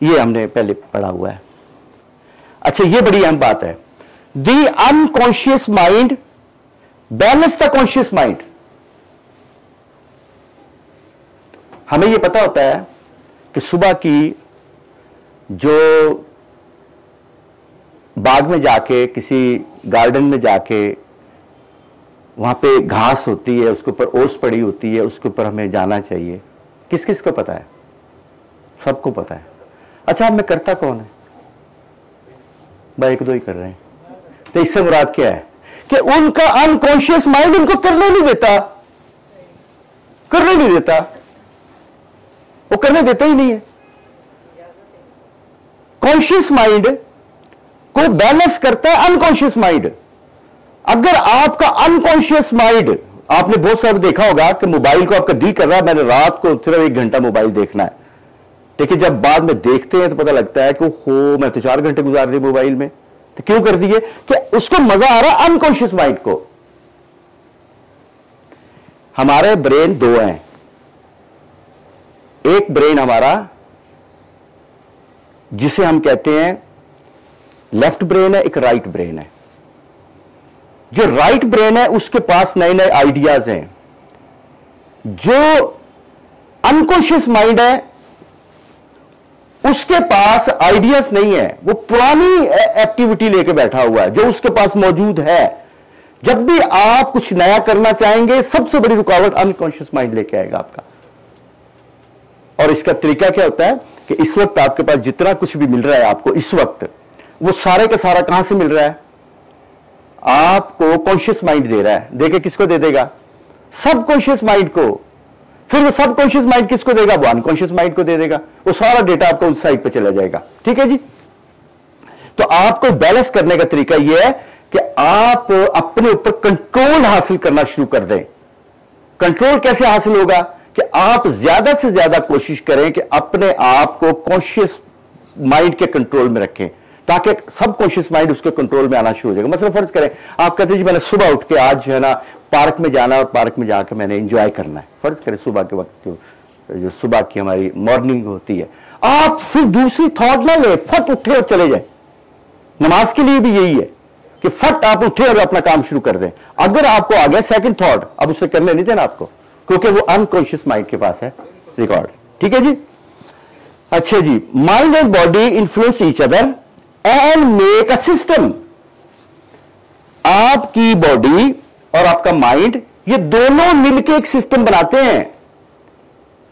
ये हमने पहले पढ़ा हुआ है। अच्छा, ये बड़ी अहम बात है, the unconscious mind balance the conscious mind. हमें यह पता होता है कि सुबह की जो बाग में जाके, किसी गार्डन में जाके, वहां पे घास होती है, उसके ऊपर ओस पड़ी होती है, उसके ऊपर हमें जाना चाहिए। किस किस को पता है? सबको पता है। अच्छा, हमें करता कौन है? भाई 1-2 ही कर रहे हैं। तो इससे मुराद क्या है कि उनका अनकॉन्शियस माइंड उनको करने नहीं देता, करने नहीं देता, वो करने देता ही नहीं है। कॉन्शियस माइंड को बैलेंस करता है अनकॉन्शियस माइंड। अगर आपका अनकॉन्शियस माइंड, आपने बहुत सारे देखा होगा कि मोबाइल को आपका दिल कर रहा है मैंने रात को सिर्फ 1 घंटा मोबाइल देखना है, लेकिन जब बाद में देखते हैं तो पता लगता है कि हो मैं तो 4 घंटे गुजार रही मोबाइल में। तो क्यों कर दिए? कि उसको मजा आ रहा है अनकॉन्शियस माइंड को। हमारे ब्रेन 2 हैं, एक ब्रेन हमारा जिसे हम कहते हैं लेफ्ट ब्रेन है, एक राइट ब्रेन है। जो राइट ब्रेन है उसके पास नए नए आइडियाज हैं। जो अनकॉन्शियस माइंड है उसके पास आइडियाज नहीं है, वो पुरानी एक्टिविटी लेके बैठा हुआ है जो उसके पास मौजूद है। जब भी आप कुछ नया करना चाहेंगे, सबसे बड़ी रुकावट अनकॉन्शियस माइंड लेके आएगा आपका। और इसका तरीका क्या होता है कि इस वक्त आपके पास जितना कुछ भी मिल रहा है आपको इस वक्त, वो सारे का सारा कहां से मिल रहा है? आपको कॉन्शियस माइंड दे रहा है। देखे किसको दे देगा? सबकॉन्शियस माइंड को। फिर वो सबकॉन्शियस माइंड किसको देगा? वो अनकॉन्शियस माइंड को दे देगा। वो सारा डेटा आपको उस साइड पे चला जाएगा। ठीक है जी। तो आपको बैलेंस करने का तरीका यह है कि आप अपने ऊपर कंट्रोल हासिल करना शुरू कर दें। कंट्रोल कैसे हासिल होगा? कि आप ज्यादा से ज्यादा कोशिश करें कि अपने आप को कॉन्शियस माइंड के कंट्रोल में रखें, ताकि सब कॉन्शियस माइंड उसके कंट्रोल में आना शुरू हो जाएगा। मतलब फर्ज करें आप कहते हैं जी मैंने सुबह उठ के आज जो है ना पार्क में जाना और पार्क में जाकर मैंने एंजॉय करना है। फर्ज करें सुबह के वक्त जो सुबह की हमारी मॉर्निंग होती है, आप फिर दूसरी थॉट ना ले, फट उठे और चले जाए। नमाज के लिए भी यही है कि फट आप उठे और अपना काम शुरू कर दें। अगर आपको आ गया सेकंड थॉट, अब उसे करने नहीं देना आपको, क्योंकि वो अनकॉन्शियस माइंड के पास है रिकॉर्ड। ठीक है जी। अच्छा जी, mind and body influence each other and make a system. आपकी बॉडी और आपका माइंड ये दोनों मिलकर एक सिस्टम बनाते हैं।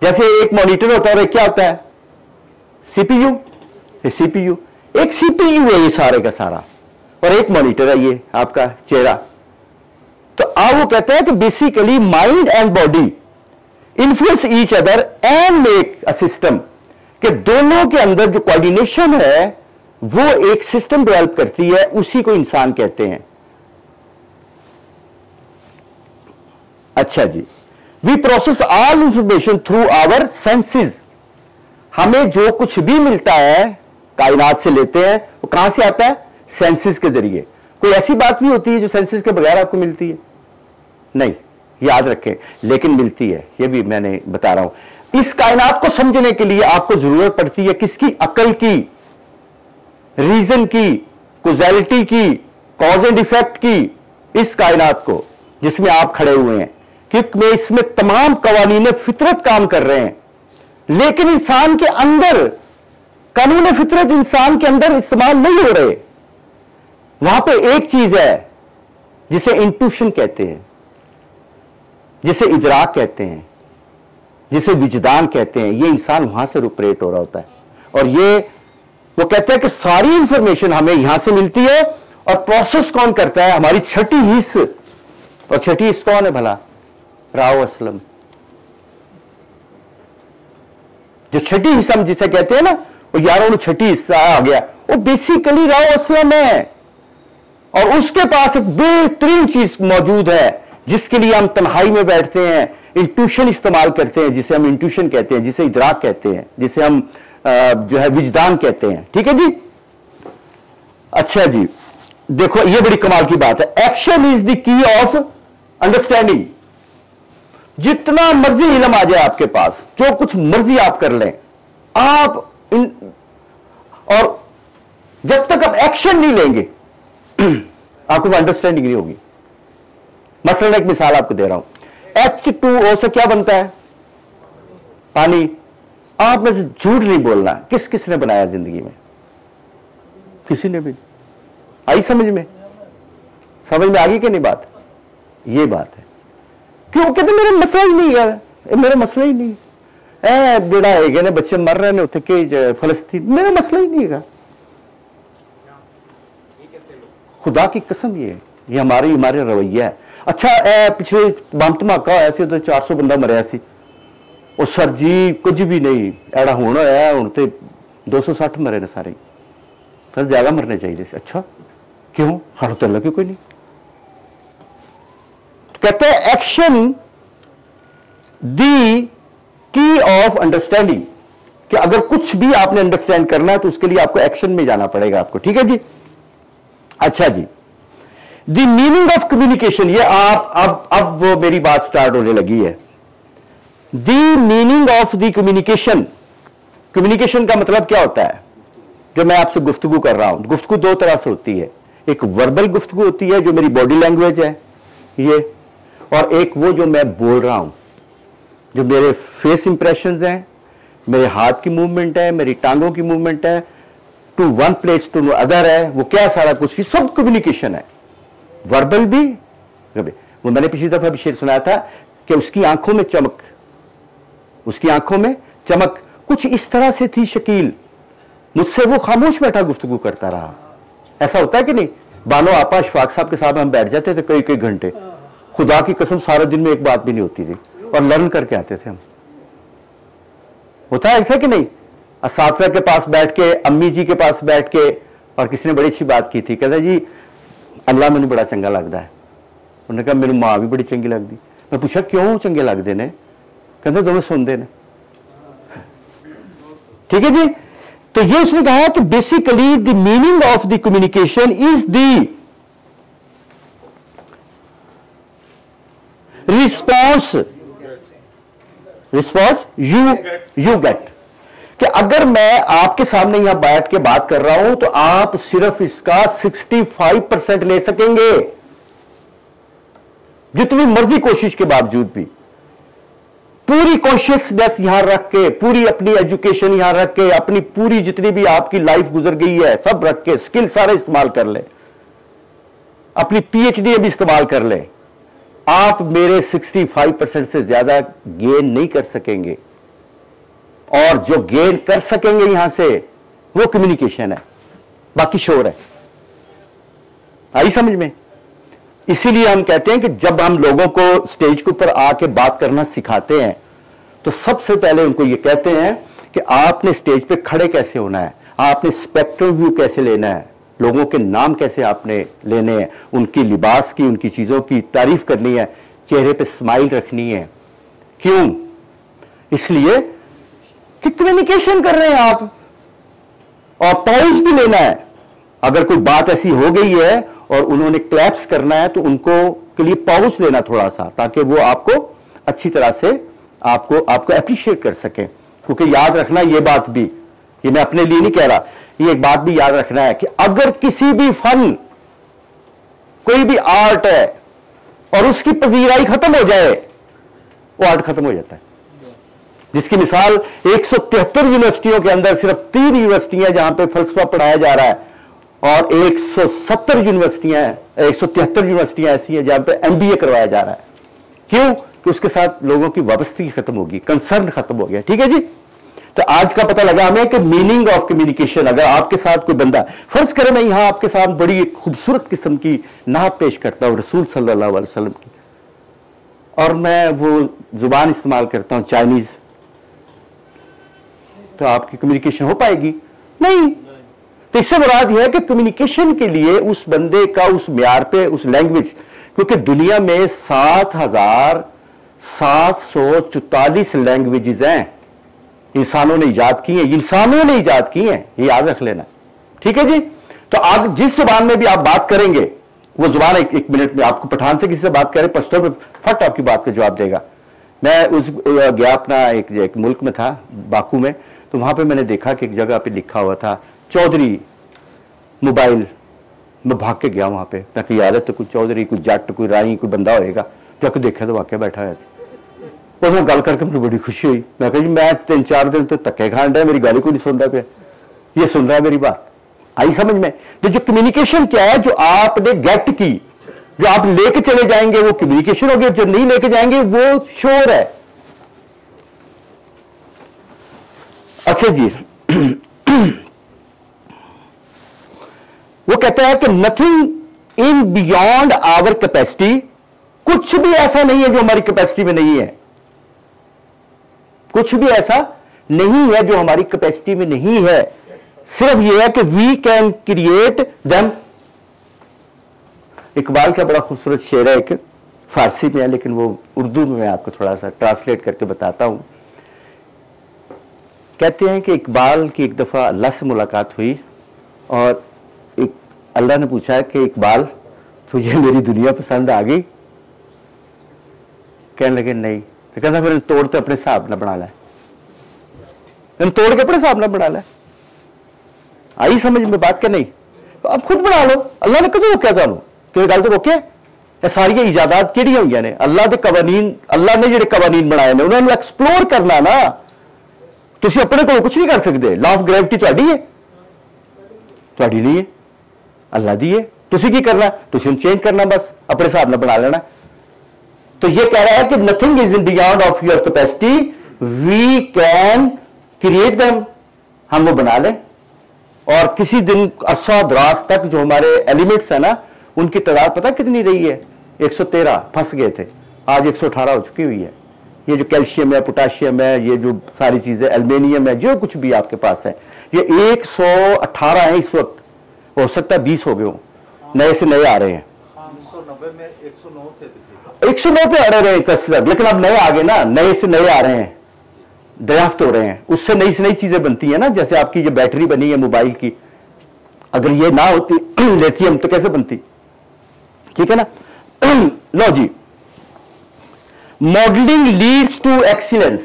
जैसे एक मॉनिटर होता है और एक क्या होता है? सीपीयू। सीपीयू एक सीपीयू है ये सारे का सारा, और एक मॉनिटर है ये आपका चेहरा। तो अब वो कहते हैं कि basically mind and body influence each other and make a system, कि दोनों के अंदर जो कोऑर्डिनेशन है वो एक सिस्टम डेवलप करती है, उसी को इंसान कहते हैं। अच्छा जी, we process all information through our senses. हमें जो कुछ भी मिलता है कायनात से लेते हैं, वो कहां से आता है? सेंसेस के जरिए। कोई ऐसी बात भी होती है जो सेंसेस के बगैर आपको मिलती है? नहीं, याद रखें, लेकिन मिलती है, ये भी मैंने बता रहा हूं। इस कायनात को समझने के लिए आपको जरूरत पड़ती है किसकी? अकल की, रीजन की, कॉजेलिटी की, कॉज एंड इफेक्ट की। इस कायनात को जिसमें आप खड़े हुए हैं, क्योंकि इसमें तमाम कवानीन फितरत काम कर रहे हैं, लेकिन इंसान के अंदर कानून फितरत इंसान के अंदर इस्तेमाल नहीं हो रहे। वहां पे एक चीज है जिसे इंट्यूशन कहते हैं, जिसे इदराक कहते हैं, जिसे विजदान कहते हैं। ये इंसान वहां से ऑपरेट हो रहा होता है, और ये वो कहते हैं कि सारी इंफॉर्मेशन हमें यहां से मिलती है, और प्रोसेस कौन करता है? हमारी छठी हिस्स। और छठी हिस्स कौन है भला? राव असलम। जो छठी हिस्सा जिसे कहते हैं ना, वो यारों छठी हिस्सा आ गया, वो बेसिकली राव असलम है। और उसके पास एक बेहतरीन चीज मौजूद है जिसके लिए हम तन्हाई में बैठते हैं, इंट्यूशन इस्तेमाल करते हैं, जिसे हम इंट्यूशन कहते हैं, जिसे इदराक कहते हैं, जिसे हम जो है विजदान कहते हैं। ठीक है जी। अच्छा जी, देखो ये बड़ी कमाल की बात है। Action is the key of understanding. जितना मर्जी इल्म आ जाए आपके पास, जो कुछ मर्जी आप कर लें, आप और जब तक आप एक्शन नहीं लेंगे आपको अंडरस्टैंडिंग नहीं होगी। मसलन एक मिसाल आपको दे रहा हूं, H2O से क्या बनता है? पानी। आप में से झूठ नहीं बोलना, किस किसने बनाया जिंदगी में? किसी ने भी। आई समझ में? समझ में आ गई कि नहीं बात? ये बात है। क्यों? कहते मेरा मसला ही नहीं है, मेरा मसला ही नहीं है। बेड़ा है ने बच्चे मर रहे हैं के फलस्तीन, मेरा मसला ही नहीं है। खुदा की कसम ये हमारे रवैया है। अच्छा, पिछले बम धमाका होया सी, 400 बंदा मरिया सी। ਉਹ सर जी कुछ भी नहीं एड़ा होना है, हूं तो 260 मरे ने सारे, फिर ज्यादा मरने चाहिए। अच्छा क्यों? साढ़े तो लगे कोई नहीं। तो कहते हैं एक्शन दी की ऑफ अंडरस्टैंडिंग, कि अगर कुछ भी आपने अंडरस्टैंड करना है तो उसके लिए आपको एक्शन में जाना पड़ेगा आपको। ठीक है जी। अच्छा जी, द मीनिंग ऑफ कम्युनिकेशन, ये आप अब वो मेरी बात स्टार्ट होने लगी है। The meaning of the communication, communication का मतलब क्या होता है? जो मैं आपसे गुफ्तगू कर रहा हूं, गुफ्तगू दो तरह से होती है। एक वर्बल गुफ्तगू होती है जो मेरी बॉडी लैंग्वेज है ये, और एक वो जो मैं बोल रहा हूं, जो मेरे फेस इंप्रेशंस हैं, मेरे हाथ की मूवमेंट है, मेरी टांगों की मूवमेंट है, to one place to other है, वो क्या सारा कुछ, ये सब कम्युनिकेशन है। वर्बल भी, वो मैंने पिछली दफा भी शेर सुनाया था कि उसकी आंखों में चमक, उसकी आंखों में चमक कुछ इस तरह से थी शकील, मुझसे वो खामोश बैठा गुफ्तगू करता रहा। ऐसा होता है कि नहीं? बानो आपा अशफाक साहब के साथ हम बैठ जाते थे कई कई घंटे, खुदा की कसम सारे दिन में एक बात भी नहीं होती थी, और लर्न करके आते थे हम। होता है ऐसा कि नहीं? असातिज़ा के पास बैठ के, अम्मी जी के पास बैठ के, और किसी ने बड़ी अच्छी बात की थी, कहता जी अल्लाह मैंने बड़ा चंगा लगता है। उन्होंने कहा मेरी माँ भी बड़ी चंगी लगती। मैं पूछा क्यों चंगे लगते ने? कहते दोनों सुनते ने। ठीक है जी। तो ये उसने कहा कि basically the meaning of the communication is the response you get, कि अगर मैं आपके सामने यहां बैठ के बात कर रहा हूं तो आप सिर्फ इसका 65% ले सकेंगे, जितनी मर्जी कोशिश के बावजूद भी। पूरी कॉन्शियसनेस यहां रख के, पूरी अपनी एजुकेशन यहां रख के, अपनी पूरी जितनी भी आपकी लाइफ गुजर गई है सब रख के, स्किल सारे इस्तेमाल कर ले, अपनी पीएचडी भी इस्तेमाल कर ले, आप मेरे 65% से ज्यादा गेन नहीं कर सकेंगे। और जो गेन कर सकेंगे यहां से वो कम्युनिकेशन है, बाकी शोर है। आई समझ में? इसीलिए हम कहते हैं कि जब हम लोगों को स्टेज के ऊपर आके बात करना सिखाते हैं तो सबसे पहले उनको ये कहते हैं कि आपने स्टेज पे खड़े कैसे होना है, आपने स्पेक्ट्रम व्यू कैसे लेना है, लोगों के नाम कैसे आपने लेने हैं, उनकी लिबास की, उनकी चीजों की तारीफ करनी है, चेहरे पे स्माइल रखनी है। क्यों? इसलिए कि कम्युनिकेशन कर रहे हैं आप, और पॉज भी लेना है। अगर कोई बात ऐसी हो गई है और उन्होंने क्लैप्स करना है तो उनको के लिए पॉज लेना थोड़ा सा, ताकि वो आपको अच्छी तरह से आपको अप्रिशिएट कर सकें। क्योंकि याद रखना ये बात भी, ये मैं अपने लिए नहीं कह रहा, ये एक बात भी याद रखना है कि अगर किसी भी फन, कोई भी आर्ट है और उसकी पजीराई खत्म हो जाए, वो आर्ट खत्म हो जाता है। जिसकी मिसाल 173 यूनिवर्सिटियों के अंदर सिर्फ 3 यूनिवर्सिटियां जहां पे फलसफा पढ़ाया जा रहा है, और 170 यूनिवर्सिटियां, 173 यूनिवर्सिटियां ऐसी हैं जहां पे MBA करवाया जा रहा है। क्यों? कि उसके साथ लोगों की वाबस्तगी खत्म होगी, कंसर्न खत्म हो गया। ठीक है जी। तो आज का पता लगा हमें कि मीनिंग ऑफ कम्युनिकेशन, अगर आपके साथ कोई बंदा, फर्ज करें मैं यहां आपके साथ बड़ी खूबसूरत किस्म की नात पेश करता हूं रसूल सल्लल्लाहु अलैहि वसल्लम की, और मैं वो जुबान इस्तेमाल करता हूं चाइनीज, तो आपकी कम्युनिकेशन हो पाएगी? नहीं। तो इससे मुराद यह है कि कम्युनिकेशन के लिए उस बंदे का उस म्यार पे, उस लैंग्वेज, क्योंकि दुनिया में 7,744 लैंग्वेजेस हैं, इंसानों ने ईजाद की हैं, इंसानों ने ईजाद की हैं, ये याद रख लेना। ठीक है जी। तो आप जिस जुबान में भी आप बात करेंगे, वो जुबान एक मिनट में, आपको पठान से किसी से बात करें पश्तो में फट आपकी बात का जवाब देगा। मैं उस गया अपना एक मुल्क में था, बाकू में, तो वहां पे मैंने देखा कि एक जगह पे लिखा हुआ था चौधरी मोबाइल। मैं भाग के गया वहां पे, मैं कि यार तो कोई चौधरी, कोई जट, कोई राई, कोई बंदा होएगा। जाके देखा तो वाकई बैठा है ऐसे, उसमें गल करके मुझे बड़ी खुशी हुई। मैं कहा जी मैं 3-4 दिन तो धक्के खान रहा, मेरी गाली को नहीं सुन रहा पे, ये सुन रहा है मेरी बात। आई समझ में? तो जो कम्युनिकेशन क्या है, जो आपने गेट की, जो आप लेके चले जाएंगे वो कम्युनिकेशन हो गया, जो नहीं लेके जाएंगे वो शोर है। अच्छा जी। वो कहता है कि nothing in beyond our capacity, कुछ भी ऐसा नहीं है जो हमारी कैपेसिटी में नहीं है, कुछ भी ऐसा नहीं है जो हमारी कैपेसिटी में नहीं है। सिर्फ यह है कि we can create them. Iqbal का बड़ा खूबसूरत शेर है, एक फारसी में है लेकिन वो उर्दू में मैं आपको थोड़ा सा ट्रांसलेट करके बताता हूं। कहते हैं कि इकबाल की एक दफा अल्लाह से मुलाकात हुई और अल्लाह ने पूछा कि इकबाल तुझे मेरी दुनिया पसंद आ गई? कहने लगे नहीं। तो कहता फिर तोड़ तो अपने हिसाब ना बना ला, तोड़ के अपने हिसाब ना बना ला। आई समझ में बात? के नहीं तो अब खुद बना लो। अल्लाह ने कदों रोकया तुहानू? कि गल तो रोके? सारिया इजादात किहड़ियां होईयां ने? अल्लाह के कवानीन, अल्लाह ने जिहड़े कवानीन बनाए ने उन्होंने एक्सप्लोर करना ना। तुसीं अपने कोल कुछ नहीं कर सकते। लॉ ऑफ ग्रेविटी तुहाडी है? तुहाडी नहीं है, अल्लाह दी है। तुसीं की करना? तुसीं चेंज करना, बस अपने हिसाब नाल बना लेना। तो ये कह रहा है कि nothing is in beyond of your capacity, we can create them, हम वो बना लें। और किसी दिन अरसा दराज तक जो हमारे एलिमेंट्स है ना, उनकी तादाद पता कितनी रही है? 113 फंस गए थे, आज 118 हो चुकी हुई है। ये जो कैल्शियम है, पोटाशियम है, ये जो सारी चीजें, एल्युमिनियम है, जो कुछ भी आपके पास है, ये 118 है इस वक्त। हो सकता है 20 हो गए हो, नए से नए आ रहे हैं। 1990 में 109 थे, 109 पे अड़े रहे कसरत, लेकिन अब नए आ गए ना, नए से नए आ रहे हैं, दरियाफ्त हो रहे हैं। उससे नई से नई चीजें बनती है ना, जैसे आपकी जो बैटरी बनी है मोबाइल की, अगर ये ना होती लिथियम तो कैसे बनती? ठीक है ना। लो जी, मॉडलिंग लीड्स टू एक्सीलेंस।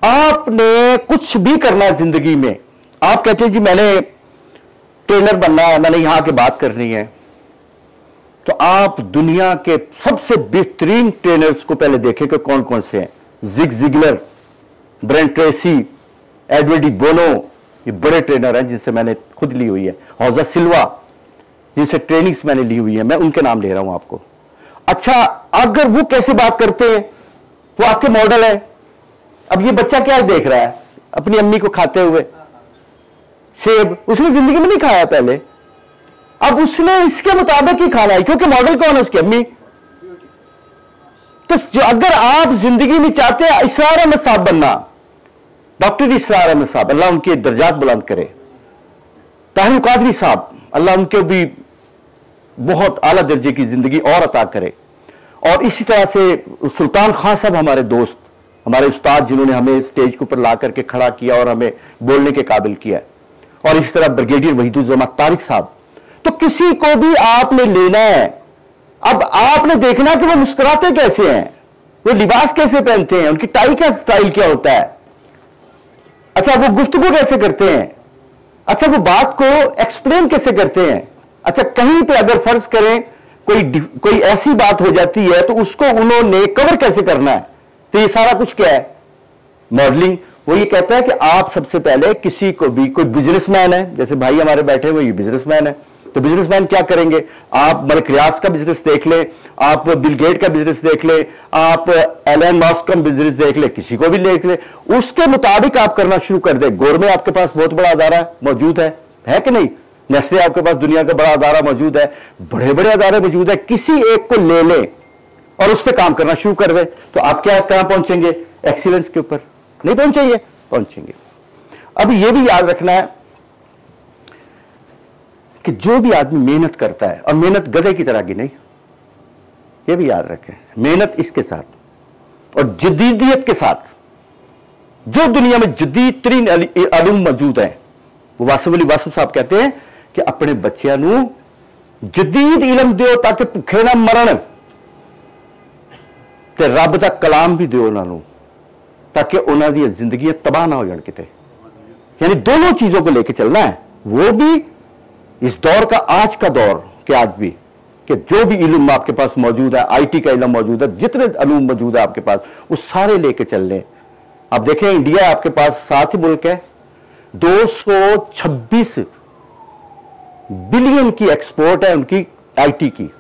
आपने कुछ भी करना है जिंदगी में, आप कहते हैं जी मैंने ट्रेनर बनना है, मैंने यहां के बात करनी है, तो आप दुनिया के सबसे बेहतरीन ट्रेनर्स को पहले देखें कि कौन कौन से हैं। Zig Ziglar, Brian Tracy, Edward de Bono, ये बड़े ट्रेनर हैं जिनसे मैंने खुद ली हुई है। हौजा सिल्वा, जिनसे ट्रेनिंग्स मैंने ली हुई है, मैं उनके नाम ले रहा हूं आपको। अच्छा, अगर वो कैसे बात करते हैं, वो आपके मॉडल है। अब ये बच्चा क्या देख रहा है अपनी अम्मी को खाते हुए सेब, उसने जिंदगी में नहीं खाया पहले, अब उसने इसके मुताबिक ही खाना है, क्योंकि मॉडल कौन है? उसकी अम्मी। तो जो अगर आप जिंदगी में चाहते हैं इसरार में साहब बनना, डॉक्टर इसरार अहमद साहब, अल्लाह उनके दर्जात बुलंद करे, ताहिर कादरी साहब, अल्लाह उनके भी बहुत आला दर्जे की जिंदगी और अता करे। और इसी तरह से सुल्तान खान साहब हमारे दोस्त, हमारे उस्ताद, जिन्होंने हमें स्टेज के ऊपर ला करके खड़ा किया और हमें बोलने के काबिल किया। और इसी तरह ब्रिगेडियर वहीदुज्जमा तारिक साहब। तो किसी को भी आपने लेना है, अब आपने देखना कि वो मुस्कुराते कैसे हैं, वो लिबास कैसे पहनते हैं, उनकी टाई का स्टाइल क्या होता है, अच्छा वो गुफ्तगू कैसे करते हैं, अच्छा वो बात को एक्सप्लेन कैसे करते हैं। अच्छा कहीं पे अगर फर्ज करें कोई ऐसी बात हो जाती है तो उसको उन्होंने कवर कैसे करना है। तो ये सारा कुछ क्या है, मॉडलिंग। वो ये कहता है कि आप सबसे पहले किसी को भी, कोई बिजनेसमैन है, जैसे भाई हमारे बैठे हुए ये बिजनेसमैन है, तो बिजनेसमैन क्या करेंगे, आप मलिक रियाज का बिजनेस देख ले, आप बिल गेट का बिजनेस देख ले, आप एलन मस्क का बिजनेस देख ले, किसी को भी देख ले, उसके मुताबिक आप करना शुरू कर दे। गौर में आपके पास बहुत बड़ा अदारा मौजूद है कि नहीं, नेस्ले आपके पास दुनिया का बड़ा अदारा मौजूद है, बड़े बड़े अदारे मौजूद है, किसी एक को ले ले और उस पर काम करना शुरू कर दे, तो आप क्या कहां पहुंचेंगे, एक्सीलेंस के ऊपर नहीं पहुंचेंगे। अब यह भी याद रखना है कि जो भी आदमी मेहनत करता है, और मेहनत गधे की तरह की नहीं, यह भी याद रखें, मेहनत इसके साथ और जदीदियत के साथ, जो दुनिया में जदीद तरीन इल्म मौजूद है, वो वासिफ अली वासिफ साहब कहते हैं कि अपने बच्चों नूं जदीद इल्म दिओ ताकि भुखे ना मरण, ते रब दा कलाम भी दिओ उन्होंने ताकि उन्होंने जिंदगी तबाह ना हो जाए किते। यानी दोनों चीजों को लेकर चलना है, वो भी इस दौर का, आज का दौर के आज भी, कि जो भी इल्म आपके पास मौजूद है, आईटी का इल्म मौजूद है, जितने इल्म मौजूद है आपके पास, वो सारे लेके चल लें। अब देखें इंडिया आपके पास 7 ही मुल्क है, 226 बिलियन की एक्सपोर्ट है उनकी आईटी की,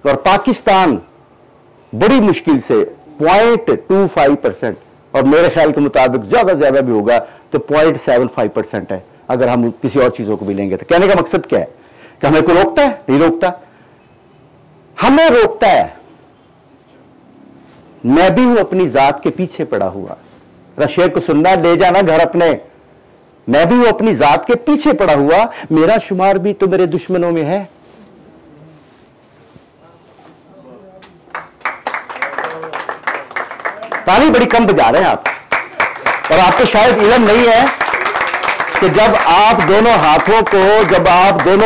और पाकिस्तान बड़ी मुश्किल से 0.25%, और मेरे ख्याल के मुताबिक ज्यादा भी होगा तो 0.75% है, अगर हम किसी और चीजों को भी लेंगे। तो कहने का मकसद क्या है कि हमें कोई रोकता है, नहीं रोकता, हमें रोकता है। मैं भी हूं अपनी जात के पीछे पड़ा हुआ, शेर को सुनना, ले जाना घर अपने, मैं भी हूं अपनी जात के पीछे पड़ा हुआ, मेरा शुमार भी तो मेरे दुश्मनों में है। ताली बड़ी कम बजा रहे हैं आप, और आपको शायद इल्म नहीं है कि जब आप दोनों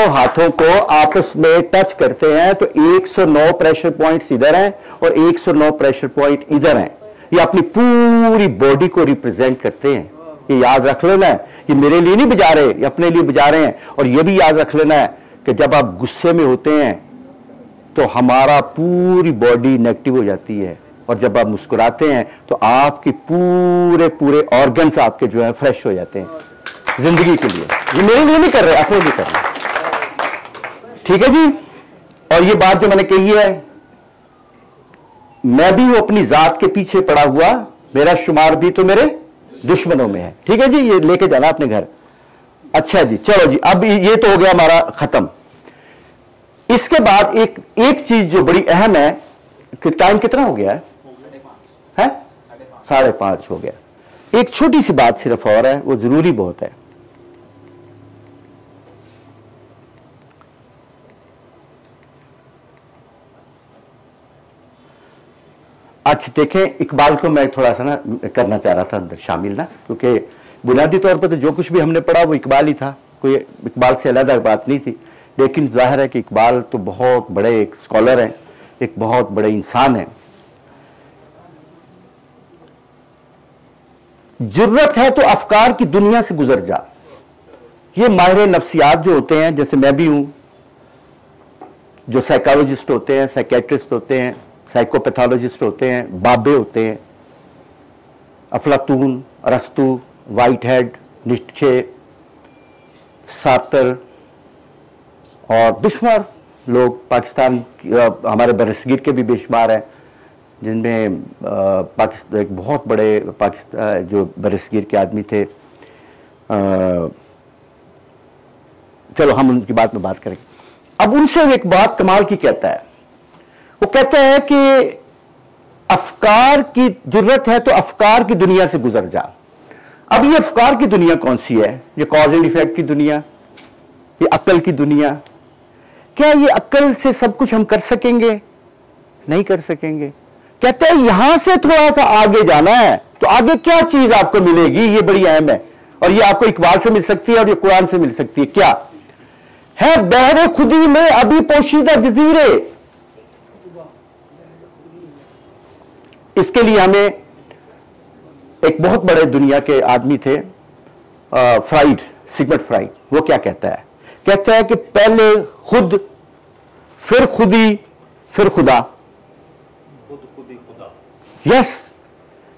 हाथों को आपस में टच करते हैं तो 109 प्रेशर पॉइंट्स इधर हैं और 109 प्रेशर पॉइंट इधर हैं। ये अपनी पूरी बॉडी को रिप्रेजेंट करते हैं। ये याद रख लेना है, ये मेरे लिए नहीं बजा रहे, ये अपने लिए बजा रहे हैं। और ये भी याद रख लेना है कि जब आप गुस्से में होते हैं तो हमारा पूरी बॉडी नेगेटिव हो जाती है, और जब आप मुस्कुराते हैं तो आपके पूरे ऑर्गन्स आपके जो है फ्रेश हो जाते हैं जिंदगी के लिए। ये मेरे लिए नहीं कर रहे, अपने लिए कर रहे, ठीक है जी। और ये बात जो मैंने कही है, मैं भी हूं अपनी जात के पीछे पड़ा हुआ, मेरा शुमार भी तो मेरे दुश्मनों में है, ठीक है जी। ये लेके जाना अपने घर। अच्छा जी, चलो जी, अब ये तो हो गया हमारा खत्म। इसके बाद एक चीज जो बड़ी अहम है कि टाइम कितना हो गया है? 5:30 हो गया। एक छोटी सी बात सिर्फ और है, वो जरूरी बहुत है। अच्छा देखें, इकबाल को मैं थोड़ा सा ना करना चाह रहा था अंदर शामिल ना, क्योंकि बुनियादी तौर पर तो जो कुछ भी हमने पढ़ा वो इकबाल ही था, कोई इकबाल से अलग बात नहीं थी। लेकिन जाहिर है कि इकबाल तो बहुत बड़े एक स्कॉलर हैं, एक बहुत बड़े इंसान हैं। जरूरत है तो अफकार की दुनिया से गुजर जा। ये माहिर नफ्सियात जो होते हैं, जैसे मैं भी हूं, जो साइकोलॉजिस्ट होते हैं, साइकेट्रिस्ट होते हैं, साइकोपैथोलॉजिस्ट होते हैं, बाबे होते हैं, अफलातून, अरस्तु, वाइट हेड, निश्चे, सातर और बेशुमार लोग पाकिस्तान, हमारे बरसगीर के भी बेशुमार हैं, जिनमें पाकिस्तान एक बहुत बड़े पाकिस्तान जो बरसगीर के आदमी थे। चलो हम उनकी बात में बात करेंगे। अब उनसे एक बात कमाल की कहता है, वो कहता है कि अफकार की जरूरत है तो अफकार की दुनिया से गुजर जा। अब ये अफकार की दुनिया कौन सी है? ये कॉज एंड इफेक्ट की दुनिया, ये अक्ल की दुनिया। क्या ये अक्ल से सब कुछ हम कर सकेंगे? नहीं कर सकेंगे। कहते हैं यहां से थोड़ा सा आगे जाना है, तो आगे क्या चीज आपको मिलेगी? ये बड़ी अहम है, और ये आपको इकबाल से मिल सकती है और ये कुरान से मिल सकती है। क्या है? बहरे खुदी में अभी पोशीदा जजीरे। इसके लिए हमें एक बहुत बड़े दुनिया के आदमी थे, फ्राइड, सिगमंड फ्राइड। वो क्या कहता है? कहता है कि पहले खुद, फिर खुदी, फिर खुदा। खुदी खुदा। यस,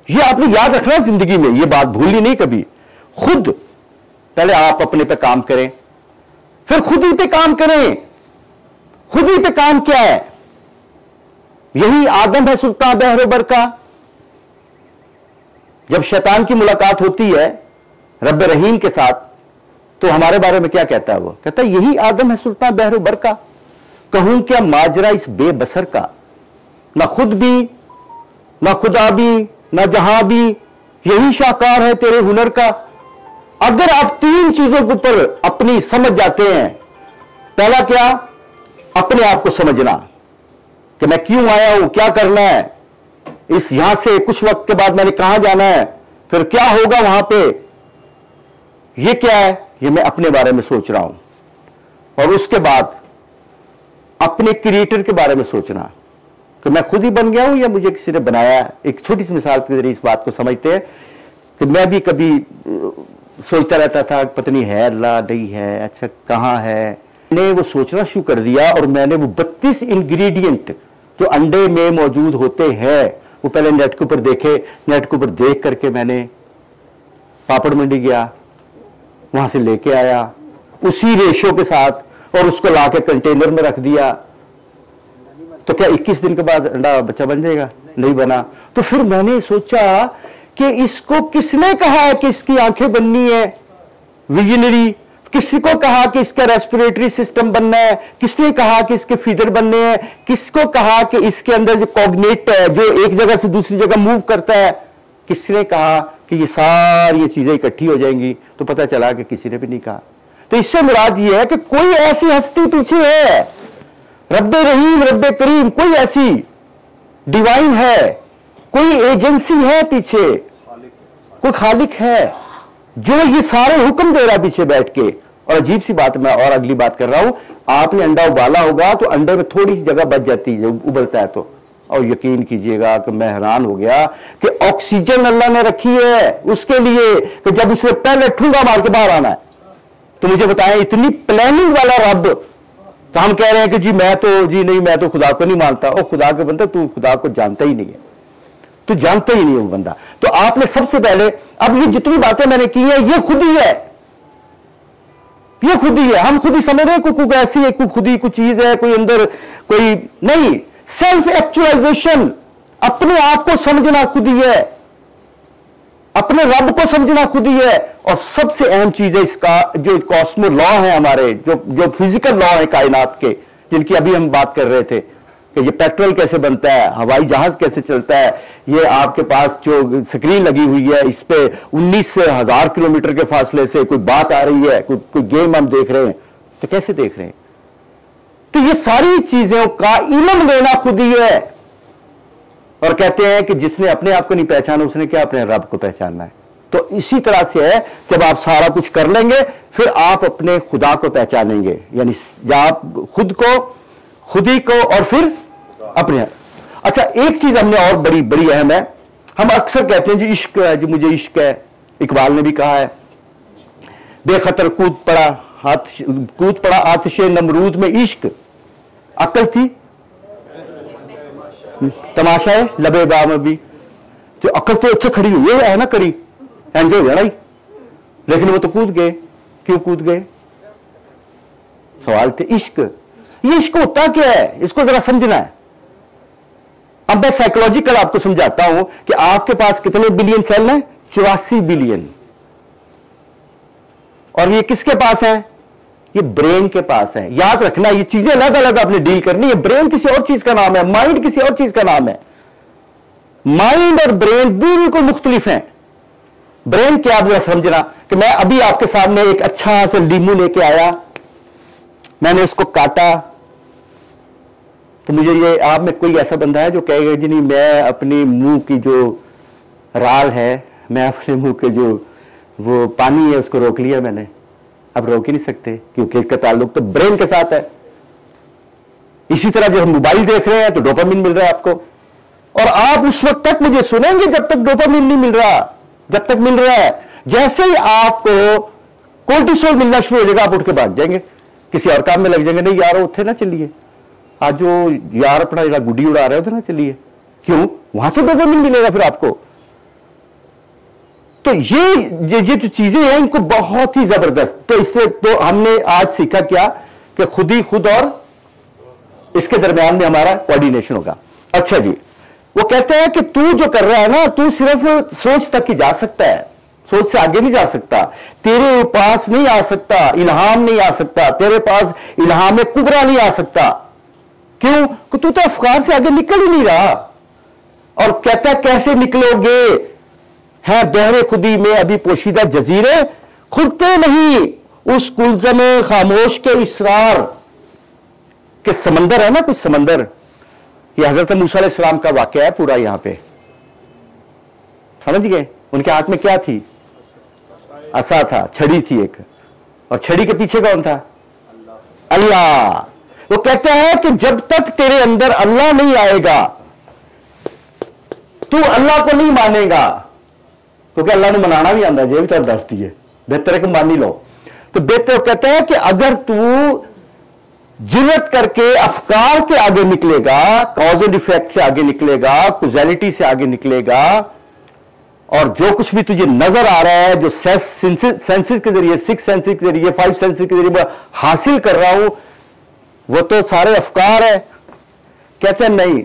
ये आपने याद रखना जिंदगी में, ये बात भूलनी नहीं कभी। खुद, पहले आप अपने पे काम करें, फिर खुद ही पे काम करें। खुद ही पे काम क्या है? यही आदम है सुल्तान बहरोबर का। जब शैतान की मुलाकात होती है रब रहीम के साथ, तो हमारे बारे में क्या कहता है? वो कहता है यही आदम है सुल्तान बहरोबर का। कहूं क्या माजरा इस बेबसर का, ना खुद भी, ना खुदा भी, ना जहां भी, यही शाहकार है तेरे हुनर का। अगर आप तीन चीजों के ऊपर अपनी समझ जाते हैं, पहला क्या? अपने आप को समझना कि मैं क्यों आया हूं, क्या करना है, इस यहां से कुछ वक्त के बाद मैंने कहां जाना है, फिर क्या होगा वहां पे, ये क्या है, ये मैं अपने बारे में सोच रहा हूं। और उसके बाद अपने क्रिएटर के बारे में सोचना कि मैं खुद ही बन गया हूं या मुझे किसी ने बनाया। एक छोटी सी मिसाल के जरिए इस बात को समझते हैं कि मैं भी कभी सोचता रहता था पता नहीं है अल्लाह, नहीं है, अच्छा कहां है। मैंने वो सोचना शुरू कर दिया और मैंने वो 32 इंग्रेडिएंट जो अंडे में मौजूद होते हैं वो पहले नेट के ऊपर देखे। नेट के ऊपर देख करके मैंने पापड़ मंडी गया, वहां से लेके आया उसी रेशो के साथ और उसको लाके कंटेनर में रख दिया। तो क्या 21 दिन के बाद अंडा बच्चा बन जाएगा? नहीं बना। तो फिर मैंने सोचा कि इसको किसने कहा है कि इसकी आंखें बननी है? विजनरी। किसी को कहा कि इसका रेस्पिरेटरी सिस्टम बनना है? किसने कहा कि इसके फीडर बनने हैं? किसको कहा कि इसके अंदर जो कॉग्नेट है जो एक जगह से दूसरी जगह मूव करता है, किसने कहा कि ये सारी ये चीजें इकट्ठी हो जाएंगी? तो पता चला कि किसी ने भी नहीं कहा। तो इससे मुराद ये है कि कोई ऐसी हस्ती पीछे है, रब्बे रहीम, रब्बे करीम, कोई ऐसी डिवाइन है, कोई एजेंसी है पीछे, कोई खालिक है जो ये सारे हुक्म दे रहा है पीछे बैठ के। और अजीब सी बात, मैं और अगली बात कर रहा हूं, आपने अंडा उबाला होगा तो अंडे में थोड़ी सी जगह बच जाती है जब उबलता है तो, और यकीन कीजिएगा कि मैं हैरान हो गया कि ऑक्सीजन अल्लाह ने रखी है उसके लिए कि जब उसने पहले ठूंगा मार के बाहर आना है। तो मुझे बताएं, इतनी प्लानिंग वाला रब। तो हम कह रहे हैं कि जी मैं तो, जी नहीं मैं तो खुदा को नहीं मानता। और खुदा के बंदा, तू खुदा को जानता ही नहीं है, तू जानता ही नहीं है वो बंदा। तो आपने सबसे पहले, अब ये जितनी बातें मैंने की है ये खुद ही है, ये खुद ही है। हम खुद ही समझ रहे हैं कोई ऐसी है, कोई खुद ही कोई चीज है, कोई अंदर कोई नहीं। सेल्फ एक्चुअलाइजेशन, अपने आप को समझना खुद ही है, अपने रब को समझना खुद ही है। और सबसे अहम चीज है इसका जो कॉस्मो लॉ है हमारे, जो फिजिकल लॉ है कायनात के, जिनकी अभी हम बात कर रहे थे कि ये पेट्रोल कैसे बनता है, हवाई जहाज कैसे चलता है, ये आपके पास जो स्क्रीन लगी हुई है इस पे 19,000 किलोमीटर के फासले से कोई बात आ रही है, कोई गेम हम देख रहे हैं, तो कैसे देख रहे हैं? तो ये सारी चीजों का इल्म लेना खुद ही है। और कहते हैं कि जिसने अपने आप को नहीं पहचाना उसने क्या अपने रब को पहचानना है। तो इसी तरह से है, जब आप सारा कुछ कर लेंगे फिर आप अपने खुदा को पहचानेंगे, यानी आप खुद को, खुदी को और फिर अपने। अच्छा, एक चीज हमने और बड़ी बड़ी अहम है, हम अक्सर कहते हैं जी इश्क है, जी मुझे इश्क है। इकबाल ने भी कहा है, बेखतर कूद पड़ा आतिशे नमरूद में इश्क, अक्ल थी तमाशा है लबे बा में भी। तो अक्ल तो अच्छा खड़ी हुई है ना, करी एंजॉय हो ही, लेकिन वो तो कूद गए। क्यों कूद गए? सवाल थे इश्क। ये इश्क होता क्या है, इसको जरा समझना है। अब मैं साइकोलॉजिकल आपको समझाता हूं कि आपके पास कितने बिलियन सेल हैं? 84 बिलियन। और ये किसके पास है? ये ब्रेन के पास है। याद रखना, ये चीजें अलग अलग आपने डील करनी है। ब्रेन किसी और चीज का नाम है, माइंड किसी और चीज का नाम है। माइंड और ब्रेन बिल्कुल मुख्तलिफ हैं। ब्रेन क्या आप समझना कि मैं अभी आपके सामने एक अच्छा से लीमू लेके आया, मैंने उसको काटा, तो मुझे ये आप में कोई ऐसा बंदा है जो कहेगा जी नहीं मैं अपनी मुंह की जो राल है, मैं अपने मुंह के जो वो पानी है उसको रोक लिया मैंने? अब रोक ही नहीं सकते, क्योंकि इसका ताल्लुक तो ब्रेन के साथ है। इसी तरह जो हम मोबाइल देख रहे हैं तो डोपामिन मिल रहा है आपको, और आप उस वक्त तक मुझे सुनेंगे जब तक डोपामिन नहीं मिल रहा। जब तक मिल रहा है, जैसे ही आपको कोर्टिसोल मिलना शुरू हो जाएगा, आप उठ के भाग जाएंगे, किसी और काम में लग जाएंगे। नहीं यार उठे ना चलिए, आज जो यार अपना जरा गुड्डी उड़ा रहे हो ना चलिए, क्यों? वहां से डोपामिन मिलेगा फिर आपको। तो ये जो चीजें हैं इनको बहुत ही जबरदस्त, तो इससे तो हमने आज सीखा क्या कि खुद ही खुद और इसके दरमियान में हमारा कोऑर्डिनेशन होगा। अच्छा जी, वो कहते हैं कि तू जो कर रहा है ना, तू सिर्फ सोच तक ही जा सकता है, सोच से आगे नहीं जा सकता, तेरे पास नहीं आ सकता, इल्हाम नहीं आ सकता, तेरे पास इल्हाम कुबरा नहीं आ सकता। क्यों? कि तू तो अफकार से आगे निकल ही नहीं रहा। और कहता कैसे निकलोगे, है बहरे खुदी में अभी पोशीदा जजीरे, खुलते नहीं उस कुलज़मे खामोश के इसरार के समंदर है ना, कुछ समंदर। ये हजरत मूसा अलैहिस्सलाम का वाकया है पूरा, यहां पे समझ गए। उनके हाथ में क्या थी? असा था, छड़ी थी एक, और छड़ी के पीछे कौन था? अल्लाह। वो कहता है कि जब तक तेरे अंदर अल्लाह नहीं आएगा तू अल्लाह को नहीं मानेगा, क्योंकि अल्लाह ने मनाना भी आंदा, ये भी तो दस दिए, बेहतर है कि मान ही लो। तो बेहतर कहता है कि अगर तू जुर्रत करके अफकार के आगे निकलेगा, कॉज एंड इफेक्ट से आगे निकलेगा, कॉज़ैलिटी से आगे निकलेगा, और जो कुछ भी तुझे नजर आ रहा है, जो सेंसेस के जरिए, 6 सेंसेस के जरिए, 5 सेंसेस के जरिए हासिल कर रहा हूं, वो तो सारे अफकार है। कहते हैं नहीं,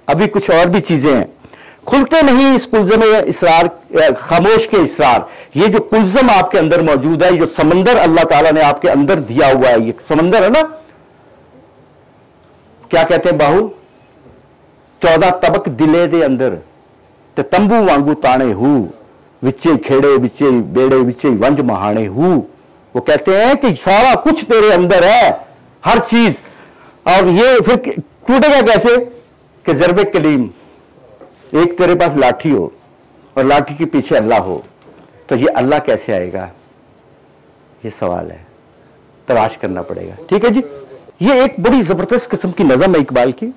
अभी कुछ और भी चीजें हैं। खुलते नहीं इस कुलज़म इसरार, खामोश के इसरार। ये जो कुलज़म आपके अंदर मौजूद है, ये जो समंदर अल्लाह ताला ने आपके अंदर दिया हुआ है, ये समंदर है ना, क्या कहते हैं बाहु, 14 तबक दिले दे अंदर ते तंबू वांगू ताने हु, विचे खेड़े विचे बेड़े विचे वंज महाने हु। वो कहते हैं कि सारा कुछ तेरे अंदर है, हर चीज। और ये फिर टूटेगा कैसे? कि ज़रबे कलीम, एक तेरे पास लाठी हो और लाठी के पीछे अल्लाह हो, तो ये अल्लाह कैसे आएगा? ये सवाल है, तलाश करना पड़ेगा। ठीक है जी, ये एक बड़ी जबरदस्त किस्म की नज़म है इकबाल की,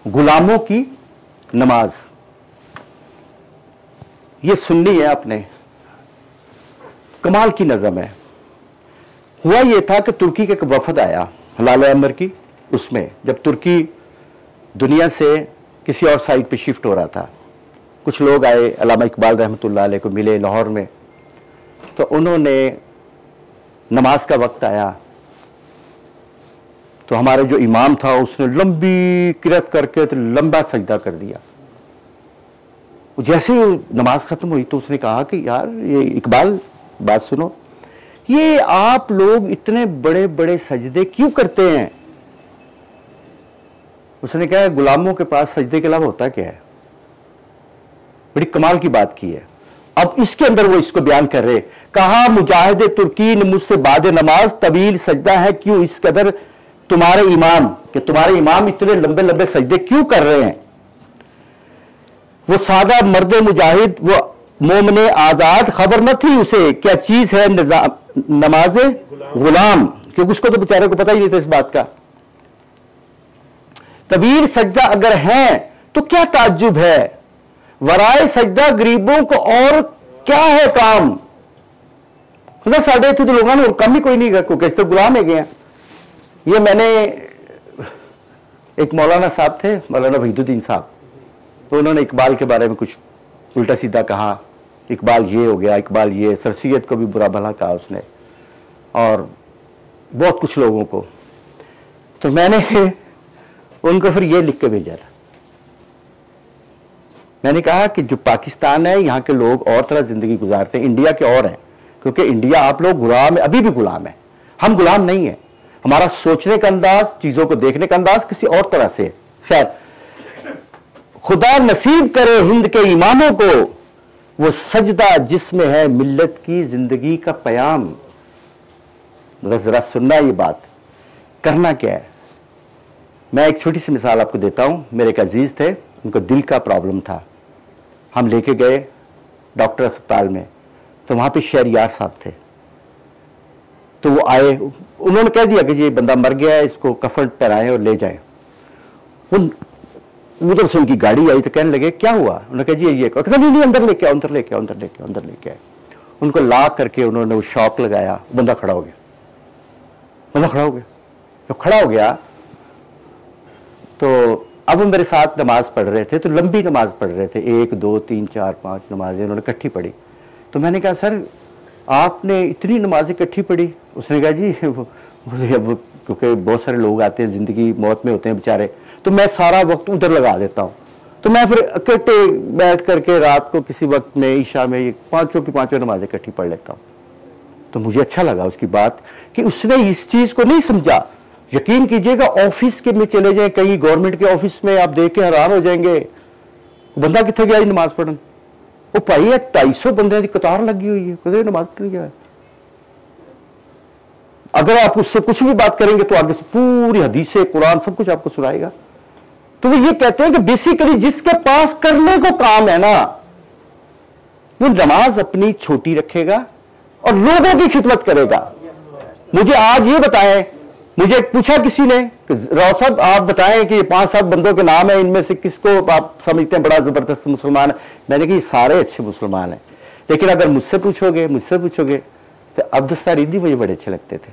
गुलामों की नमाज। ये सुननी है आपने, कमाल की नज़म है। हुआ ये था कि तुर्की का एक वफद आया लाला अमर की, उसमें जब तुर्की दुनिया से किसी और साइड पे शिफ्ट हो रहा था, कुछ लोग आए, अल्लामा इकबाल रहमतुल्लाह अलैह को मिले लाहौर में, तो उन्होंने नमाज का वक्त आया तो हमारे जो इमाम था उसने लंबी किरत करके तो लंबा सजदा कर दिया। जैसे ही नमाज खत्म हुई तो उसने कहा कि यार ये इकबाल बात सुनो, ये आप लोग इतने बड़े बड़े सजदे क्यों करते हैं? उसने कहा गुलामों के पास सजदे के अलावा होता क्या है? बड़ी कमाल की बात की है। अब इसके अंदर वो इसको बयान कर रहे, कहा मुजाहिद तुर्की ने मुझसे बाद नमाज तवील सजदा है क्यों इस कदर तुम्हारे इमाम, कि तुम्हारे इमाम इतने लंबे लंबे सजदे क्यों कर रहे हैं? वो सादा मर्द मुजाहिद, वो मोमने आजाद, खबर न थी उसे क्या चीज है नमाज गुलाम, क्योंकि उसको तो बेचारे को पता ही नहीं था इस बात का। तवील सजदा अगर है तो क्या ताज्जुब है, वराए सजदा गरीबों को और क्या है काम? खुदा साढ़े इतने तो लोगों ने कम ही कोई नहीं कर, क्योंकि इस तो गुलाम है गए। ये मैंने एक मौलाना साहब थे, मौलाना वहीदुद्दीन साहब, तो उन्होंने इकबाल के बारे में कुछ उल्टा सीधा कहा, इकबाल ये हो गया, इकबाल ये, सर सैयद को भी बुरा भला कहा उसने, और बहुत कुछ लोगों को। तो मैंने उनको फिर ये लिख के भेजा था, मैंने कहा कि जो पाकिस्तान है यहाँ के लोग और तरह जिंदगी गुजारते हैं, इंडिया के और हैं, क्योंकि इंडिया आप लोग गुलाम है, अभी भी गुलाम है, हम गुलाम नहीं है। हमारा सोचने का अंदाज, चीजों को देखने का अंदाज किसी और तरह से। खैर, खुदा नसीब करे हिंद के इमामों को वो सजदा जिसमें है मिल्लत की जिंदगी का पयाम। जरा सुनना ये बात, करना क्या है। मैं एक छोटी सी मिसाल आपको देता हूं। मेरे एक अजीज थे, उनको दिल का प्रॉब्लम था। हम लेके गए डॉक्टर अस्पताल में, तो वहां पे शहरियार साहब थे। तो वो आए, उन्होंने कह दिया कि ये बंदा मर गया है, इसको कफन पहनाएं और ले जाएं। उधर से उनकी गाड़ी आई तो कहने लगे क्या हुआ। उन्होंने कहा जी ये कहता नहीं अंदर लेके आओ, अंदर लेके आओ, अंदर लेके आओ, अंदर लेके आए। उनको ला करके उन्होंने वो शॉक लगाया, बंदा खड़ा हो गया, बंदा खड़ा हो गया। तो खड़ा हो गया तो अब वो मेरे साथ नमाज पढ़ रहे थे, तो लंबी नमाज पढ़ रहे थे, 1 2 3 4 5 नमाजें उन्होंने इकट्ठी पढ़ी। तो मैंने कहा सर आपने इतनी नमाजें इकट्ठी पढ़ी। उसने कहा जी क्योंकि बहुत सारे लोग आते हैं, जिंदगी मौत में होते हैं बेचारे, तो मैं सारा वक्त उधर लगा देता हूँ। तो मैं फिर इकट्ठे बैठ करके रात को किसी वक्त में ईशा में पांचों की पांचों नमाजें इकट्ठी पढ़ लेता हूँ। तो मुझे अच्छा लगा उसकी बात कि उसने इस चीज को नहीं समझा। यकीन कीजिएगा ऑफिस के में चले जाए, कहीं गवर्नमेंट के ऑफिस में, आप देख के हैरान हो जाएंगे, बंदा कितने गया नमाज पढ़न। वो भाई 250 बंदे की कतार लगी हुई है, कदे नमाज पढ़ने गया है। अगर आप उससे कुछ भी बात करेंगे तो आगे से पूरी हदीसें कुरान सब कुछ आपको सुनाएगा। तो वो ये कहते हैं कि बेसिकली जिसके पास करने को काम है ना, वो नमाज अपनी छोटी रखेगा और लोगों की खिदमत करेगा। मुझे आज ये बताएं, मुझे पूछा किसी ने राव साहब आप बताएं कि 5-7 बंदों के नाम है, इनमें से किसको आप समझते हैं बड़ा जबरदस्त मुसलमान है। मैंने कहा सारे अच्छे मुसलमान हैं, लेकिन अगर मुझसे पूछोगे तो अब्दुस्तार रिदी मुझे बड़े अच्छे लगते थे।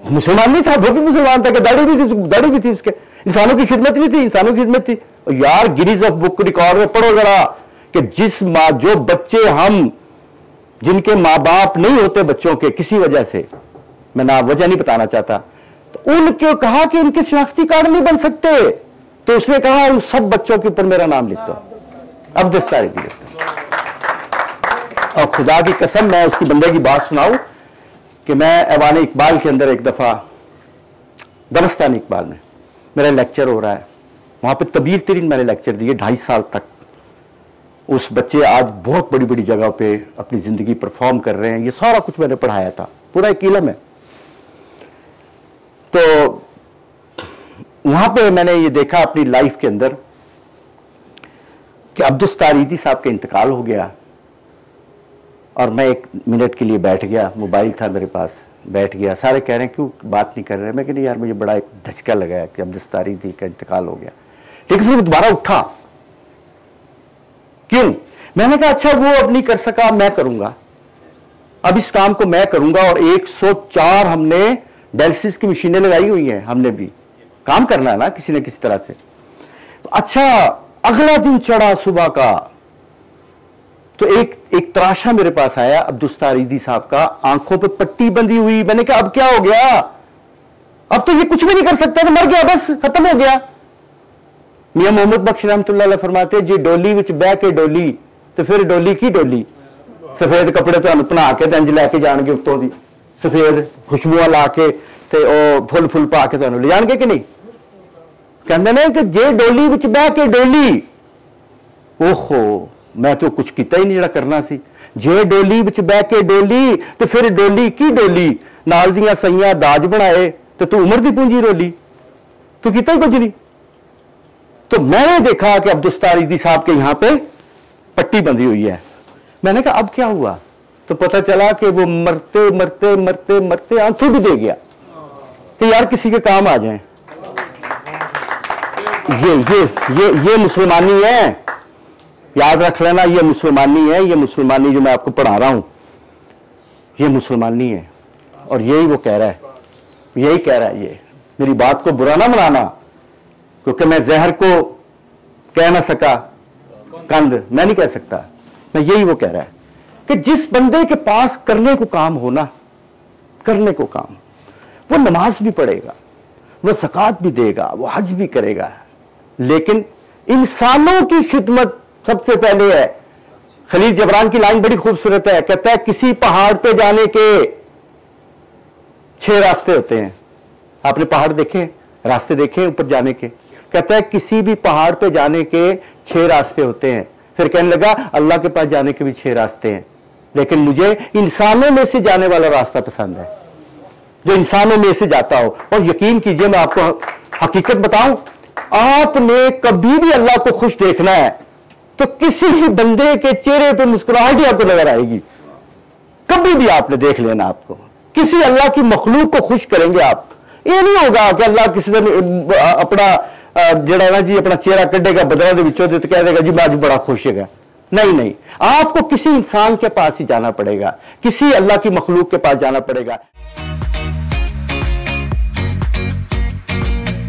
मुसलमान नहीं था, वो भी मुसलमान था, दाढ़ी भी थी उसके, इंसानों की खिदमत भी थी, इंसानों की खिदमत थी। और यार गिनीज ऑफ बुक रिकॉर्ड में पढ़ो जरा कि जो बच्चे हम जिनके माँ बाप नहीं होते बच्चों के किसी वजह से, मैं ना वजह नहीं बताना चाहता, तो उनके कहा कि उनके शनाख्ती कार्ड नहीं बन सकते, तो उसने कहा उन सब बच्चों के ऊपर मेरा नाम लिख दो, अब्दुस्तार रिदी। और खुदा की कसम मैं उसकी बंदे की बात सुनाऊं कि मैं ऐवान इकबाल के अंदर एक दफा दरस्तान इकबाल में मेरा लेक्चर हो रहा है, वहां पे तबीर तरीन मैंने लेक्चर दिए 2.5 साल तक। उस बच्चे आज बहुत बड़ी बड़ी जगह पे अपनी जिंदगी परफॉर्म कर रहे हैं, ये सारा कुछ मैंने पढ़ाया था, पूरा एक इल्म है। तो वहां पे मैंने ये देखा अपनी लाइफ के अंदर कि अब्दुस्तार रिदी साहब का इंतकाल हो गया। और मैं 1 मिनट के लिए बैठ गया, मोबाइल था मेरे पास, बैठ गया। सारे कह रहे हैं क्यों बात नहीं कर रहे। मैं कह यार मुझे बड़ा एक धचका लगा कि अब्दुस्तार रिदी का इंतकाल हो गया, लेकिन फिर दोबारा उठा। क्यों? मैंने कहा अच्छा वो अब नहीं कर सका, मैं करूंगा, अब इस काम को मैं करूंगा। और 104 हमने डायलिसिस की मशीनें लगाई हुई हैं, हमने भी काम करना है ना किसी न किसी तरह से। तो अच्छा अगला दिन चढ़ा सुबह का, तो एक तराशा मेरे पास आया अब्दुस्तार रिदी साहब का, आंखों पे पट्टी बंधी हुई। मैंने कहा अब क्या हो गया, अब तो ये कुछ भी नहीं कर सकता, तो मर गया, बस खत्म हो गया। मियां मोहम्मद बख्श रहमतुल्लाह अलैह फरमाते जी डोली विच बह के डोली तो फिर डोली की डोली, सफेद कपड़े तो पहना के इंज लैके जाएंगे, उत्तों दी सफेद खुशबुआ ला के फुल पा के ले जाएंगे कि नहीं। कहते ने कि जे डोली विच बह के डोली, ओहो मैं तो कुछ किता ही नहीं जरा करना सी। जे डोली विच बह के डोली तो फिर डोली की डोली, नाल दियां सईयां दाज बनाए तो तू उम्र दी पूंजी रोली, तू किता ही कुछ नहीं। तो मैंने देखा कि अब्दुस्तार रिदी साहब के यहां पे पट्टी बंधी हुई है। मैंने कहा अब क्या हुआ, तो पता चला कि वो मरते मरते मरते मरते आंसू भी दे गया कि यार किसी के काम आ जाए। ये मुसलमानी है, याद रख लेना, ये मुसलमानी है, ये मुसलमानी जो मैं आपको पढ़ा रहा हूं ये मुसलमानी है। और यही वो कह रहा है, यही कह रहा है। ये मेरी बात को बुरा ना बनाना, क्योंकि मैं जहर को कह ना सका, कंद मैं नहीं कह सकता, मैं यही वो कह रहा है कि जिस बंदे के पास करने को काम हो ना, करने को काम, वो नमाज भी पढ़ेगा, वो ज़कात भी देगा, वो हज भी करेगा, लेकिन इंसानों की खिदमत सबसे पहले है। खलील जबरान की लाइन बड़ी खूबसूरत है, कहता है किसी पहाड़ पे जाने के 6 रास्ते होते हैं। आपने पहाड़ देखे, रास्ते देखे ऊपर जाने के? कहता है किसी भी पहाड़ पे जाने के 6 रास्ते होते हैं। फिर कहने लगा अल्लाह के पास जाने के भी 6 रास्ते हैं, लेकिन मुझे इंसानों में से जाने वाला रास्ता पसंद है, जो इंसानों में से जाता हो। और यकीन कीजिए, मैं आपको हकीकत बताऊं, आपने कभी भी अल्लाह को खुश देखना है तो किसी भी बंदे के चेहरे पे मुस्कुराहट ही आपको नजर आएगी। कभी भी आपने देख लेना, आपको किसी अल्लाह की मखलूक को खुश करेंगे आप। ये नहीं होगा कि अल्लाह किसी दिन अपना जड़ा ना जी अपना चेहरा कढ़ेगा बदला दे विचों तो कह देगा जी मैं आज बड़ा खुश है। नहीं नहीं, आपको किसी इंसान के पास ही जाना पड़ेगा, किसी अल्लाह की मखलूक के पास जाना पड़ेगा।